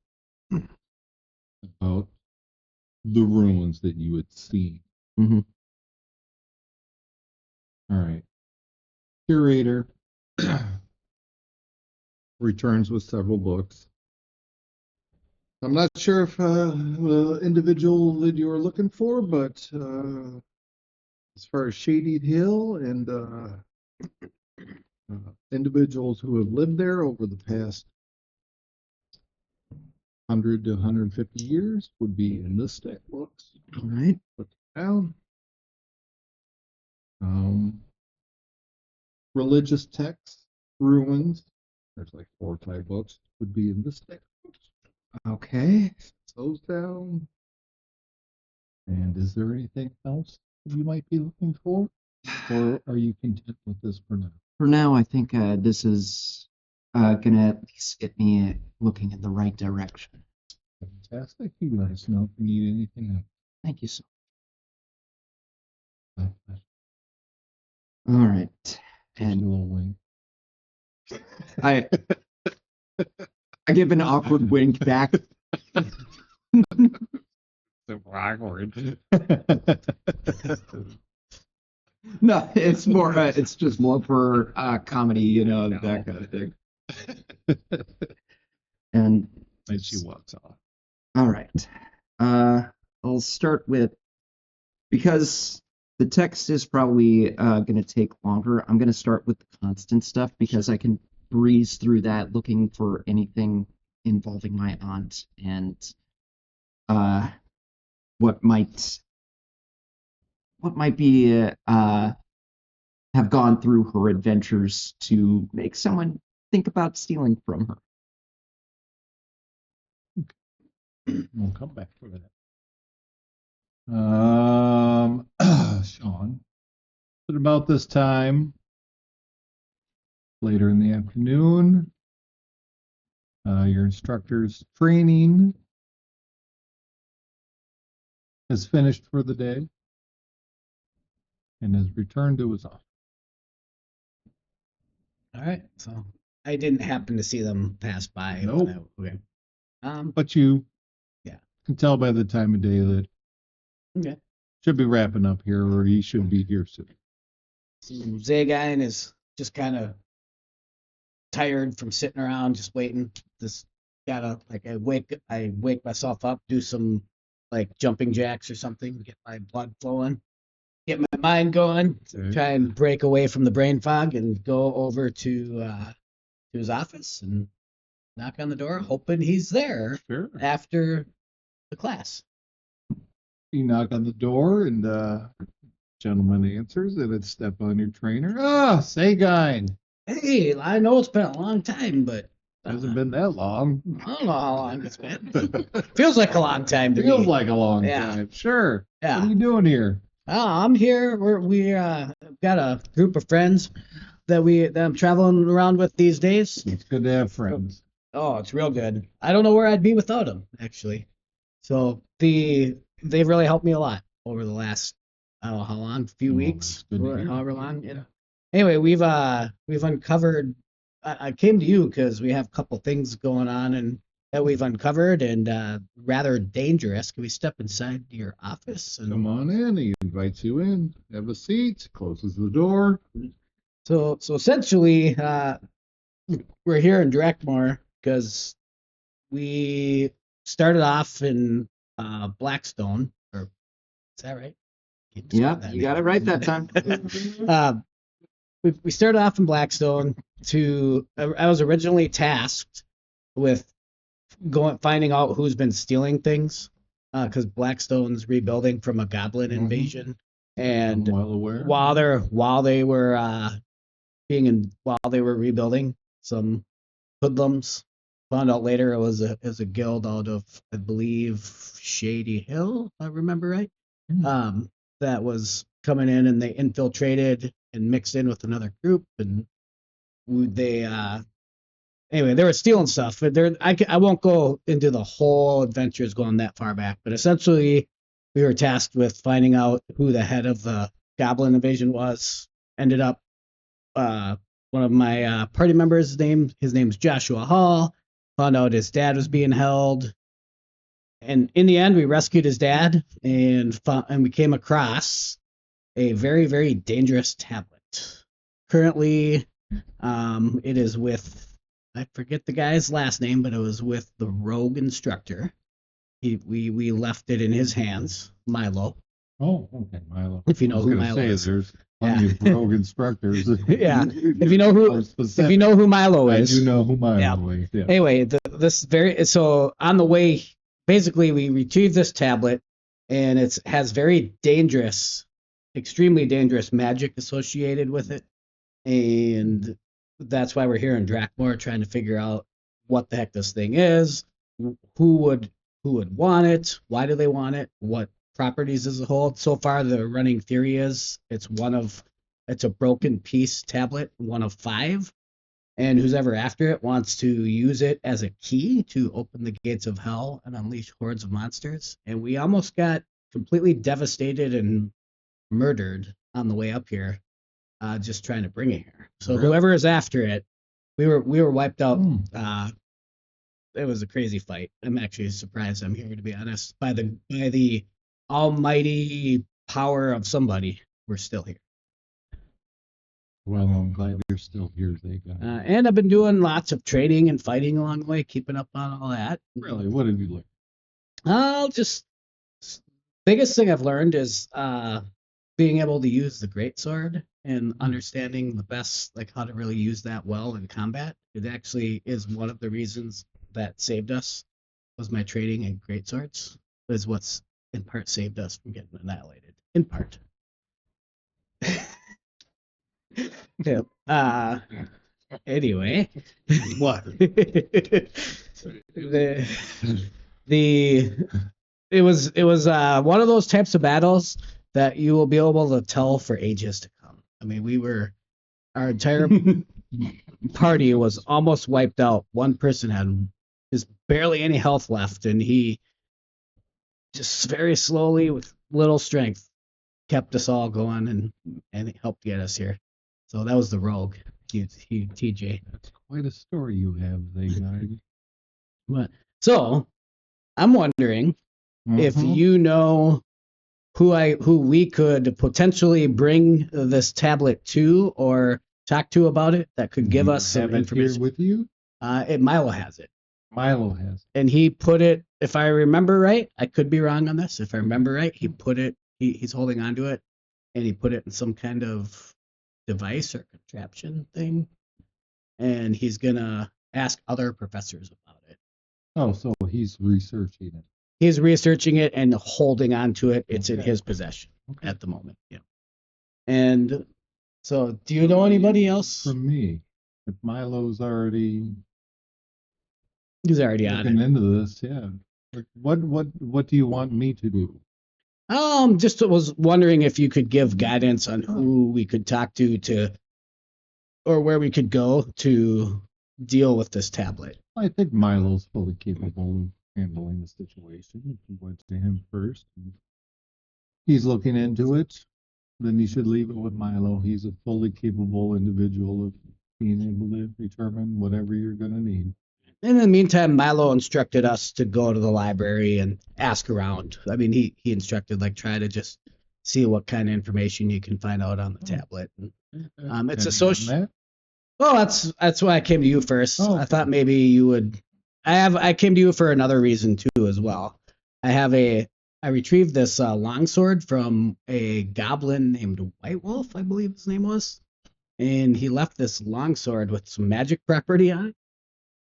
About the ruins that you had seen. Mm-hmm. All right. Curator returns with several books. I'm not sure if the individual that you were looking for, but as far as Shady Hill and individuals who have lived there over the past 100 to 150 years would be in this stack of books. All right. Put it down. Religious texts, ruins. There's like 4 or 5 books would be in this stack of books. Okay. Those down. And is there anything else you might be looking for? Or are you content with this for now? For now, I think this is gonna at least get me looking in the right direction. Fantastic. You let us know if you need anything else. Thank you so My much. pleasure. All right. Gives And you a little wink. I give an awkward wink back. Super awkward. No, it's more. It's just more for comedy, you know, that kind of thing. And And she walks off. all right. I'll start with, because the text is probably going to take longer. I'm going to start with the constant stuff because I can breeze through that, looking for anything involving my aunt and what might be have gone through her adventures to make someone think about stealing from her. We'll come back for that. Sean, at about this time, later in the afternoon, your instructor's training is finished for the day and has returned to his office. All right. So I didn't happen to see them pass by. Nope. Okay. But you Yeah. can tell by the time of day that Okay. should be wrapping up here, or he should be here soon. So Zagain is just kind of tired from sitting around just waiting. Just gotta I wake myself up, do some like jumping jacks or something, get my blood flowing, get my mind going, Okay. try and break away from the brain fog, and go over to his office and knock on the door, hoping he's there Sure. after the class. You knock on the door, and gentleman answers, and it's Stefan, your trainer. Ah, Sagine. Hey, I know it's been a long time, but Hasn't been that long. I don't know how long it's been. Feels like a long time to Feels me. like a long Yeah. time. Sure. Yeah. What are you doing here? I'm here. We got a group of friends that I'm traveling around with these days. It's good to have friends. Oh, it's real good. I don't know where I'd be without them, actually. So they've really helped me a lot over the last, I don't know how long, few Oh, weeks, that's good to or hear. however long. You know. Anyway, we've uncovered. I came to you because we have a couple things going on and that we've uncovered and rather dangerous. Can we step inside your office? And Come on in. He invites you in. Have a seat. Closes the door. so essentially, we're here in Directmore because we started off in Blackstone, or is that right? Can't describe Yeah, that you name. got it right that time. We started off in Blackstone. I was originally tasked with finding out who's been stealing things, because Blackstone's rebuilding from a goblin Mhm. invasion, I'm and well aware. while they were rebuilding, some hoodlums found out later it was a guild out of, I believe, Shady Hill, if I remember right. That was coming in, and they infiltrated and mixed in with another group, and anyway, they were stealing stuff. But I won't go into the whole adventures going that far back, but essentially we were tasked with finding out who the head of the goblin invasion was. Ended up one of my party members, his name's Joshua Hall. Found out his dad was being held, and in the end, we rescued his dad and we came across a very, very dangerous tablet. Currently, it is with, I forget the guy's last name, but it was with the rogue instructor. We left it in his hands, Milo. Oh, okay, Milo. If you know I was who gonna Milo say, is. there's plenty of rogue instructors. Yeah. If you know who Milo I is. do know who Milo Yeah. is. Yeah. Anyway, so on the way, basically we retrieved this tablet, and it has very dangerous, extremely dangerous magic associated with it, and that's why we're here in Drakmore trying to figure out what the heck this thing is, who would want it, why do they want it, what properties does it hold. So far, the running theory is it's a broken piece tablet, one of 5. And who's ever after it wants to use it as a key to open the gates of hell and unleash hordes of monsters. And we almost got completely devastated and murdered on the way up here, just trying to bring it here. So Really? whoever is after it, we were wiped out. Hmm. It was a crazy fight. I'm actually surprised I'm here, to be honest. By the almighty power of somebody, we're still here. Well, I'm glad you're still here, Zayga. And I've been doing lots of training and fighting along the way, keeping up on all that. Really, what have you learned? Biggest thing I've learned is being able to use the greatsword and understanding the best, like how to really use that well in combat. It actually is one of the reasons that saved us, was my training in greatswords, is what's in part saved us from getting annihilated. In part. Yeah. Anyway. What? It was one of those types of battles that you will be able to tell for ages to come. I mean, our entire party was almost wiped out. One person had just barely any health left, and he just very slowly, with little strength, kept us all going and helped get us here. So that was the rogue, TJ. That's quite a story you have, Zayga. So I'm wondering if you know who we could potentially bring this tablet to or talk to about it, that could give us some have it here information. with you. Milo has it, Milo has. and he put it. If I remember right, I could be wrong on this. If I remember right, he put it. He's holding on to it, and he put it in some kind of device or contraption thing, and he's gonna ask other professors about it. Oh, so he's researching it. He's researching it and holding on to it. It's in Okay. his possession Okay. at the moment. Yeah. And so, do you know anybody else? For me, if Milo's already He's already on looking it. into this, yeah. What do you want me to do? Just was wondering if you could give guidance on who we could talk to, or where we could go to deal with this tablet. I think Milo's fully capable of handling the situation. If you went to him first, he's looking into it, then you should leave it with Milo. He's a fully capable individual of being able to determine whatever you're going to need. In the meantime, Milo instructed us to go to the library and ask around. I mean, he instructed like try to just see what kind of information you can find out on the tablet. It's Have a you done social. that? Well, that's why I came to you first. Oh. I thought maybe you would. I came to you for another reason too as well. I retrieved this longsword from a goblin named White Wolf, I believe his name was, and he left this longsword with some magic property on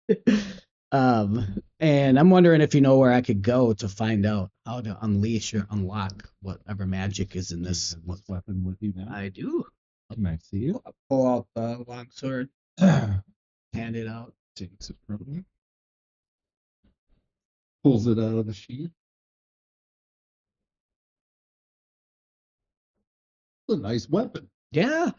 it. And I'm wondering if you know where I could go to find out how to unleash or unlock whatever magic is in You this. have this weapon with you now. I do. Can I see it? Pull out the longsword, hand it out. Takes it from you. Pulls it out of the sheath. It's a nice weapon. Yeah,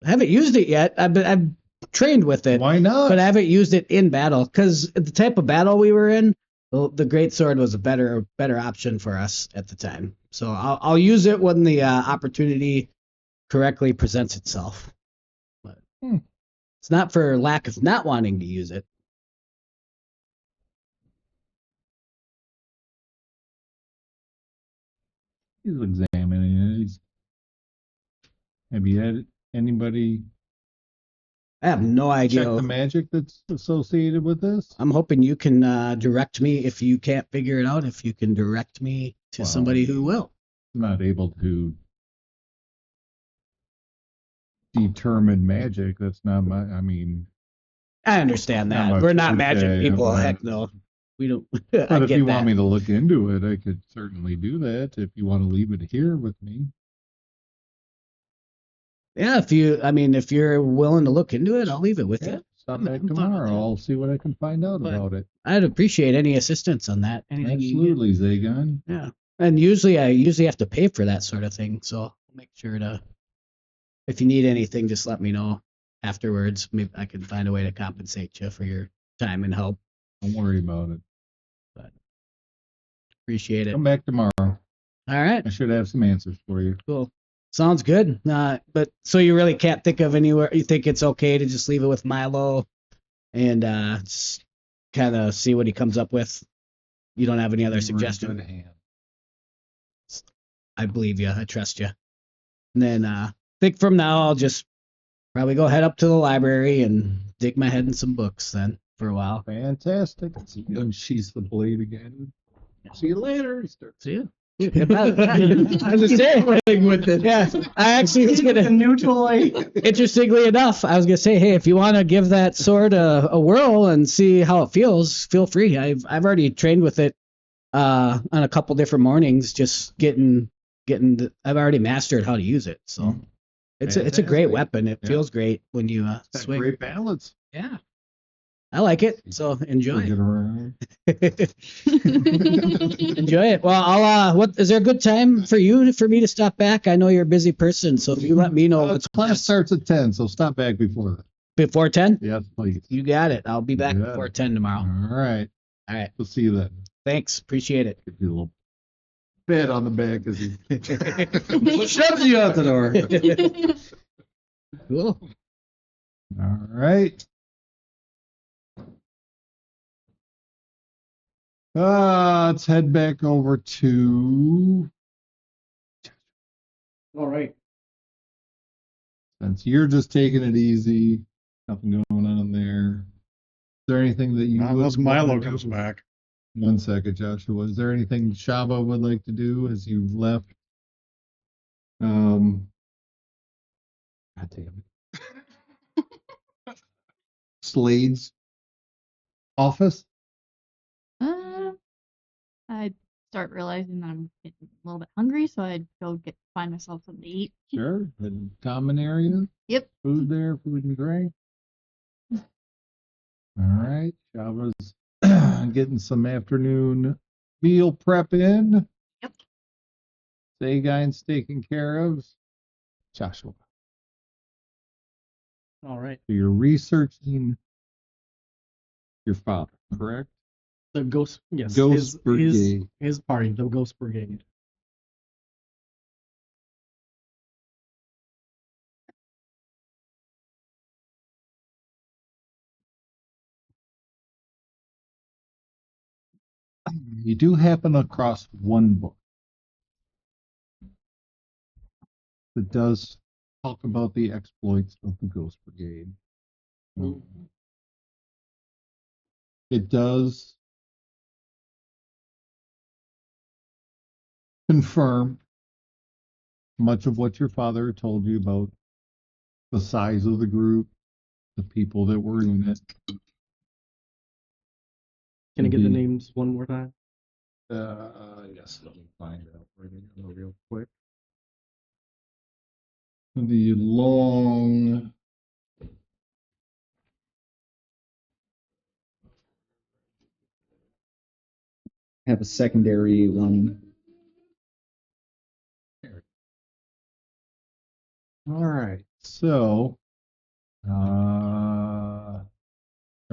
I haven't used it yet. I've trained with it, Why not? but I haven't used it in battle because the type of battle we were in, the great sword was a better option for us at the time. So I'll use it when the opportunity correctly presents itself. But it's not for lack of not wanting to use it. He's examining it. Have you had anybody I have no check idea. the magic that's associated with this? I'm hoping you can direct me if you can't figure it out. If you can direct me to Wow. somebody who will. I'm not able to determine magic. That's not my. I mean, I understand Not that. much We're not to magic say, people. but- Heck no. We don't. but I if get you that. want me to look into it, I could certainly do that. If you want to leave it here with me, Yeah, if you're willing to look into it, I'll leave it with you. stop I'm back fine with tomorrow. that. I'll see what I can find out But- about it. I'd appreciate any assistance on that. Anything you can get. Absolutely, Zagon. Yeah. And usually I have to pay for that sort of thing, so I'll make sure to. If you need anything, just let me know afterwards. Maybe I can find a way to compensate you for your time and help. Don't worry about it. Appreciate it. Come back tomorrow. All right. I should have some answers for you. Cool. Sounds good. But so you really can't think of anywhere. You think it's okay to just leave it with Milo, and just kind of see what he comes up with. You don't have any other We're in suggestions? good hands. I believe you. I trust you. And then I think from now I'll just probably go head up to the library and dig my head in some books then for a while. Fantastic. So you unsheath the blade again. See you later. See you. I was just saying with it. Yeah, I actually was A gonna. new toy. Interestingly enough, I was gonna say, hey, if you want to give that sword a whirl and see how it feels, feel free. I've already trained with it on a couple different mornings, just getting. I've already mastered how to use it, so it's a great Fantastic. weapon. It Yeah. feels great when you Got swing. great balance. Yeah, I like it. So enjoy Swing it around. it. Enjoy it. Well, I'll. What is there a good time for me to stop back? I know you're a busy person, so if you let me know what's Class starts at 10, so stop back before that. before 10, Yes, please. you got it. I'll be back You got before it. 10 tomorrow. All right. All right. We'll see you then. Thanks. Appreciate it. Give you a little pat on the back as he Shoves you out the door. Cool. All right. Let's head back over to, All right. since you're just taking it easy, nothing going on there. Is there anything that you Not would unless Milo wanna do? comes back. 1 second, Joshua. Is there anything Shaba would like to do as you left damn it. Slade's office. I'd start realizing that I'm getting a little bit hungry, so I'd go find myself something to eat. Sure. The common area. Yep. Food there, food and drink. All right. Java's getting some afternoon meal prep in. Yep. Sagein's taken care of. Joshua. All right. So you're researching your father, correct? The ghost, yes, Ghost Brigade. his party, the Ghost Brigade. You do happen across one book that does talk about the exploits of the Ghost Brigade. It does confirm much of what your father told you about the size of the group, the people that were in it. Can I get the Mhm. names one more time? Yes, let me find out where they go real quick. The long Have a secondary one. All right. So, there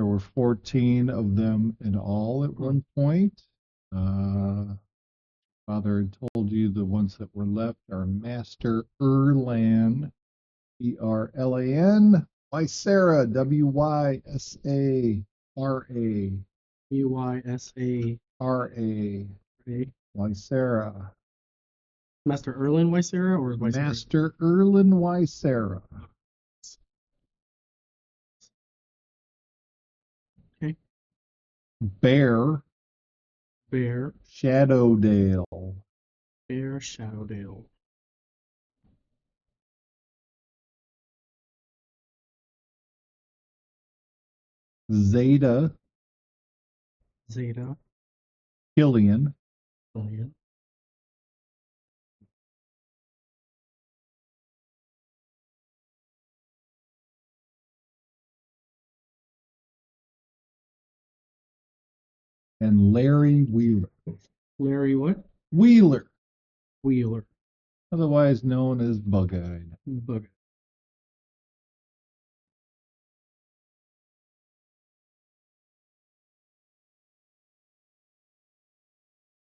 were 14 of them in all at one point. Father had told you the ones that were left are Master Erlan, Erlan, Ysera, Wysara, UYSA. Ra, Ysera. Master Erlin Wysera or Wysera? Master Erlan Ysera. Okay. Bear Bear Shadowdale. Shadowdale. Zeta Zeta. Killian. Brilliant. And Larry Wheeler. Larry what? Wheeler, Wheeler. otherwise known as Bug-Eyed. Bug.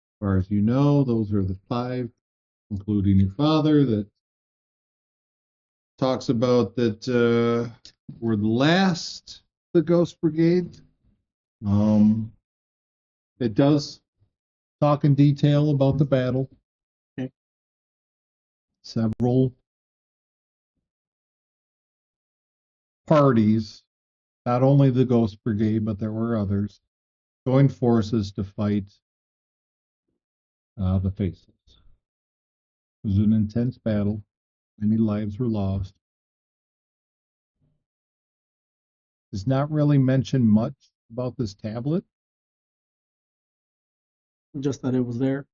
As far as you know, those are the 5, including your father, that talks about that were the last the Ghost Brigade. It does talk in detail about the battle. Okay. Several parties, not only the Ghost Brigade, but there were others, joined forces to fight the Faceless. It was an intense battle. Many lives were lost. Does not really mention much about this tablet. Just that it was there.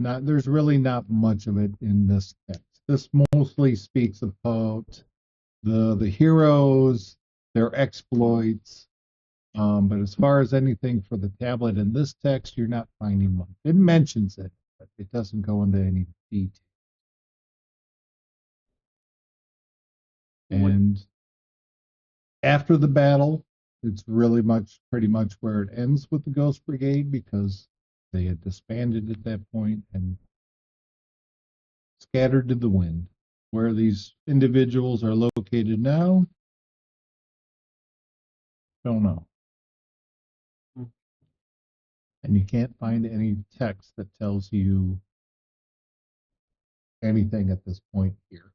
There's really not much of it in this text. This mostly speaks about the heroes, their exploits. But as far as anything for the tablet in this text, you're not finding much. It mentions it, but it doesn't go into any detail. And after the battle, it's really pretty much where it ends with the Ghost Brigade, because they had disbanded at that point and scattered to the wind. Where these individuals are located now, don't know. And you can't find any text that tells you anything at this point here.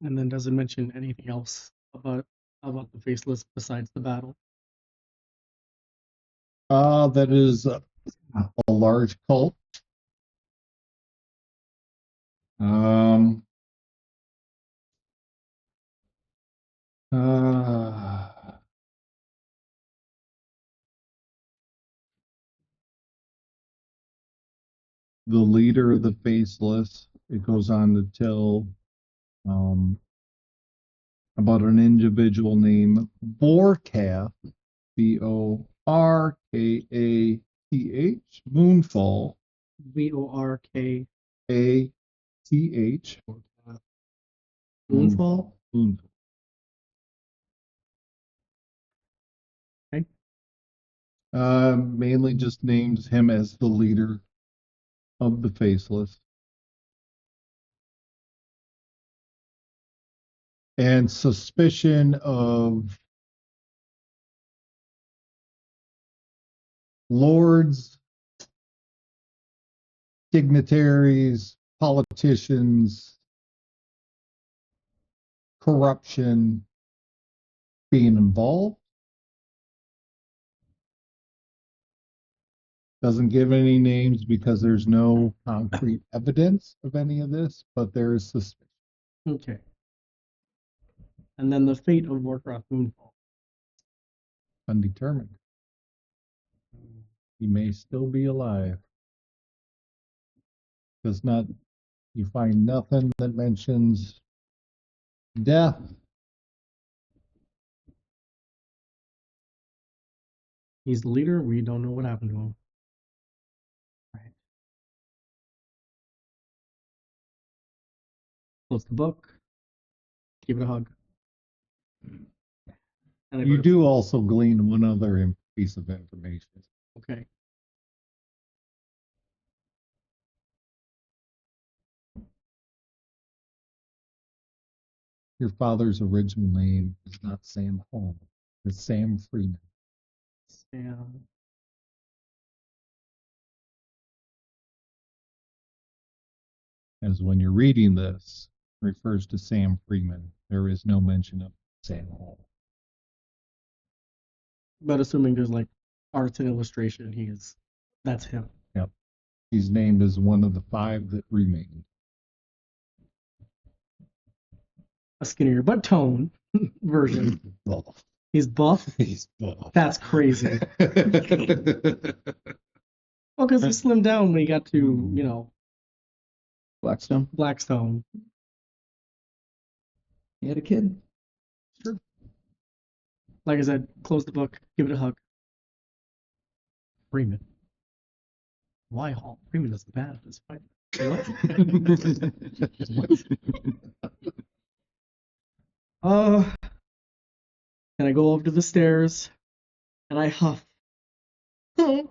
And then doesn't mention anything else about the Faceless besides the battle. That is a large cult. Um, uh, the leader of the Faceless. It goes on to tell um, about an individual named Borkath, Borkath, Moonfall, VORK ATH, Moonfall. Moonfall. Okay. Mainly just names him as the leader of the Faceless. And suspicion of lords, dignitaries, politicians, corruption being involved. Doesn't give any names because there's no concrete evidence of any of this, but there is suspicion. Okay. And then the fate of Warcraft Moonfall. Undetermined. He may still be alive. Does not, you find nothing that mentions death. He's the leader. We don't know what happened to him. Right. Close the book. Give it a hug. And I You go, do also glean one other piece of information. okay. Your father's original name is not Sam Holm. It's Sam Freeman. Sam. As when you're reading this, refers to Sam Freeman. There is no mention of Sam Holm. But assuming there's like arts and illustration, that's him. Yep. He's named as one of the 5 that remain. A skinnier but tone version. Buff. He's buff. He's buff. That's crazy. Well, because he slimmed down when he got to, Blackstone. Blackstone. He had a kid. Sure. Like I said, close the book, give it a hug. Freeman. Why Hall? Freeman is bad at this fight. And I go over to the stairs and I huff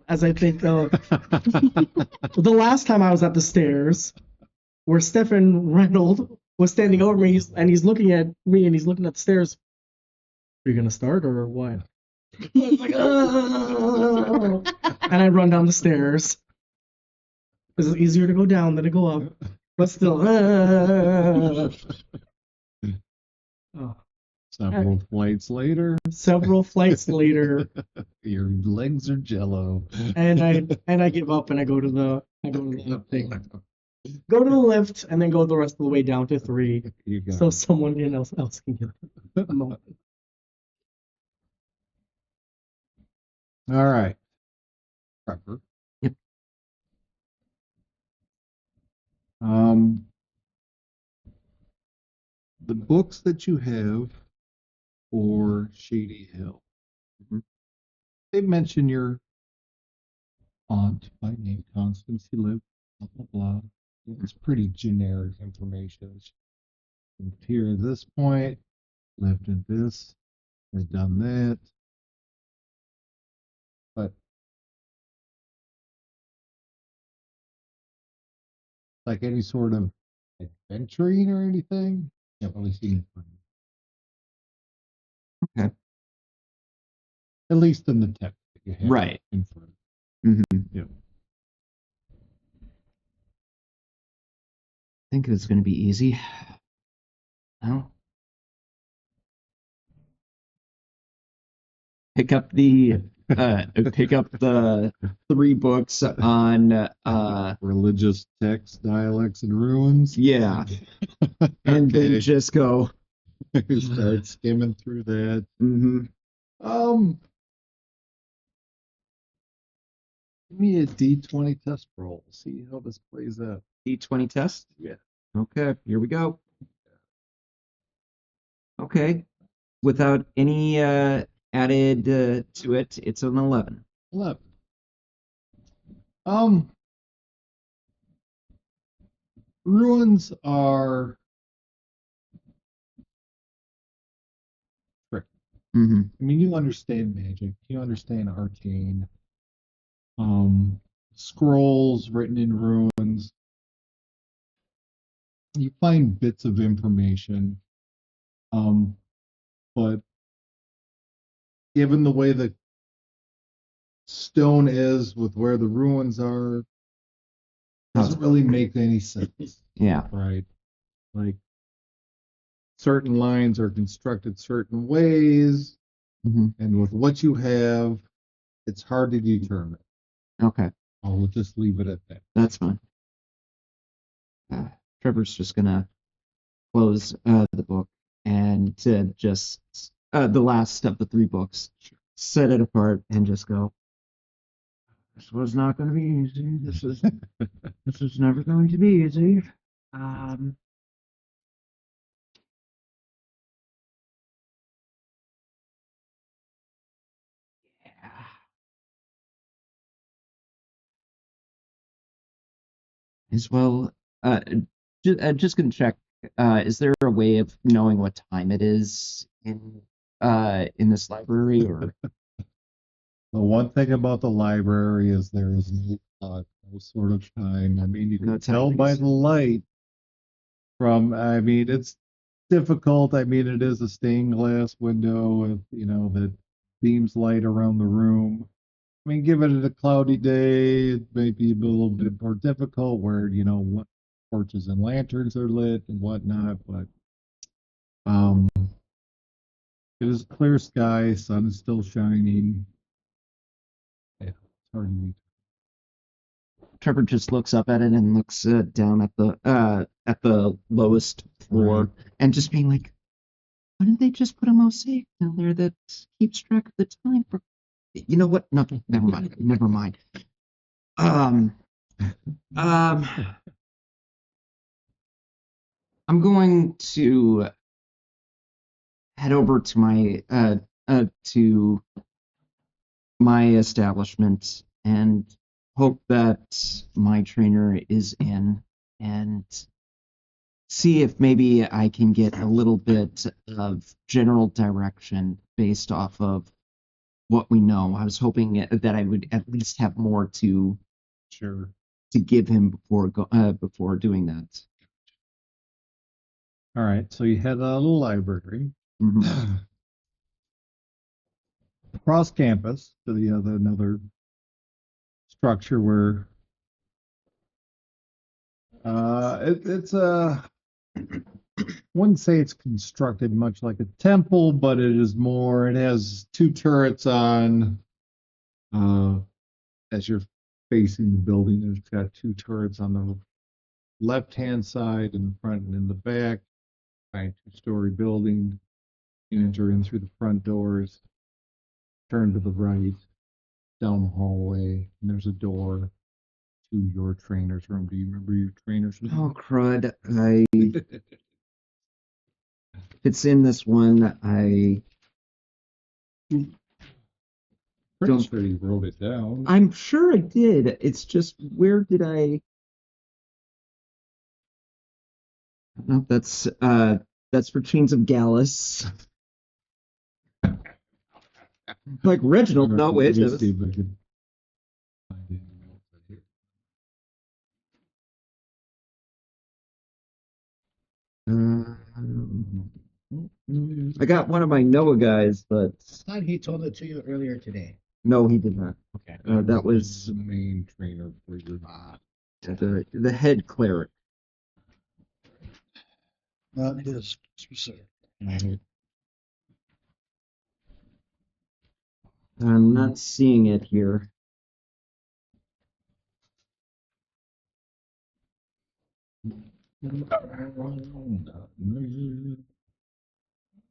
as I think of the last time I was at the stairs where Stefan Reynolds was standing over me and he's looking at me and he's looking at the stairs. Are you gonna start or what? He's like, "Oh." And I run down the stairs. It's easier to go down than to go up, but still. Oh. Several flights later, Several flights later, your legs are jello. and I give up and I go to the thing. Go to the lift and then go the rest of the way down to 3, You got so it. someone else can get the moment. All right. Trevor. Yep. The books that you have for Shady Hill, they mention your aunt by name Constance. She lived, blah, blah, blah. It's pretty generic information. She lived here at this point, lived in this, has done that. But like any sort of adventuring or anything, can't really see it. Okay. At least in the text that you have Right. in front. I think it's going to be easy. No. Pick up the pick up the 3 books on Religious texts, dialects, and ruins. yeah, and then Okay. just go. Start skimming through that. Mm-hmm. Give me a D20 test roll. See how this plays out. D20 test. Yeah. Okay, here we go. Okay, without any added to it, it's an 11. 11. Ruins are tricky. Mm-hmm. I mean, you understand magic, you understand arcane, scrolls written in ruins. You find bits of information, but given the way the stone is with where the ruins are, doesn't really make any sense, Yeah. right? Like certain lines are constructed certain ways, Mm-hmm. and with what you have, it's hard to determine. Okay, I'll just leave it at that. that's fine. Trevor's just gonna close the book and just the last of the 3 books, set it apart, and just go. This was not going to be easy. This is never going to be easy. Yeah. As well, just gonna check. Is there a way of knowing what time it is in this library, or The one thing about the library is there is no clock, no sort of time. I mean, you No can tell by timings? the light from, I mean, it's difficult. I mean, it is a stained glass window, that beams light around the room. I mean, given it a cloudy day, it may be a little bit more difficult where, what torches and lanterns are lit and whatnot, but it is clear sky, sun is still shining. Yeah, it's hard to read. Trevor just looks up at it and looks down at the lowest floor, Right. and just being like, "Why didn't they just put a mosaic down there that keeps track of the time for?" You know what? No, never mind. Never mind. Um, I'm going to head over to my establishment and hope that my trainer is in, and see if maybe I can get a little bit of general direction based off of what we know. I was hoping that I would at least have more Sure. to give him before doing that. All right, so you head out of the library Mhm. across campus to the another structure where it's wouldn't say it's constructed much like a temple, but it is more. It has 2 turrets on. As you're facing the building, it's got 2 turrets on the left-hand side, in the front and in the back. 2-story building. You enter in through the front doors, turn to the right, down the hallway, and there's a door to your trainer's room. Do you remember your trainer's room? Oh crud! If it's in this one, I Pretty don't. sure you wrote it down. I'm sure I did. It's just where did I? No, that's for Chains of Gallus. Like Reginald, no, Let it me is. see if I can find any notes right here. I got one of my Noah guys, but I thought he told it to you earlier today. no, he did not. Okay. That was the main trainer for your. the head cleric. Not his specific. I'm not seeing it here.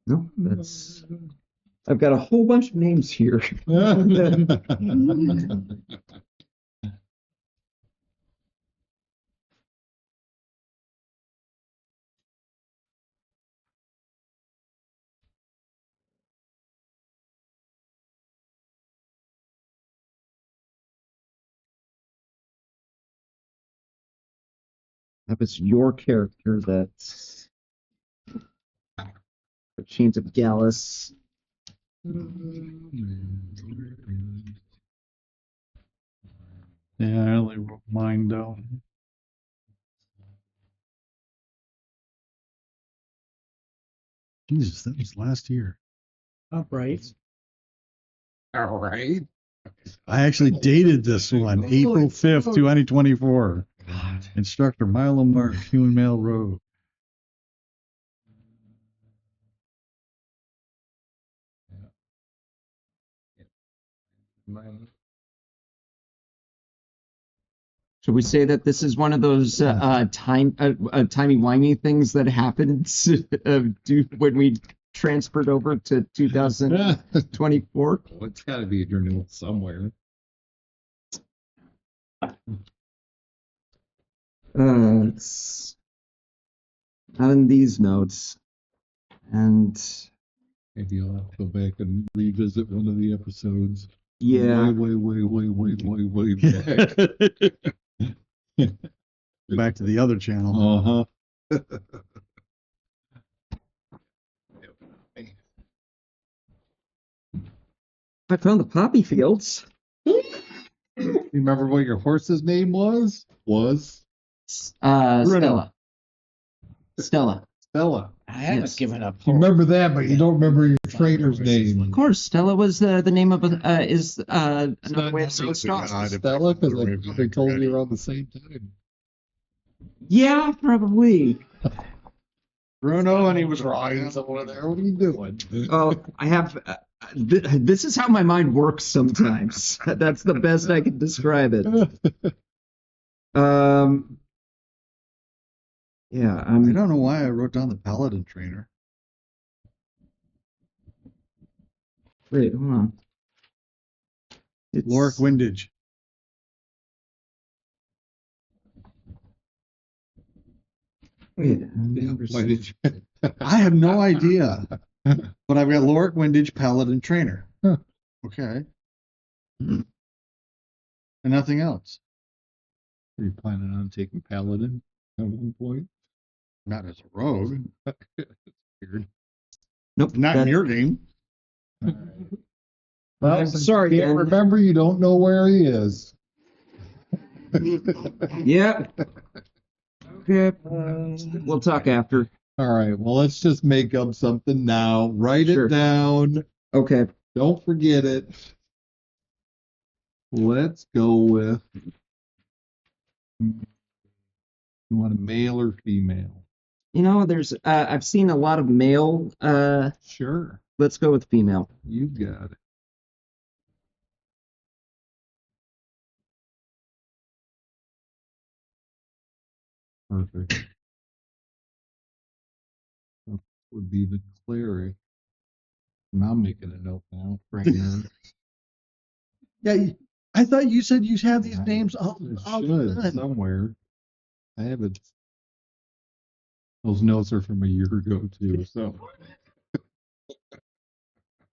No, that's. I've got a whole bunch of names here. If it's your character that's the Chains of Gallus. Yeah, I only wrote mine down. Jesus, that was last year. Upright. All right. I actually dated this one, April 5th, 2024. Instructor Milo Mark, Human Male Road. Should we say that this is one of those timey-wimey things that happens when we transferred over to 2024? Well, it's got to be in your notes somewhere. It's not in these notes. And Maybe you'll have to go back and revisit one of the episodes. yeah, Way back. Back to the other channel. I found the poppy fields. You remember what your horse's name was? Stella. Stella. Stella. I haven't Yes. given up You hope. remember that, but you don't remember your trainer's name. Of course, Stella was the name of another way of saying straw. Stella, because they told you around the same time. Yeah, probably. Bruno, and he was riding somewhere there. What are you doing? Oh, I have. This is how my mind works sometimes. That's the best I can describe it. Yeah, I don't know why I wrote down the paladin trainer. Wait, hold on. It's Lorik Windage. Wait, Why did you? I have no idea. But I've got Lorik Windage paladin trainer. Huh. Okay. And nothing else. Are you planning on taking paladin at one point? Not as a rogue. Weird. Nope. Not in your game. Well, I'm since sorry, you can't Ben. remember, you don't know where he is. Yeah. Okay. We'll talk after. All right. Well, let's just make up something now. Write Sure. it down. Okay. Don't forget it. Let's go with. You want a male or female? You know, there's I've seen a lot of male. Sure. Let's go with female. You got it. Perfect. That would be the cleric. And I'm making a note now. Trainer. Yeah, I thought you said you had these names all It all should done. somewhere. I haven't. Those notes are from a year ago too, so.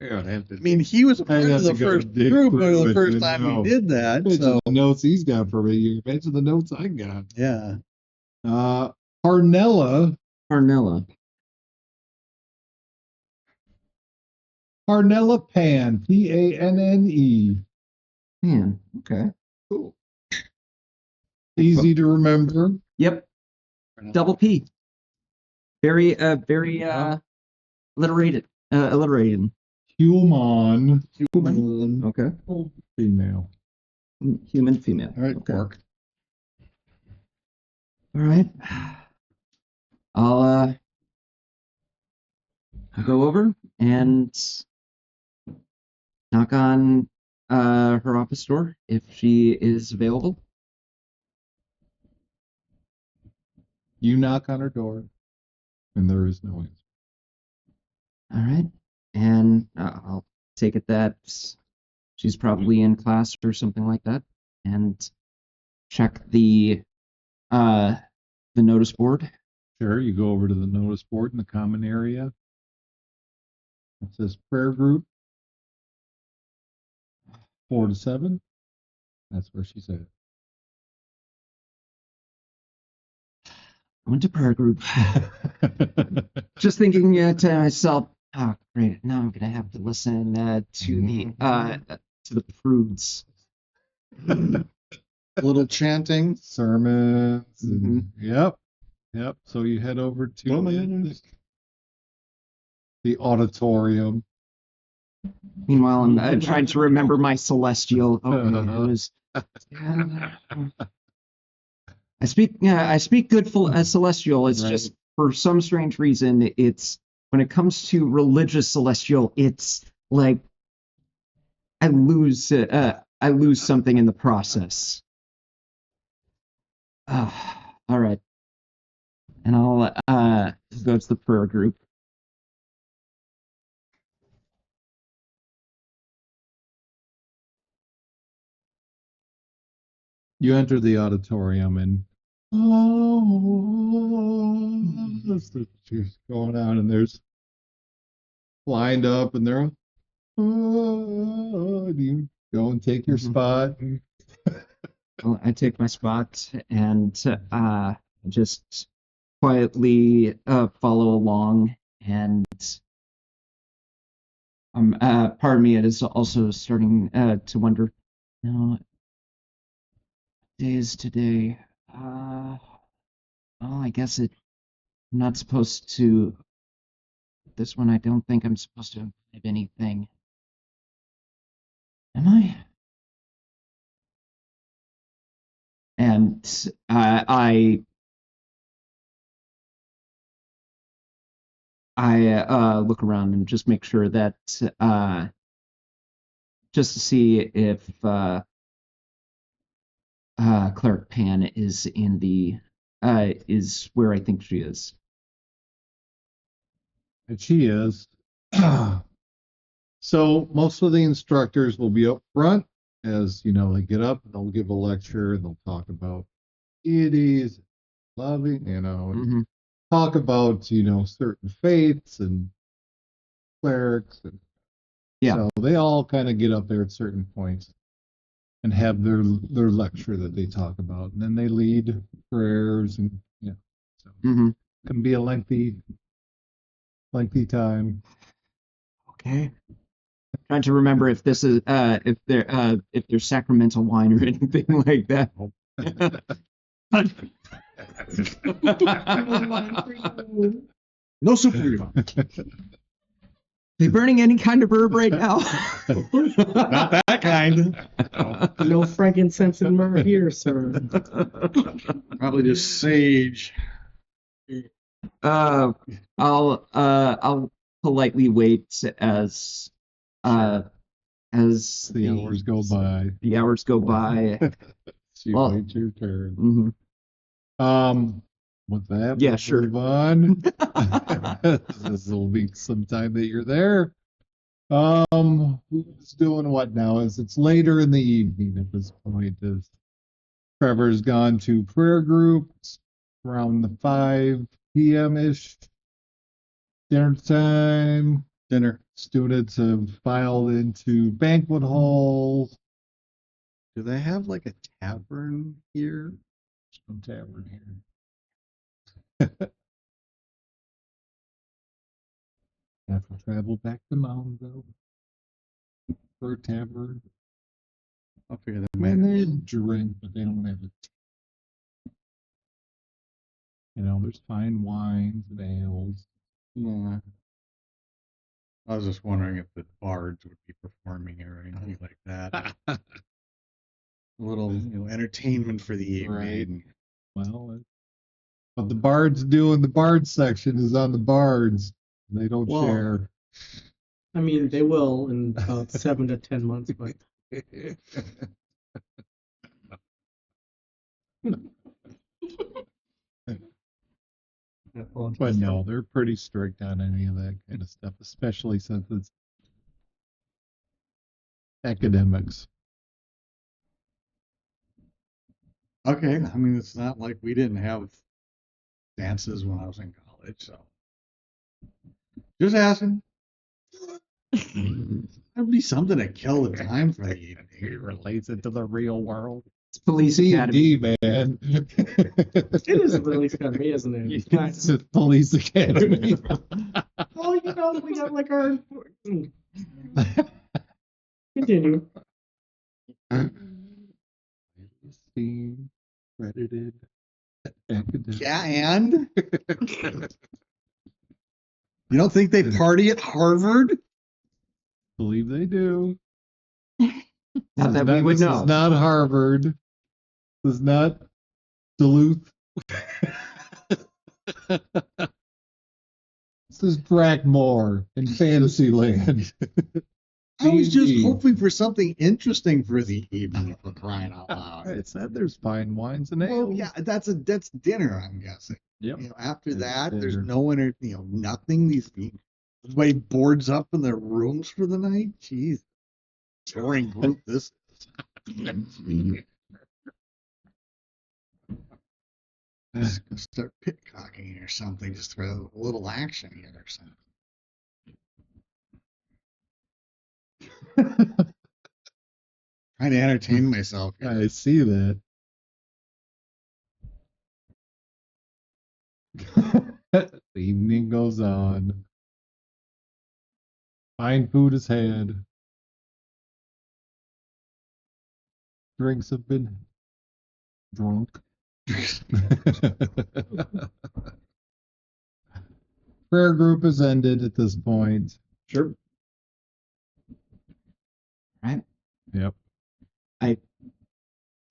Yeah, I mean, he was a part of the first group the first time he did that. Imagine So the notes he's got from a year. Imagine the notes I got. yeah, Parnella. Parnella. Parnella Pan. Panne. Man. Okay. Cool. Easy to remember. Yep. Double P. Very alliterated. Alliterated. Human. Okay. Female. Human female. All right, Okay. Mark. All right. I'll go over and knock on her office door if she is available. You knock on her door, and there is no answer. All right. And I'll take it that she's probably in class or something like that, and check the notice board. Sure, you go over to the notice board in the common area. It says prayer group 4 to 7. That's where she's at. I went to prayer group. Just thinking to myself, oh great, now I'm gonna have to listen to the prudes. Little chanting. Sermons. Mhm. Yep. So you head over to the auditorium. Meanwhile, I'm trying to remember my celestial. Okay, it was. I speak good celestial. It's Right. just for some strange reason, it's when it comes to religious celestial, it's like I lose something in the process. All right, and I'll go to the prayer group. You enter the auditorium and she's going on, and there's lined up, and they're you go and take your spot. Well, I take my spot and just quietly follow along, and part of me is also starting to wonder, you know, what day is today? Well, I guess I'm not supposed to. This one, I don't think I'm supposed to have anything. Am I? And I look around and just make sure that just to see if Cleric Pan is in the is where I think she is. And she is. So most of the instructors will be up front as, they get up and they'll give a lecture and they'll talk about deities, loving, and Mhm. talk about, certain faiths and clerics. And Yeah. so they all kind of get up there at certain points and have their lecture that they talk about. And then they lead prayers and, so Mhm. it can be a lengthy time. Okay. Trying to remember if this is if there's sacramental wine or anything like that. No super. They burning any kind of herb right now? Not that kind. No frankincense and myrrh here, sir. Probably just sage. I'll politely wait as The hours go by. The hours go by. So you Well- wait your turn. Mhm. With that, Yeah, we'll sure. move on. This will be some time that you're there. Who's doing what now? As it's later in the evening at this point, as Trevor's gone to prayer groups around the 5 p.m. ish. Dinner time. Dinner. Students have filed into banquet halls. Do they have like a tavern here? There's no tavern here. Have to travel back to Moundsville for a tavern. I'll figure that And out. they drink, but they don't have it. There's fine wines and ales. Yeah. I was just wondering if the bards would be performing or anything like that. A little, entertainment for the evening. Well, what the bards do in the bards section is on the bards. They don't Well, share. I mean, they will in about 7 to 10 months, but But no, they're pretty strict on any of that kind of stuff, especially since it's academics. Okay, I mean, it's not like we didn't have dances when I was in college, so just asking. That'd be something to kill the time for the evening. He relates it to the real world. It's Police Academy. D&D, man. it is a Police Academy, isn't it? It's kind It's a police academy. well, you know, we got like our. Continue. Steam, credited, academic. Yeah, and you don't think they party at Harvard? Believe they do. Not that we would This know. is not Harvard. This is not Duluth. This is Brackmore in Fantasyland. I was just D&D. hoping for something interesting for the evening, for crying out loud. It said there's fine wines and Well, ale. yeah, that's dinner, I'm guessing. Yep. You know, after It's that, there's dinner. no nothing. Everybody boards up in their rooms for the night. Jeez, boring group this is. Just gonna start pitcocking or something. Just throw a little action in or something. Trying to entertain myself. I see that. The evening goes on. Fine food is had. Drinks have been drunk. Prayer group is ended at this point. Sure. Right? Yep. I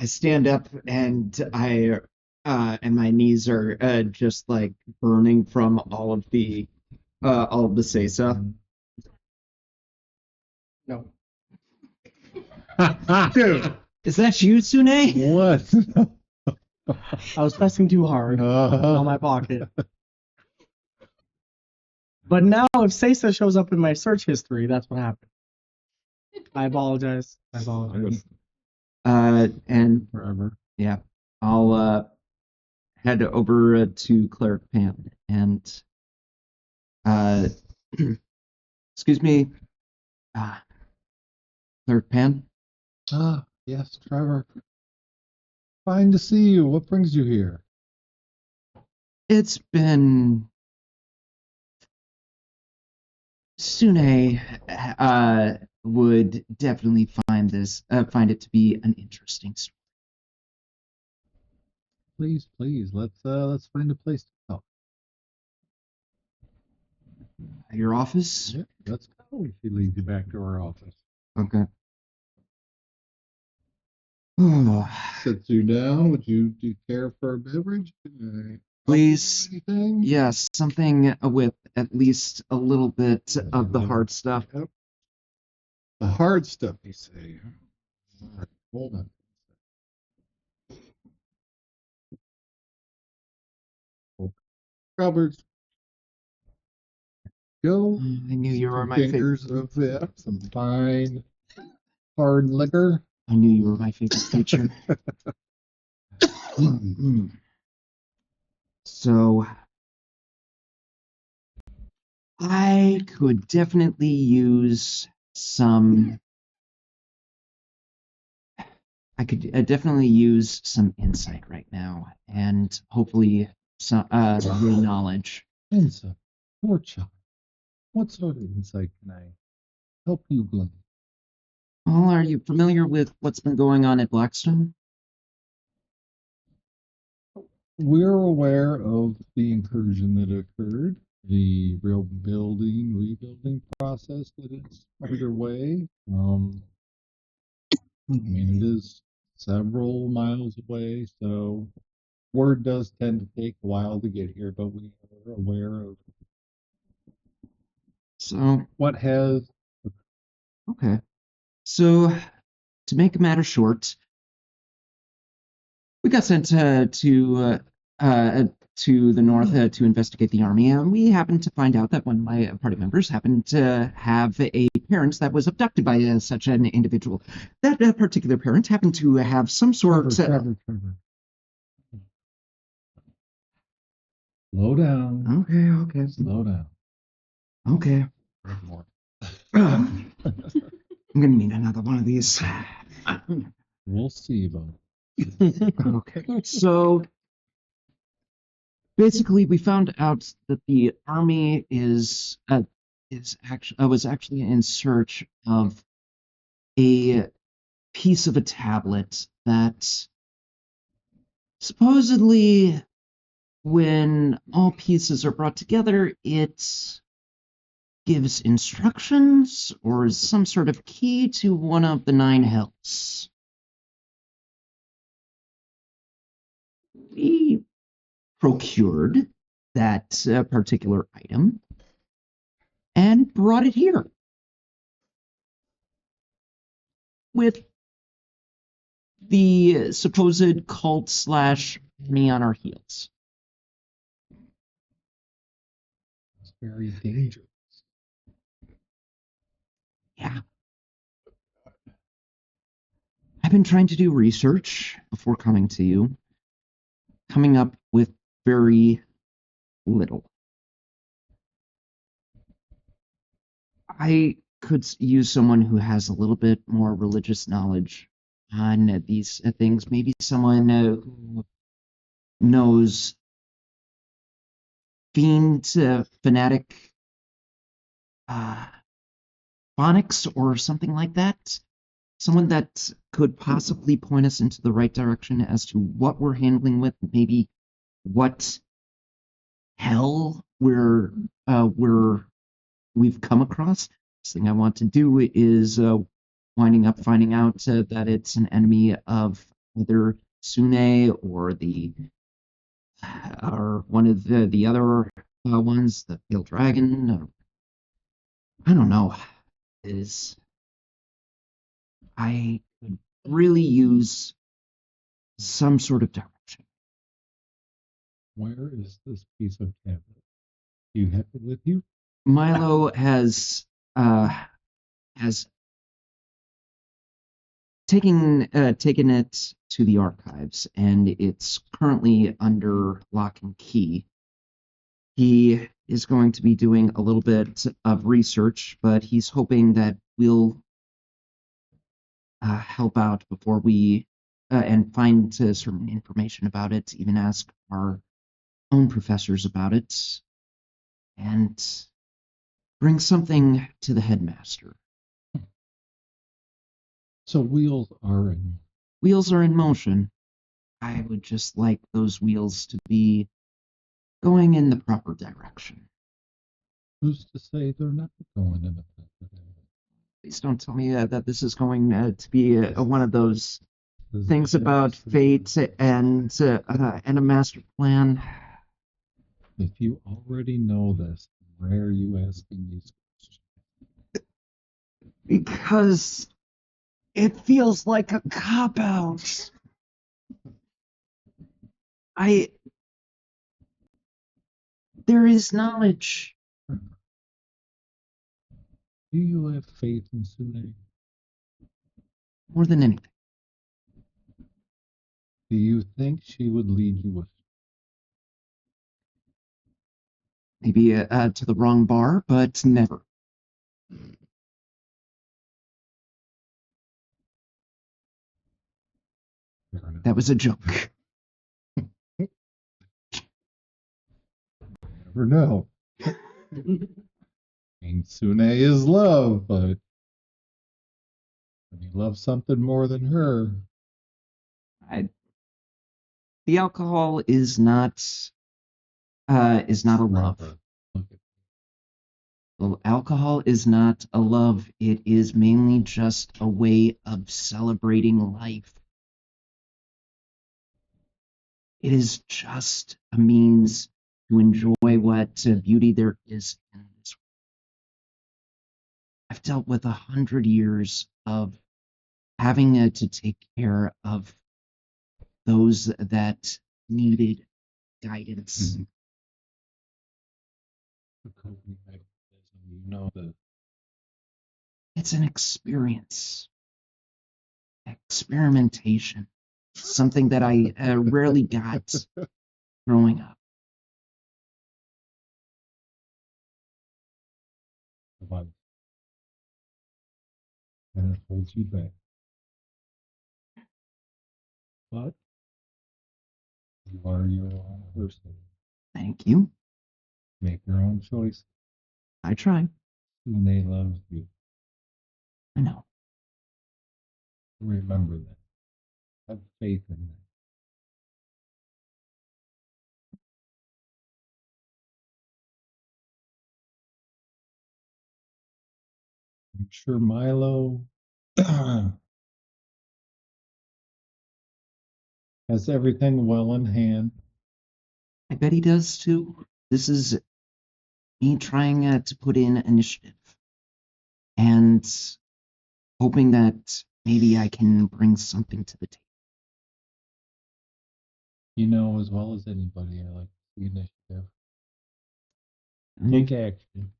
stand up and and my knees are just like burning from all of the sesa. No. Dude, Is that you, Sune? What? I was pressing too hard on my pocket. But now, if Sesa shows up in my search history, that's what happened. I apologize. And Forever. yeah, I'll head over to Cleric Pan and excuse me, Cleric Pan. Ah, yes, Trevor. Fine to see you. What brings you here? It's been Sune would definitely find it to be an interesting story. Please, let's find a place to talk. Your office? Yeah, let's go. She leads you back to her office. Okay. Sits you down. Do you care for a beverage? Can I Please. Anything? Yes, something with at least a little bit of the hard stuff. Yep. The hard stuff, you say. All right, hold on. Cupboards. Go. I knew you were Some my favorite. fingers of some fine hard liquor. I knew you were my favorite creature. So I could definitely use some. I could definitely use some insight right now, and hopefully some real knowledge. Insight. Poor child. What sort of insight can I help you glean? Well, are you familiar with what's been going on at Blackstone? We're aware of the incursion that occurred, the rebuilding process that is underway. I mean, it is several miles away, so word does tend to take a while to get here, but we are aware of So, What has okay. So, to make a matter short, we got sent to the north to investigate the army, and we happened to find out that one of my party members happened to have a parent that was abducted by such an individual. That particular parent happened to have some sort. Trevor. Slow down. Okay. Slow down. Okay. More. I'm gonna need another one of these. We'll see, bud. Okay. So basically, we found out that the army was actually in search of a piece of a tablet that supposedly, when all pieces are brought together, it gives instructions or is some sort of key to one of the 9 hells. We procured that particular item and brought it here with the supposed cult slash me on our heels. It's very dangerous. Yeah. I've been trying to do research before coming to you, coming up with very little. I could use someone who has a little bit more religious knowledge on these things. Maybe someone who knows fiend, fanatic, phonics or something like that. Someone that could possibly point us into the right direction as to what we're handling with, maybe what hell we've come across. This thing I want to do is winding up finding out that it's an enemy of either Sune or or one of the other ones, the Pale Dragon. I don't know. I could really use some sort of direction. Where is this piece of tablet? Do you have it with you? Milo has taken it to the archives, and it's currently under lock and key. He is going to be doing a little bit of research, but he's hoping that we'll help out before we and find certain information about it, even ask our own professors about it, and bring something to the headmaster. So wheels are in motion. I would just like those wheels to be going in the proper direction. Who's to say they're not going in the proper direction? Please don't tell me that this is going to be one of those things about fate and a master plan. If you already know this, why are you asking these questions? Because it feels like a cop-out. There is knowledge. Do you have faith in Sune? More than anything. Do you think she would lead you astray? Maybe to the wrong bar, but never. That was a joke. Never know. I mean, Sune is love, but when you love something more than her, The alcohol is not a love. Well, alcohol is not a love. It is mainly just a way of celebrating life. It is just a means to enjoy what beauty there is in this I've dealt with 100 years of having to take care of those that needed guidance. The coping mechanism, you know, It's an experimentation, something that I rarely got growing up. one, and it holds you back. But you are your own person. Thank you. Make your own choice. I try. And they love you. I know. Remember that. Have faith in that. I'm sure Milo has everything well in hand. I bet he does too. This is me trying to put in initiative and hoping that maybe I can bring something to the table. You know as well as anybody, I like the initiative. Take action.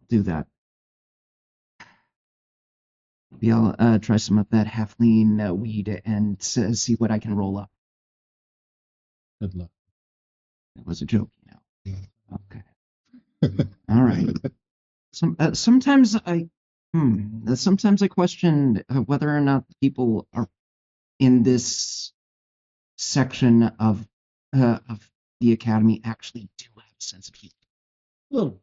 Do that. Maybe I'll try some of that halfling weed and see what I can roll up. Good luck. That was a joke, you know. Okay. All right. Sometimes I question whether or not the people are in this section of the academy actually do have a sense of humor. Little.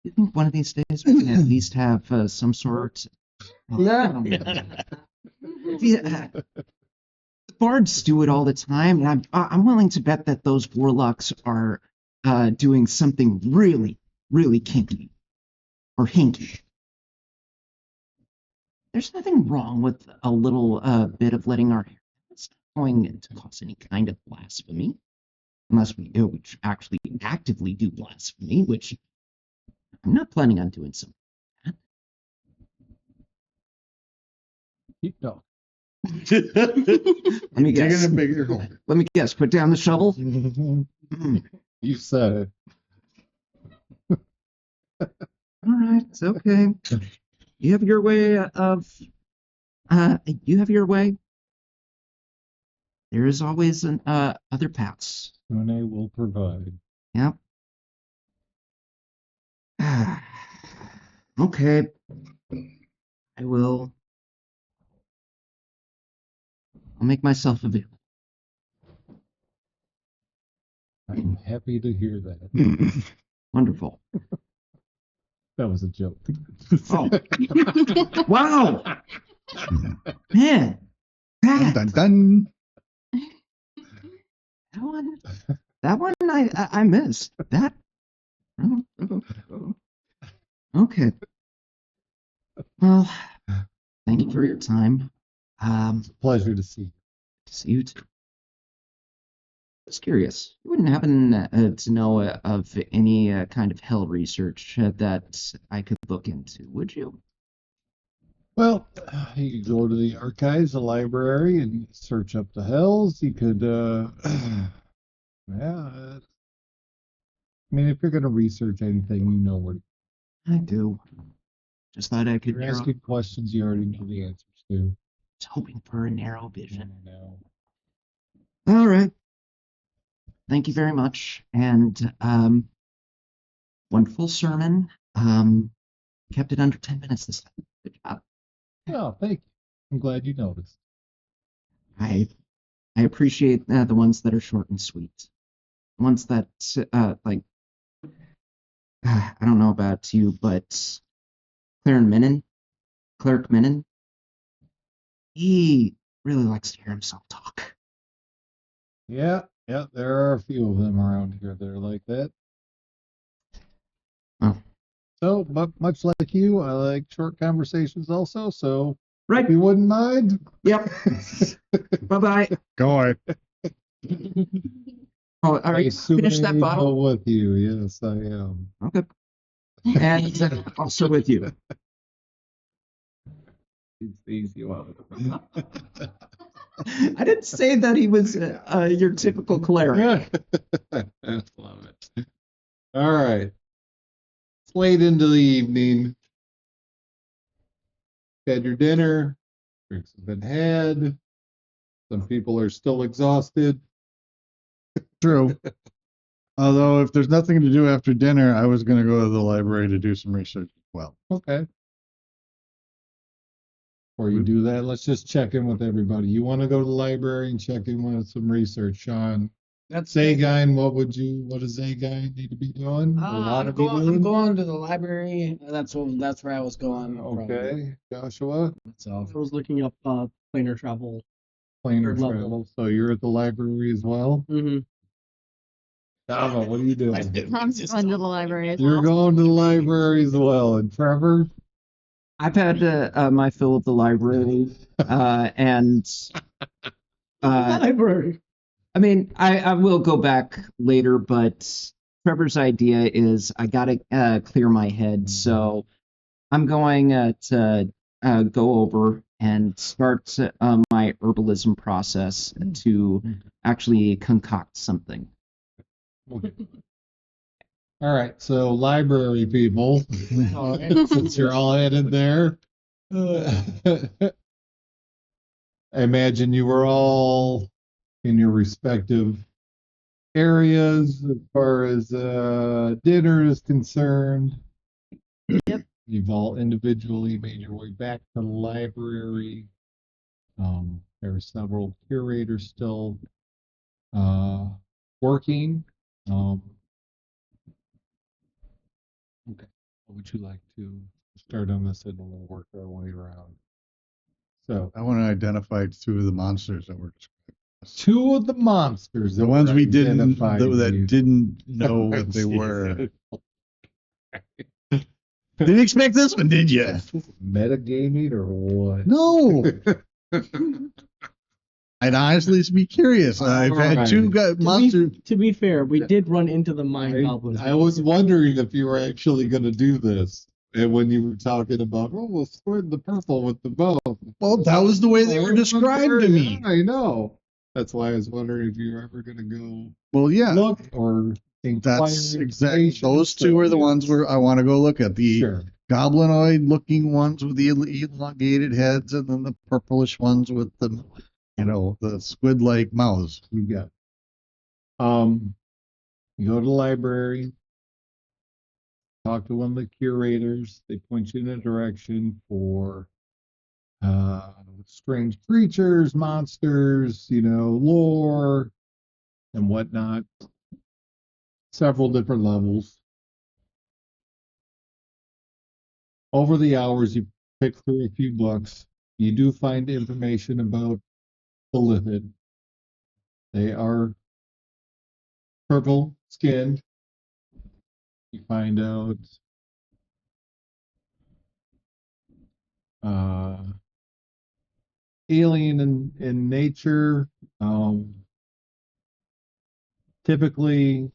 You think one of these days we can at least have some sort of, bards do it all the time, and I'm willing to bet that those warlocks are doing something really, really kinky or hinky. There's nothing wrong with a little bit of letting our hair. It's not going to cause any kind of blasphemy, unless we actually actively do blasphemy, which I'm not planning on doing something like Keep talking. that. Let me guess. Digging a bigger hole. Let me guess. Put down the shovel. You said it. All right, it's okay. You have your way of. You have your way. There is always other paths. Sune will provide. Yep. Okay. I will. I'll make myself available. I'm happy to hear that. Wonderful. That was a joke. Oh. Wow. Man. Dun, dun, dun. That one I missed. That. Okay. Well, thank you for your time. Pleasure to see you. See you too. Just curious. You wouldn't happen to know of any kind of hell research that I could look into, would you? Well, you could go to the archives, the library, and search up the hells. You could, yeah. I mean, if you're going to research anything, you know where. I do. Just thought I could. You're asking questions you already know the answers to. Was hoping for a narrow vision. No. All right. Thank you very much, and wonderful sermon. Kept it under 10 minutes this time. Good job. Oh, thank you. I'm glad you noticed. I appreciate the ones that are short and sweet. Ones that like I don't know about you, but Cleric Minnan, he really likes to hear himself talk. Yeah, there are a few of them around here that are like that. Oh. So, but much like you, I like short conversations also. So, Right. if you wouldn't mind. Yep. Bye-bye. Go on. Oh, are you finish that bottle? with you. Yes, I am. Okay. And also with you. It's the easy one. I didn't say that he was your typical cleric. I love it. All right. It's late into the evening. Had your dinner. Drinks have been had. Some people are still exhausted. True. Although, if there's nothing to do after dinner, I was going to go to the library to do some research as well. Okay. Before you do that, let's just check in with everybody. You want to go to the library and check in with some research, Sean? That's Zagain, what does Zagain need to be doing? Or want to be I'm doing? going to the library. That's where I was going. from. Okay, Joshua, That's all. I was looking up planar travel. planar Third level. travel. So you're at the library as well? Mm-hmm. Dava, what are you doing? I'm going to the library as You're well. going to the library as well. And Trevor? I've had my fill of the library, and Library. I mean, I will go back later, but Trevor's idea is I gotta clear my head, so I'm going to go over and start my herbalism process to actually concoct something. All right, so library people, since you're all headed there, I imagine you were all in your respective areas as far as dinner is concerned. Yep. You've all individually made your way back to the library. There are several curators still working. Okay. What would you like to start on this and we'll work our way around? So, I want to identify two of the monsters that were described. two of the monsters. The that ones were we didn't, identified that you. didn't know what they were. Didn't expect this one, did you? Metagaming or what? No. I'd honestly be curious. I've had two monsters. To be fair, we did run into the mind goblins. I was wondering if you were actually going to do this. And when you were talking about, oh, we'll spread the purple with the bow. Well, that was the way they were described to me. I know. That's why I was wondering if you were ever going to go Well, yeah. look or inquire. That's exactly. Those two are the ones where I want to go look at. The Sure. goblinoid looking ones with the elongated heads, and then the purplish ones with the, the squid like mouths. You got it. You go to the library, talk to one of the curators. They point you in a direction for strange creatures, monsters, lore and whatnot. Several different levels. Over the hours, you pick through a few books. You do find information about the Lithid. They are purple skinned. You find out alien in nature. Typically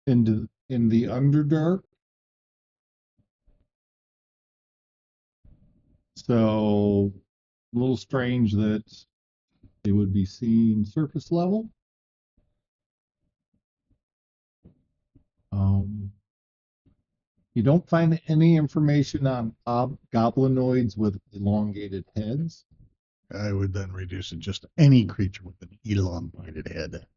in the Underdark. So a little strange that they would be seen surface level. You don't find any information on goblinoids with elongated heads. I would then reduce it just to any creature with an elongated head.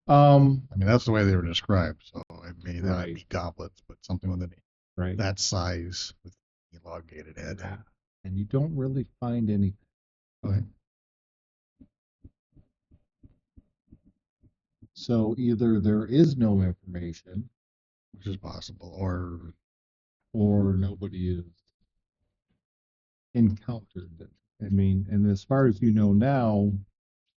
I mean, that's the way they were described. So it may not Right. be goblets, but something with Right. that size with an elongated head. And you don't really find anything. Okay. So either there is no information, Which is possible, or nobody is encountered it. I mean, and as far as you know now,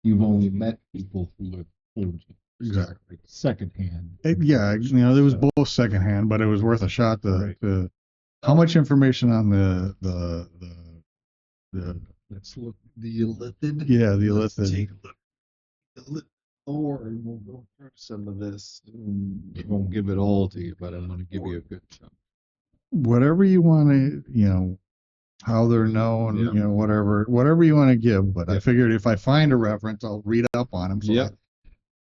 you've only met people who have told you. Exactly. Secondhand. yeah, there was both secondhand, but it was worth a shot to. Right. How much information on the Let's look the illithid. Yeah, the Let's illithid. take a look. Illithid lore, and we'll go through some of this. I won't give it all to you, but I'm going to give you a good chunk. Whatever you want to, how they're known, Yeah. whatever you want to give. But I Yeah. figured if I find a reference, I'll read up on them. So Yeah.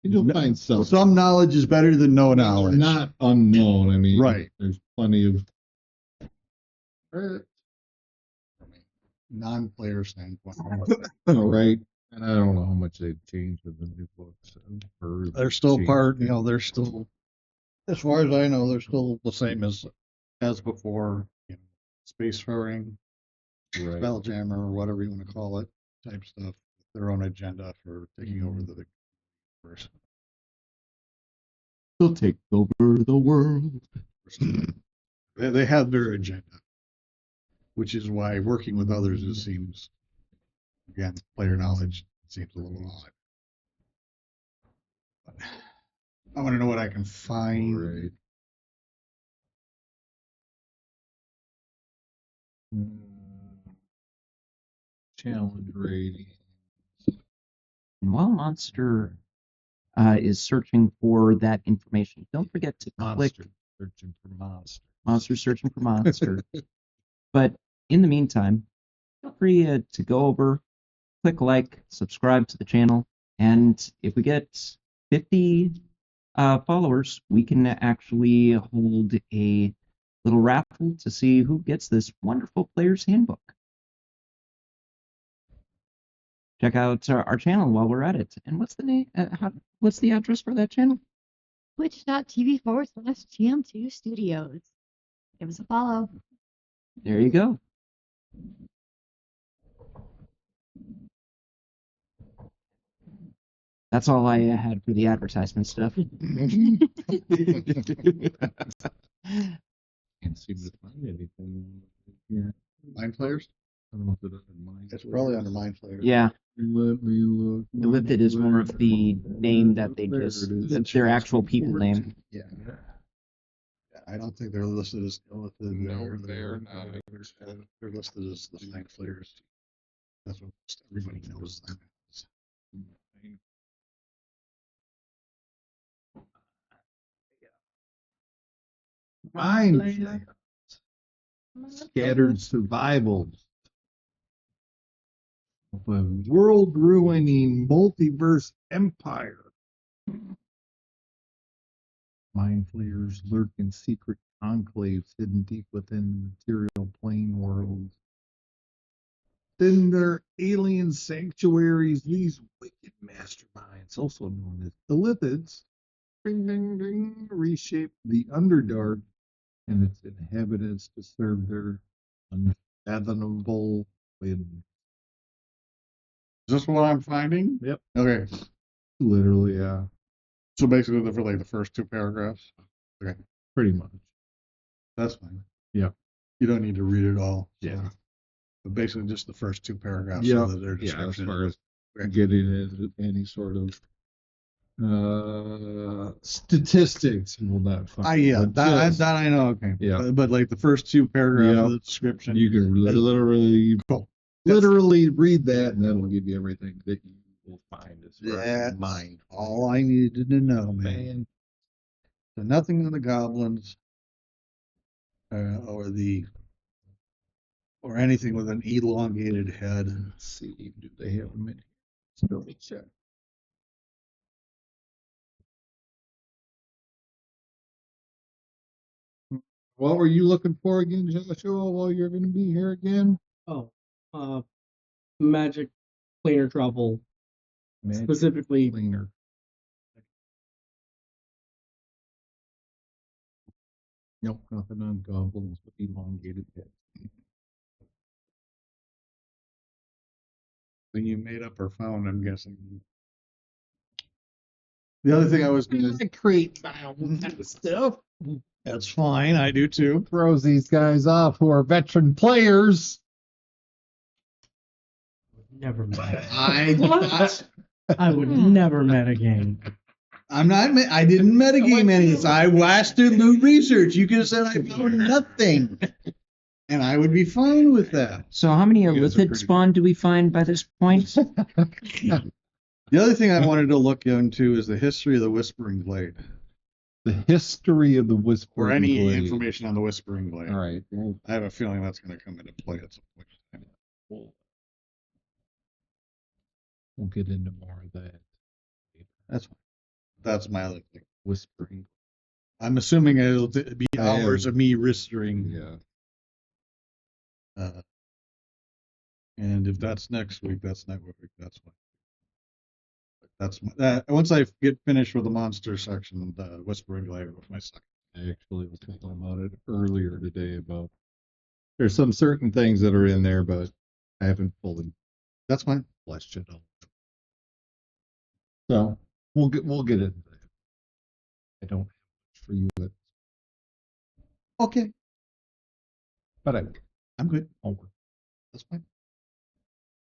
You'll find some. some knowledge is better than no knowledge. Not unknown. I mean, Right. There's plenty of. Non-player standpoint. Right. And I don't know how much they've changed with the new books. They're still they're still, as far as I know, they're still the same as before. Spacefaring, Right. Spelljammer, or whatever you want to call it, type stuff. Their own agenda for taking over the universe. They'll take over the world. They have their agenda, which is why working with others it seems, again, player knowledge seems a little odd. But I want to know what I can find. Right. Challenge rating. And while Monster is searching for that information, don't forget to click Monster. Searching for monster. Monster searching for Monster. But in the meantime, feel free to go over, click like, subscribe to the channel, and if we get 50 followers, we can actually hold a little raffle to see who gets this wonderful player's handbook. Check out our channel while we're at it. And what's the name? What's the address for that channel? Twitch.tv/TM2 Studios. Give us a follow. There you go. That's all I had for the advertisement stuff. Can't seem to find anything here. Mind players? I don't know if it's under mine. It's probably under mind players. Yeah, Let me look. Illithid is more of the name that they There just, it is. that's their actual people name. Yeah. I don't think they're listed as illithid. No, they're not. They're listed as the mind players. That's what everybody knows them as. Mine. Scattered survivals of a world-ruining multiverse empire. Mind flayers lurk in secret enclaves hidden deep within material plane worlds. In their alien sanctuaries, these wicked masterminds, also known as the Lithids, reshape the Underdark and its inhabitants to serve their unfathomable whims. Is this what I'm finding? Yep. Okay. Literally, yeah. So basically, they're for like the first two paragraphs. Okay. Pretty much. That's fine. Yeah. You don't need to read it all. Yeah. But basically, just the first two paragraphs. Yeah. So that their Yeah, as description. far as Okay. getting into any sort of statistics, we'll not find. Yeah, but that just- I know. Okay. Yeah. But like the first two paragraphs Yeah. of the description. you can literally Cool. literally read that, and that'll give you everything that you will find as far as That's mind. all I needed to know, man. Man, So nothing on the goblins, or anything with an elongated head. let's see, do they have them in here? So let me check. What were you looking for again, Joshua, while you're going to be here again? Oh, magic planar travel, Magic specifically. Cleaner. Nope, nothing on goblins with elongated heads. When you made up or found, I'm guessing. The other thing I was going to create kind of stuff. That's fine. I do too. Throws these guys off who are veteran players. Never met. I would never met a game. I'm not. I didn't metagame any. I watched the research. You could have said I found nothing, And I would be fine with that. So how many You guys are illithid pretty- spawn do we find by this point? The other thing I wanted to look into is the history of the Whispering Glade, The history of the or Whispering any Glade. information on the Whispering Glade. All right. Well, I have a feeling that's going to come into play at some point. we'll get into more of that. That's my other thing. Whispering. I'm assuming it'll be I hours am. of me whispering. Yeah. And if that's next week, that's next week. That's fine. That. Once I get finished with the monster section, the Whispering Glade with my second. I actually was thinking about it earlier today about there's some certain things that are in there, but I haven't fully That's fine. fleshed it out. So we'll get into that. I don't have much for you, Okay, but I'm good. I'll That's fine.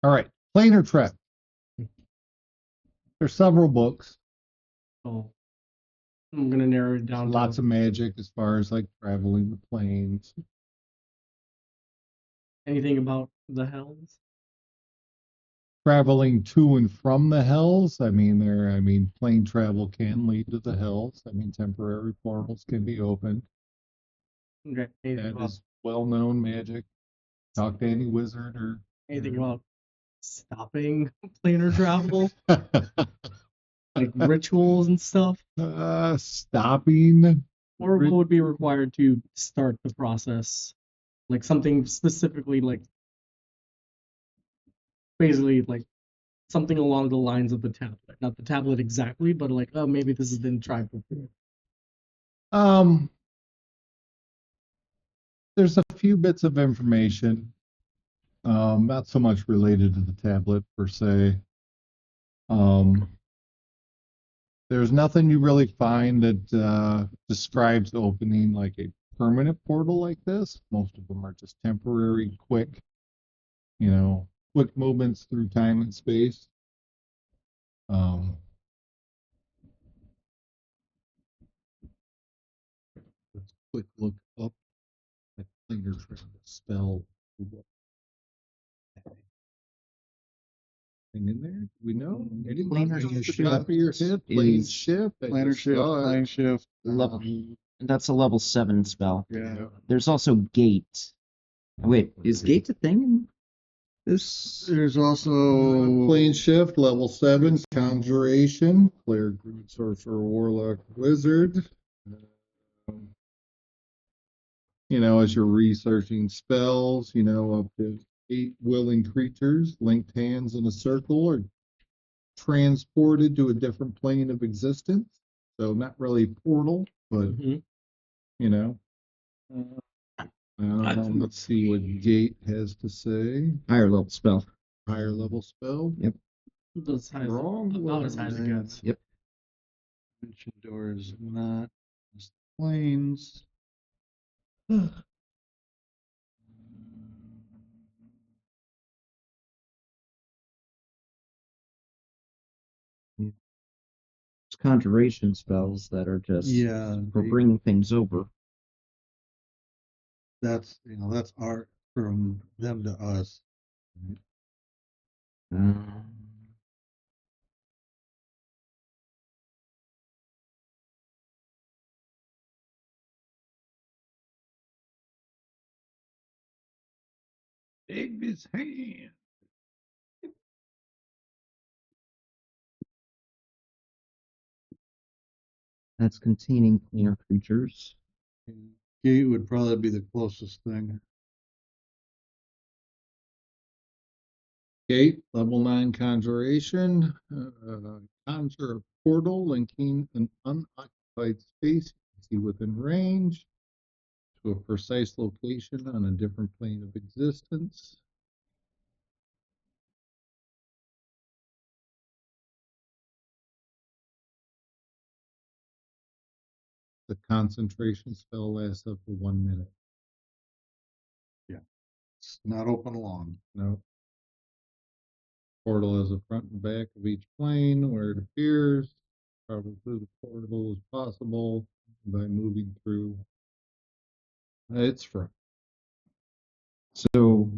All right, Planar Trek. There's several books. So I'm gonna narrow it down. Lots of magic as far as like traveling the planes. Anything about the hells? Traveling to and from the hells. I mean, plane travel can lead to the hells. I mean, temporary portals can be opened. Okay. Anything That about, is well-known magic. Talk to any wizard or anything about stopping planar travel, like rituals and stuff, stopping. or what would be required to start the process? Like something specifically, like basically like something along the lines of the tablet. Not the tablet exactly, but like, oh, maybe this has been tried before. There's a few bits of information, not so much related to the tablet per se. There's nothing you really find that describes opening like a permanent portal like this. Most of them are just temporary, quick, quick movements through time and space. Let's quick look up at Planar Trek spell. Thing in there? Do we know? Planar Off the shift top of your head, plane is shift. I Planner just shift, saw it. plane shift. Level, that's a level 7 spell. Yeah. There's also gate. Wait, is gate a thing in this? There's also Plane shift, level 7, conjuration, cleric, druid, sorcerer, warlock, wizard. As you're researching spells, up to 8 willing creatures, linked hands in a circle, are transported to a different plane of existence. So not really portal, but let's see what gate has to say. Higher level spell. Higher level spell. Yep. That's high as, Wrong. about as high as it gets. Yep. dimension doors, not just planes. It's conjuration spells that are just Yeah, for bringing things over. that's that's art from them to us. Um, Big his hand. that's containing planar creatures. Gate would probably be the closest thing. Gate, level 9 conjuration. Conjure a portal linking an unoccupied space you see within range to a precise location on a different plane of existence. The concentration spell lasts up to 1 minute. It's not open long. No. Portal has a front and back of each plane where it appears. Travel through the portal is possible by moving through its front. So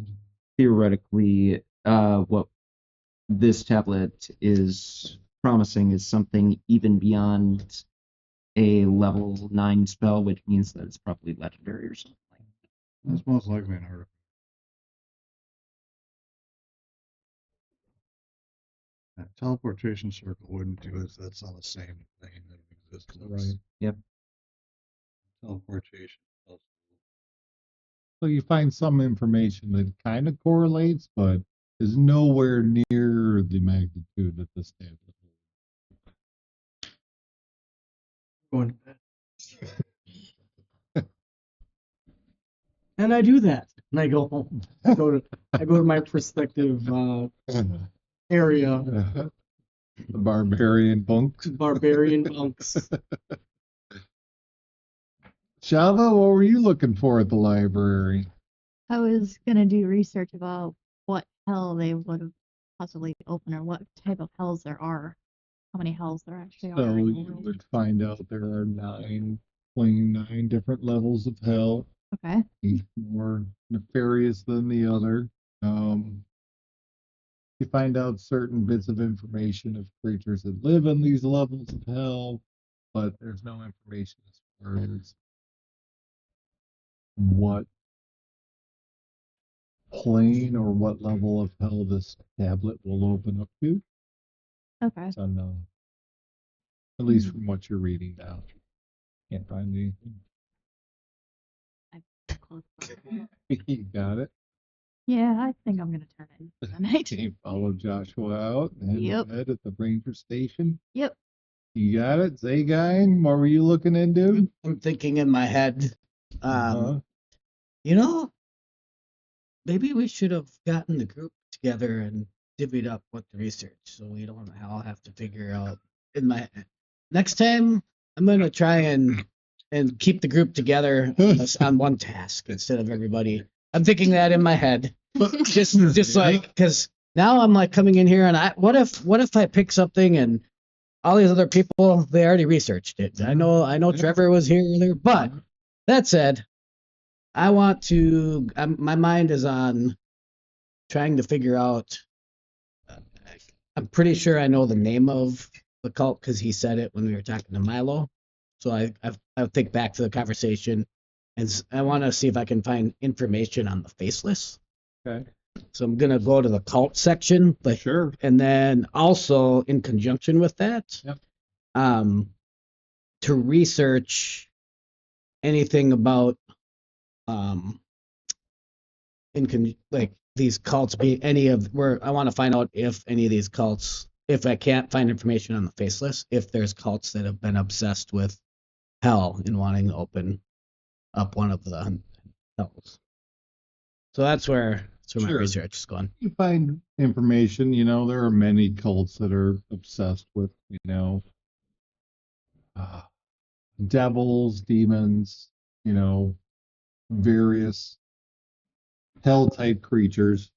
theoretically, what this tablet is promising is something even beyond a level 9 spell, which means that it's probably legendary or something. That's most likely an artifact. That teleportation circle wouldn't do it if that's on the same thing that exists. Right. Yep. Teleportation. So you find some information that kind of correlates, but is nowhere near the magnitude that this tablet Going to bed. And I do that. And I go home. I go to my prospective holds. area, The barbarian bunks. barbarian bunks. Shava, what were you looking for at the library? I was gonna do research about what hell they would have possibly opened or what type of hells there are. How many hells there actually are So in the you world. would find out there are nine different levels of hell, Okay. each more nefarious than the other. You find out certain bits of information of creatures that live in these levels of hell, but there's no information as far as what plane or what level of hell this tablet will open up to. Okay. It's unknown. At least from what you're reading now. Can't find anything. Close book. You got it. Yeah, I think I'm gonna turn it in tonight. You follow Joshua out and Yep. head at the ranger station. Yep. You got it. Zagine, what were you looking into? I'm thinking in my head, Uh-huh. you know, maybe we should have gotten the group together and divvied up what the research, so we don't all have to figure out. In my next time, I'm gonna try and keep the group together on one task instead of everybody. I'm thinking that in my head, just Yeah. like because now I'm like coming in here and what if I pick something and all these other people they already researched it. I know Yeah. Trevor was here earlier, but that said, I want to. My mind is on trying to figure out. I'm pretty sure I know the name of the cult because he said it when we were talking to Milo. So I think back to the conversation, and I want to see if I can find information on the faceless. Okay. So I'm gonna go to the cult section, but Sure. and then also in conjunction with that, Yep. to research anything about like these cults be any of where I want to find out if any of these cults, if I can't find information on the faceless, if there's cults that have been obsessed with hell and wanting to open up one of the hells. So that's where my Sure. research is going. You find information, there are many cults that are obsessed with, devils, demons, various hell type creatures.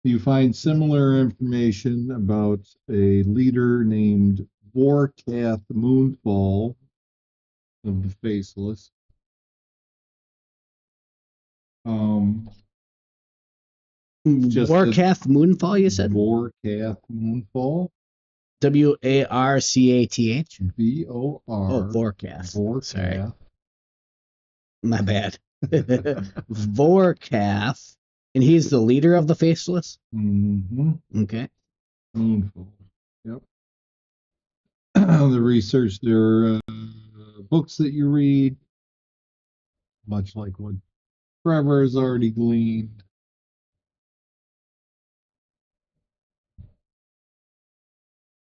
You find similar information about a leader named Vorkath Moonfall of the Faceless. Just Warcath Moonfall, you said? Vorkath Moonfall. Warcath. VOR. Oh, Vorkath. Sorry, Vorkath. my bad. Vorkath, and he's the leader of the Faceless. Mm-hmm. Okay. Moonfall. Yep. The research, there are books that you read, much like what Trevor has already gleaned.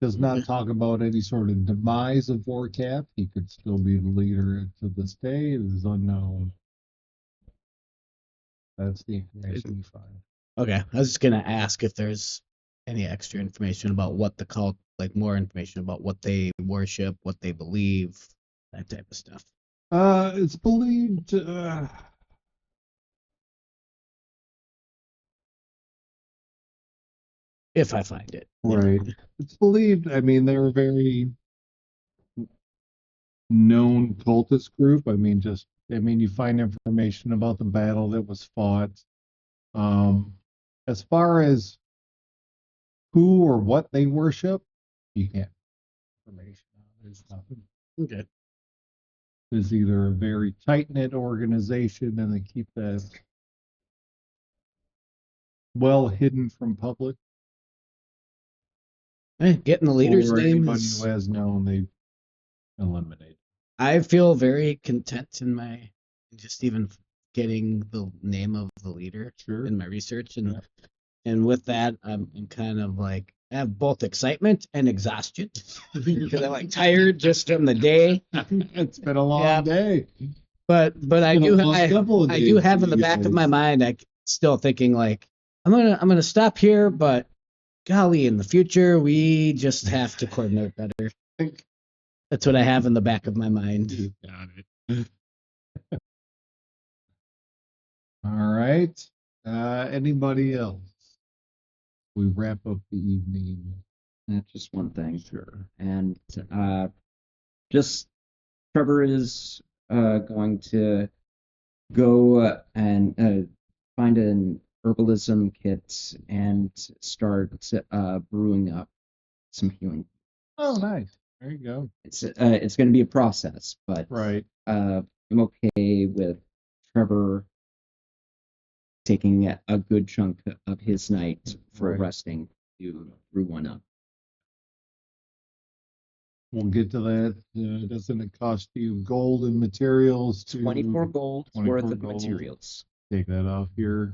Does not talk about any sort of demise of Vorkath. He could still be the leader to this day. It is unknown. That's the information you find. Okay. I was just gonna ask if there's any extra information about what the cult, like more information about what they worship, what they believe, that type of stuff. It's believed. If I find it. Right. It's believed. I mean, they're a very known cultist group. I mean, just I mean, you find information about the battle that was fought. As far as who or what they worship, you can't information. There's nothing. Okay. It's either a very tight-knit organization and they keep that well hidden from public, Getting the leader's or name anybody is. who has known they eliminate. I feel very content in my just even getting the name of the leader Sure. in my research, and Yeah. and with that, I'm kind of like I have both excitement and exhaustion because I'm like tired just from the day. It's been a long Yeah. day. But I Been a do long couple of I do days have for in the you back of guys. my mind, I still thinking like I'm gonna stop here, but golly, in the future we just have to coordinate better. That's what I have in the back of my mind. Got it. All right. Anybody else? We wrap up the evening. Just one thing. Sure. And just Trevor is going to go and find an herbalism kit and start brewing up some healing. Oh, nice. There you go. It's going to be a process, but Right. I'm okay with Trevor taking a good chunk of his night for Right. resting to brew one up. We'll get to that. Doesn't it cost you gold and materials to 24 gold 24 worth of gold. materials. take that off your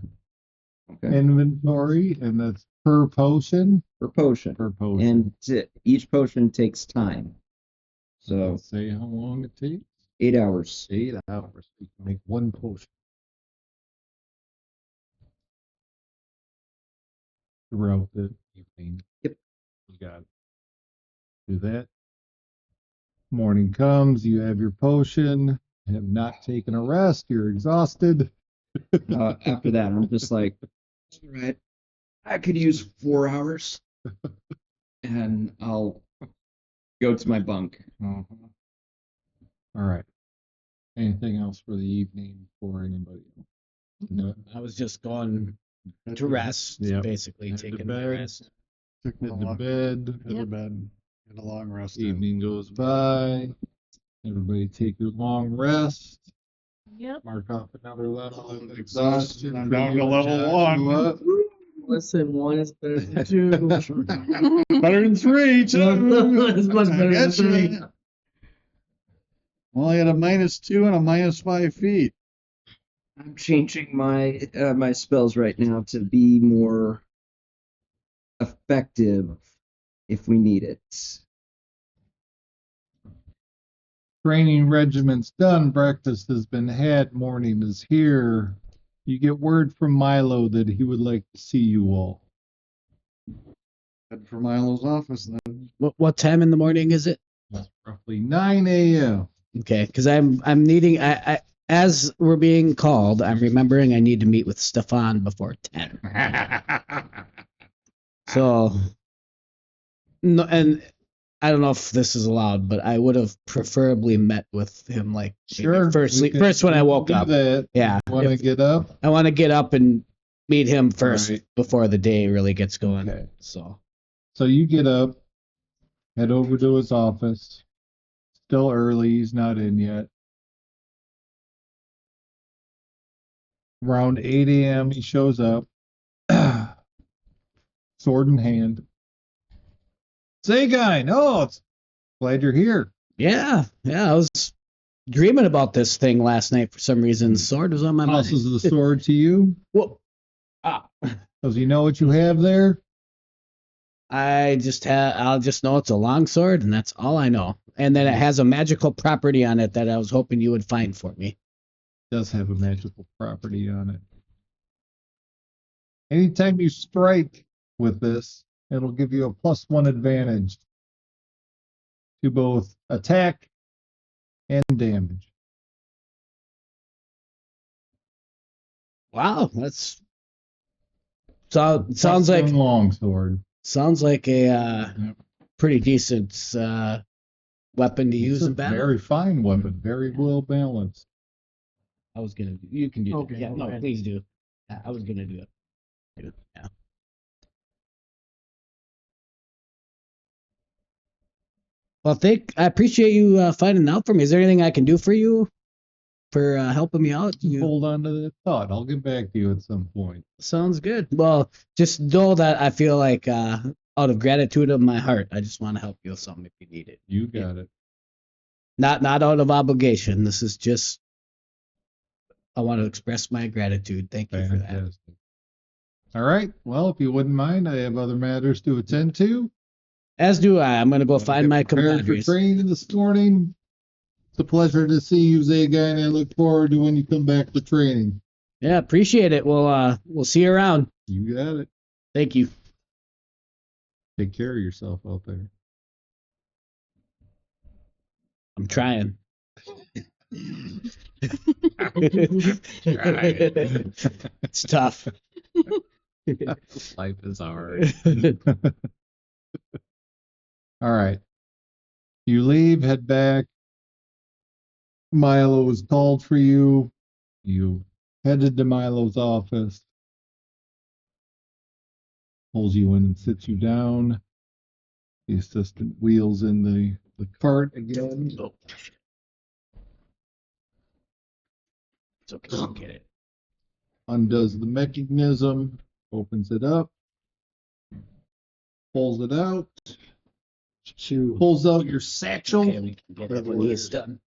Okay. inventory? And that's per potion? Per potion. Per potion. And each potion takes time. So Let's say how long it takes. 8 hours. 8 hours. You can make one potion. Throughout the evening. Yep. You got it. Do that. Morning comes, you have your potion, have not taken a rest, you're exhausted. After that, I'm just like, all right, I could use 4 hours, and I'll go to my bunk. Mhm. All right. Anything else for the evening for anybody? No. I was just going to rest, Yep. basically Head to taking my bed. rest. Took Head a to long- bed. Head to bed. Get a long rest. in. Evening goes by. Everybody take your long rest. Yep. Mark off another level of exhaustion. I'm for down you to and level Joshua. Listen, one is better than two. Better than three, too. It's much better than Getcha. three. Only at a -2 and a -5 feet. I'm changing my my spells right now to be more effective if we need it. Training regiment's done. Breakfast has been had. Morning is here. You get word from Milo that he would like to see you all. Head for Milo's office then. What time in the morning is it? It's roughly 9 a.m. Okay, because I'm needing I as we're being called, I'm remembering I need to meet with Stefan before 10. So no, and I don't know if this is allowed, but I would have preferably met with him like maybe Sure. first we can- first when we I can woke do up. That. Yeah, Want to if- get up? I want to get up and meet him first Right. before the day really gets going. Okay. So So you get up, head over to his office. Still early. He's not in yet. Around 8 a.m. he shows up. Sword in hand. Say, guy, no, it's glad you're here. yeah, I was dreaming about this thing last night for some reason. Sword was on my mind. Tosses the sword to you. Well, Does he know what you have there? I'll just know it's a long sword, and that's all I know. And then it has a magical property on it that I was hoping you would find for me. Does have a magical property on it. Anytime you strike with this, it'll give you a +1 advantage to both attack and damage. Wow, that's sounds like longsword. a Yep. pretty decent weapon to use It's in a battle. very fine weapon, very well balanced. I was gonna. You can do Okay, that. Yeah, go no, ahead. please do. Yeah, I was gonna do it. Yeah. Well, I appreciate you finding out for me. Is there anything I can do for you for helping me out? Hold on to that thought. I'll get back to you at some point. Sounds good. Well, just know that I feel like out of gratitude of my heart, I just want to help you with something if you need it. You got it. Not out of obligation. This is just I want to express my gratitude. Thank you for that. Fantastic. All right. Well, if you wouldn't mind, I have other matters to attend to. As do I. I'm gonna go find my Prepared for compadres. training this morning. It's a pleasure to see you, Zaga, and I look forward to when you come back to training. Yeah, appreciate it. We'll see you around. You got it. Thank you. Take care of yourself out there. I'm trying. It's tough. Life is hard. All right. You leave, head back. Milo was called for you. You headed to Milo's office. Pulls you in and sits you down. The assistant wheels in the cart again. Oh. It's okay. I'll get it. Undoes the mechanism, opens it up, pulls it out, pulls out your satchel. Okay, we can get it when he's done.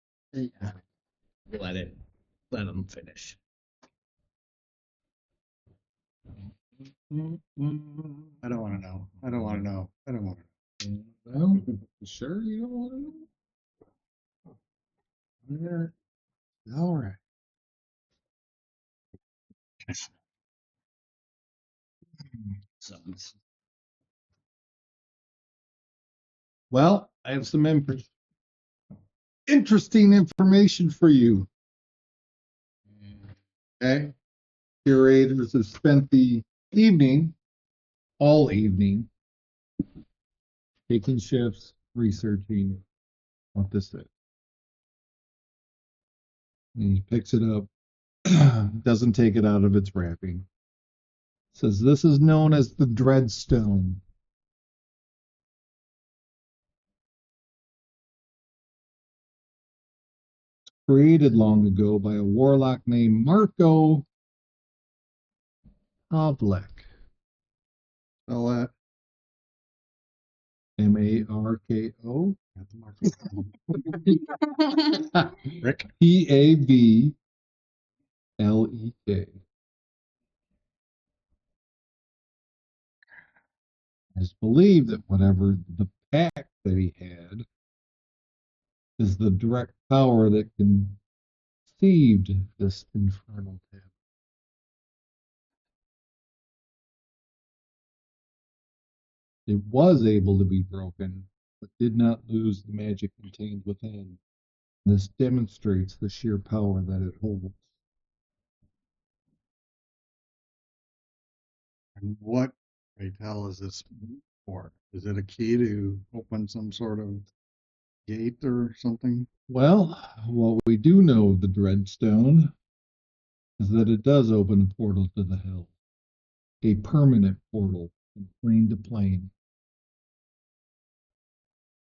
Let him finish. I don't want to know. I don't want to know. I don't want to know. Well, sure you don't want to know? Yeah. All right. So, Well, I have some interesting information for you. Okay. Curators have spent the evening, all evening, taking shifts, researching what this is. And he picks it up, doesn't take it out of its wrapping. Says this is known as the Dreadstone. Created long ago by a warlock named Marco Havlek. Spell that. Marko. Rick. Pavlek. It's believed that whatever the pack that he had is the direct power that conceived this infernal tablet. It was able to be broken, but did not lose the magic contained within. This demonstrates the sheer power that it holds. And what, pray tell, is this for? Is it a key to open some sort of gate or something? Well, what we do know of the Dreadstone is that it does open a portal to the hell. A permanent portal from plane to plane,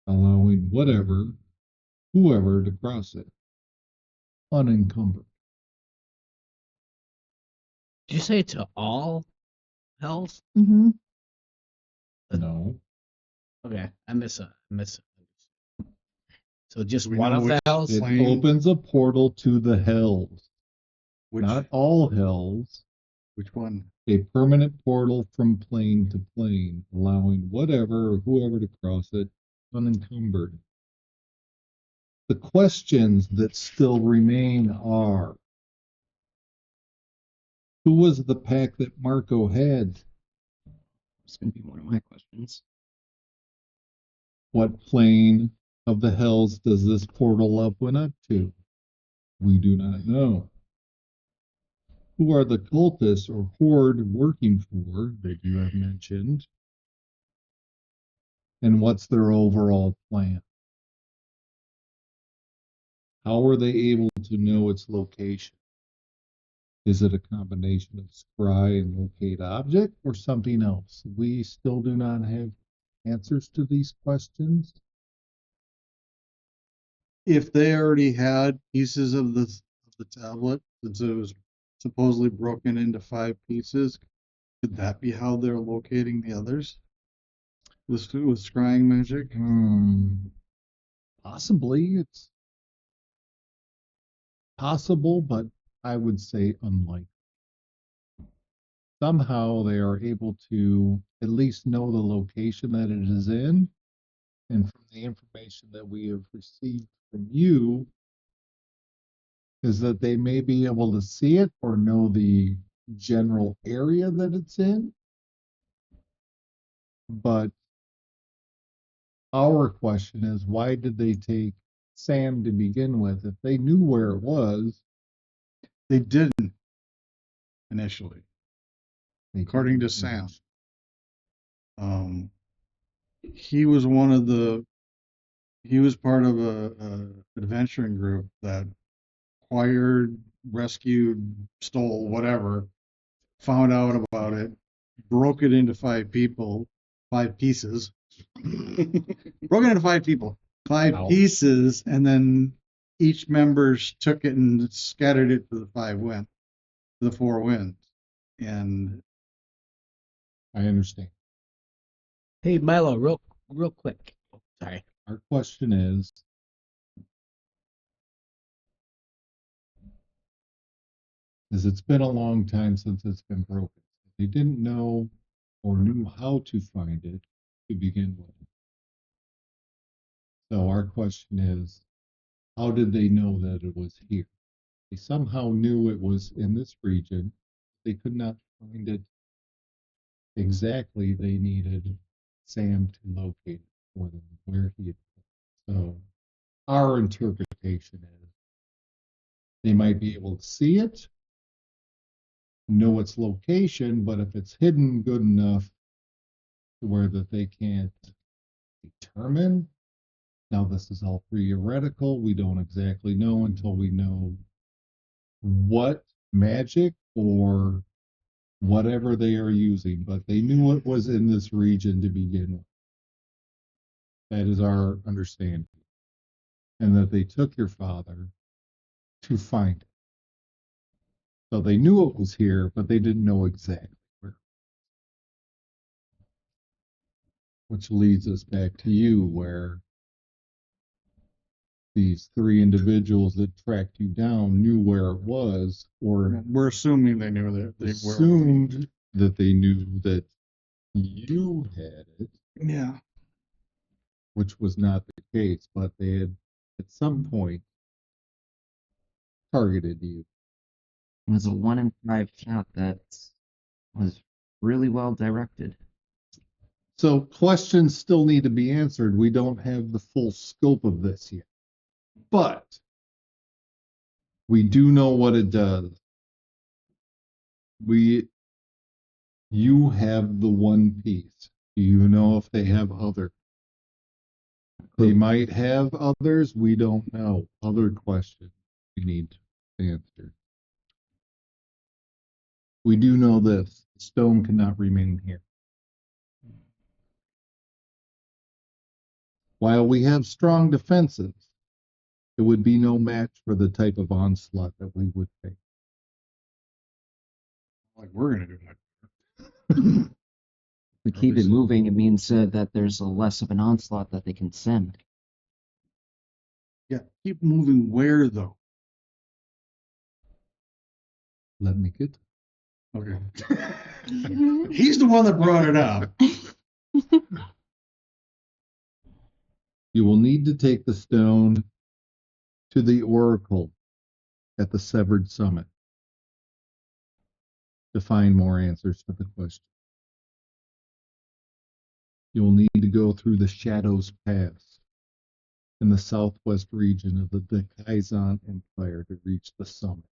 allowing whoever to cross it, unencumbered. did you say to all hells? Mm-hmm. No. Okay, I miss it. So just Do we one know of the which hells? It plane? opens a portal to the hells. Which, Not all hells. which one? A permanent portal from plane to plane, allowing whatever or whoever to cross it unencumbered. The questions that still remain are, who was the pack that Marco had? It's going to be one of my questions. What plane of the hells does this portal open up to? We do not know. Who are the cultists or horde working for that you have mentioned? And what's their overall plan? How are they able to know its location? Is it a combination of scry and locate object or something else? We still do not have answers to these questions. If they already had pieces of the tablet, since it was supposedly broken into 5 pieces, could that be how they're locating the others? With scrying magic? Possibly, it's possible, but I would say unlikely. Somehow they are able to at least know the location that it is in. And from the information that we have received from you, is that they may be able to see it or know the general area that it's in. But our question is, why did they take Sam to begin with? If they knew where it was, They didn't initially, they according to couldn't Sam. manage. He was part of a adventuring group that acquired, rescued, stole, whatever, found out about it, broke it into 5 pieces, broke it into 5 people, 5 Ouch. pieces, and then each members took it and scattered it to the 4 winds. And I understand. Hey, Milo, real quick. Sorry. Our question is, it's been a long time since it's been broken. They didn't know or knew how to find it to begin with. So our question is, how did they know that it was here? They somehow knew it was in this region. They could not find it exactly. They needed Sam to locate it for them, where he had put it. So our interpretation is they might be able to see it, know its location, but if it's hidden good enough to where that they can't determine. Now this is all theoretical. We don't exactly know until we know what magic or whatever they are using, but they knew it was in this region to begin with. That is our understanding. And that they took your father to find it. So they knew it was here, but they didn't know exactly where. Which leads us back to you, where these 3 individuals that tracked you down knew where it was, or we're assuming they knew that they were. assumed that they knew that you had it, Yeah. which was not the case, but they had at some point targeted you. It was a 1 in 5 shot that was really well directed. So questions still need to be answered. We don't have the full scope of this yet, but we do know what it does. You have the 1 piece. Do you know if they have other? They might have others. We don't know. Other questions we need to answer. We do know this. The stone cannot remain here. While we have strong defenses, it would be no match for the type of onslaught that we would face. Like we're gonna do that. To keep it moving, it means that there's a less of an onslaught that they can send. Yeah, keep moving where though? Let me get. Okay. He's the one that brought it up. You will need to take the stone to the oracle at the severed summit to find more answers to the question. You will need to go through the Shadows Pass in the southwest region of the Kaizen Empire to reach the summit.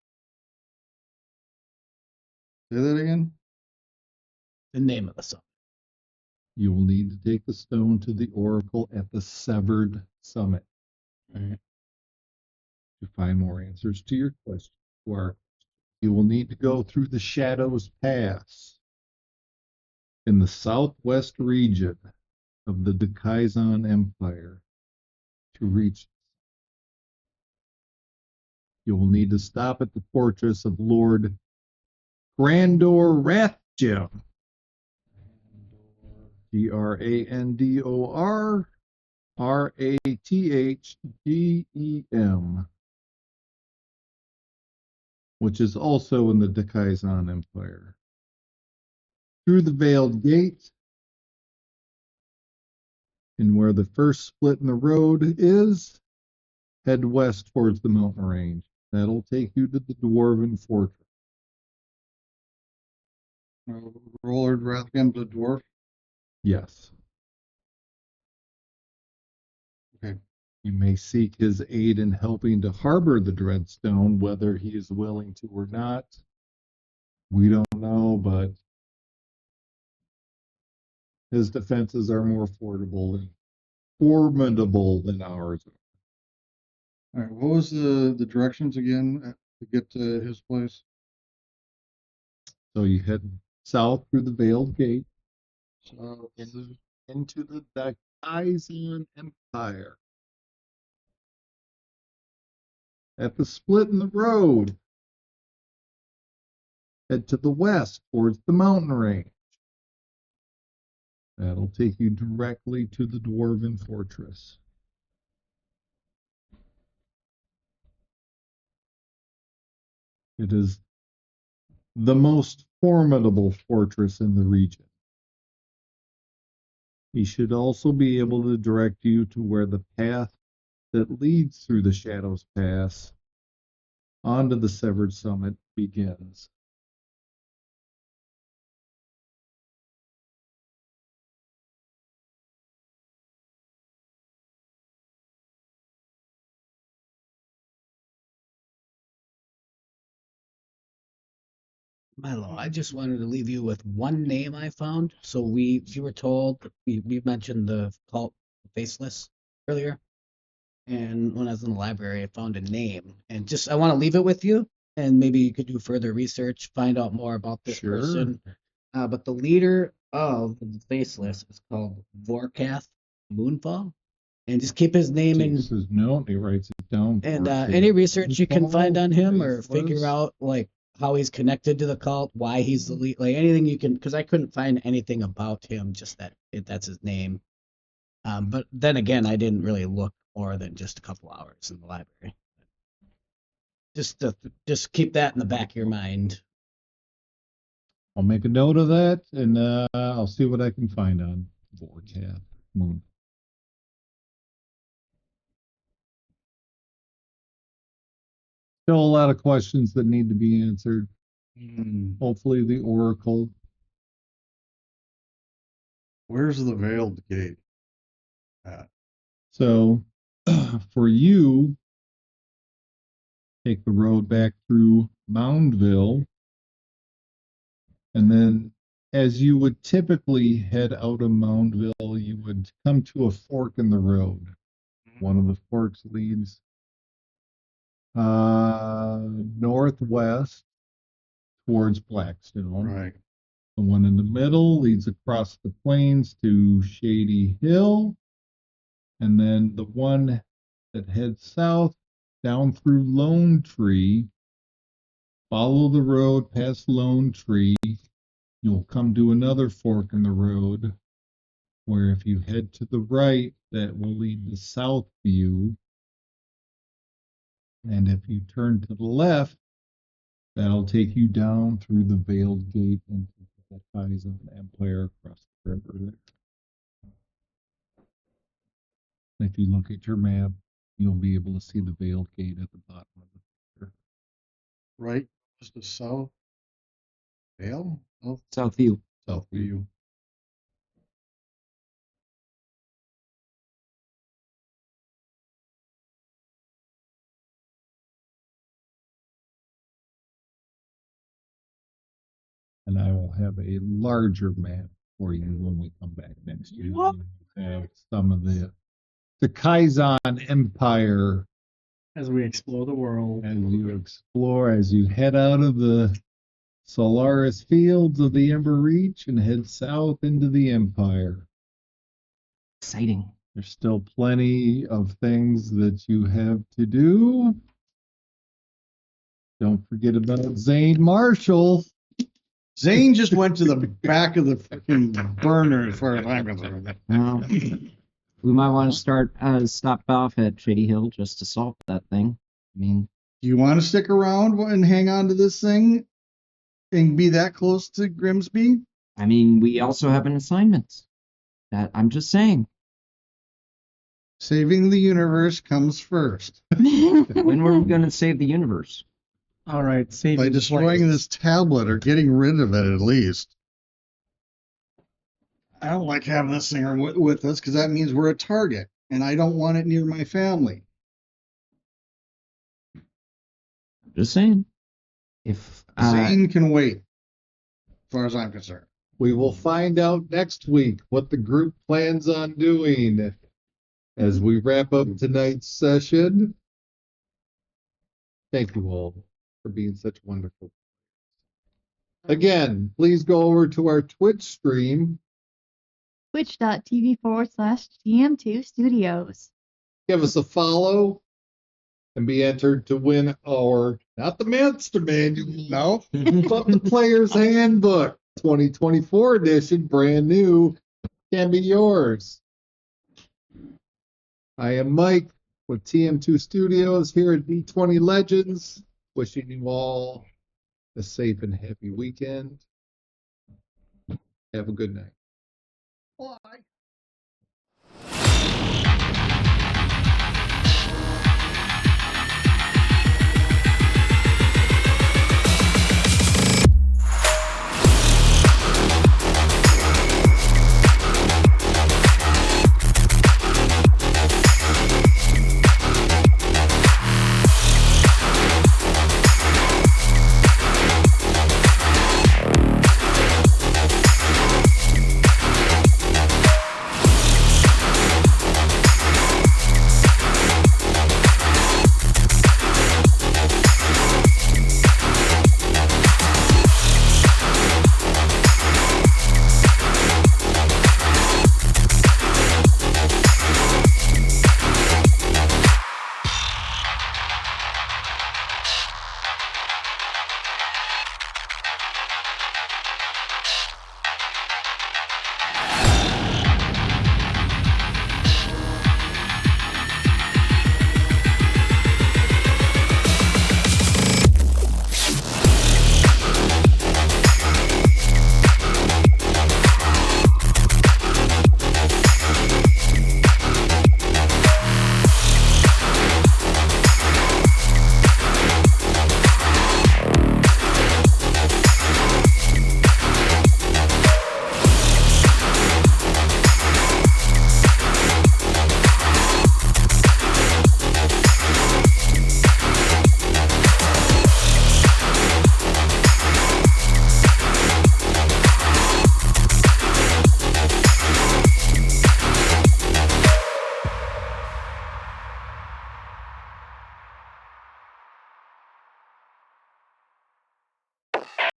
Say that again? The name of the song. You will need to take the stone to the oracle at the severed summit Right. to find more answers to your question. To our you will need to go through the Shadows Pass in the southwest region of the Dakaizan Empire to reach. You will need to stop at the fortress of Lord Grandor Rathgem. Grandor Rathgem, which is also in the Dakaizan Empire. Through the Veiled Gate, and where the first split in the road is, head west towards the mountain range. That'll take you to the Dwarven Fortress. Rollard Rathgem's a dwarf. Yes. Okay. You may seek his aid in helping to harbor the Dreadstone, whether he is willing to or not. We don't know, but his defenses are more formidable than ours. All right. What was the directions again to get to his place? So you head south through the Veiled Gate So into the Dakaizan Empire. At the split in the road, head to the west towards the mountain range. That'll take you directly to the Dwarven Fortress. It is the most formidable fortress in the region. He should also be able to direct you to where the path that leads through the Shadows Pass onto the Severed Summit begins. Milo, I just wanted to leave you with one name I found. So if you were told, we mentioned the cult Faceless earlier, and when I was in the library, I found a name, and just I want to leave it with you, and maybe you could do further research, find out more about this Sure. person. But the leader of the Faceless is called Vorkath Moonfall, and just keep his name in. Takes his note, he writes it down. And for any research you can find on him, or Faceless. figure out like how he's connected to the cult, why he's the lead, like anything you can, because I couldn't find anything about him, just that that's his name. But then again, I didn't really look more than just a couple hours in the library. Just keep that in the back of your mind. I'll make a note of that, and I'll see what I can find on Vorkath Moon. Still a lot of questions that need to be answered. Hopefully the Oracle. where's the Veiled Gate at? So for you, take the road back through Moundville, and then as you would typically head out of Moundville, you would come to a fork in the road. One of the forks leads northwest towards Blackstone. Right. The one in the middle leads across the plains to Shady Hill. And then the one that heads south down through Lone Tree. Follow the road past Lone Tree. You'll come to another fork in the road where if you head to the right, that will lead to Southview. And if you turn to the left, that'll take you down through the Veiled Gate into the Dakaizan Empire across the river there. If you look at your map, you'll be able to see the Veiled Gate at the bottom of the picture. Right. Just the south. Vale? Oh, Southview. Southview. And I will have a larger map for you when we come back next year. Have some of the Kaizen Empire As we explore the world. As you explore, as you head out of the Solaris fields of the Ember Reach and head south into the Empire. Exciting. There's still plenty of things that you have to do. Don't forget about Zane Marshall. Zane just went to the back of the freaking burner as far as I'm concerned. Well, we might want to stop off at Shady Hill just to solve that thing. I mean, Do you want to stick around and hang on to this thing and be that close to Grimsby? we also have an assignment. That I'm just saying. Saving the universe comes first. When were we going to save the universe? All right, save By destroying this tablet or getting rid of it at least. I don't like having this thing with us because that means we're a target and I don't want it near my family. I'm just saying. If Zane can wait, as far as I'm concerned. We will find out next week what the group plans on doing as we wrap up tonight's session. Thank you all for being such wonderful. Again, please go over to our Twitch stream. Twitch.tv/TM2 Studios. Give us a follow and be entered to win our, not the Master Manual, No? but the Player's Handbook 2024 edition, brand new, can be yours. I am Mike with TM2 Studios here at D20 Legends, wishing you all a safe and happy weekend. Have a good night.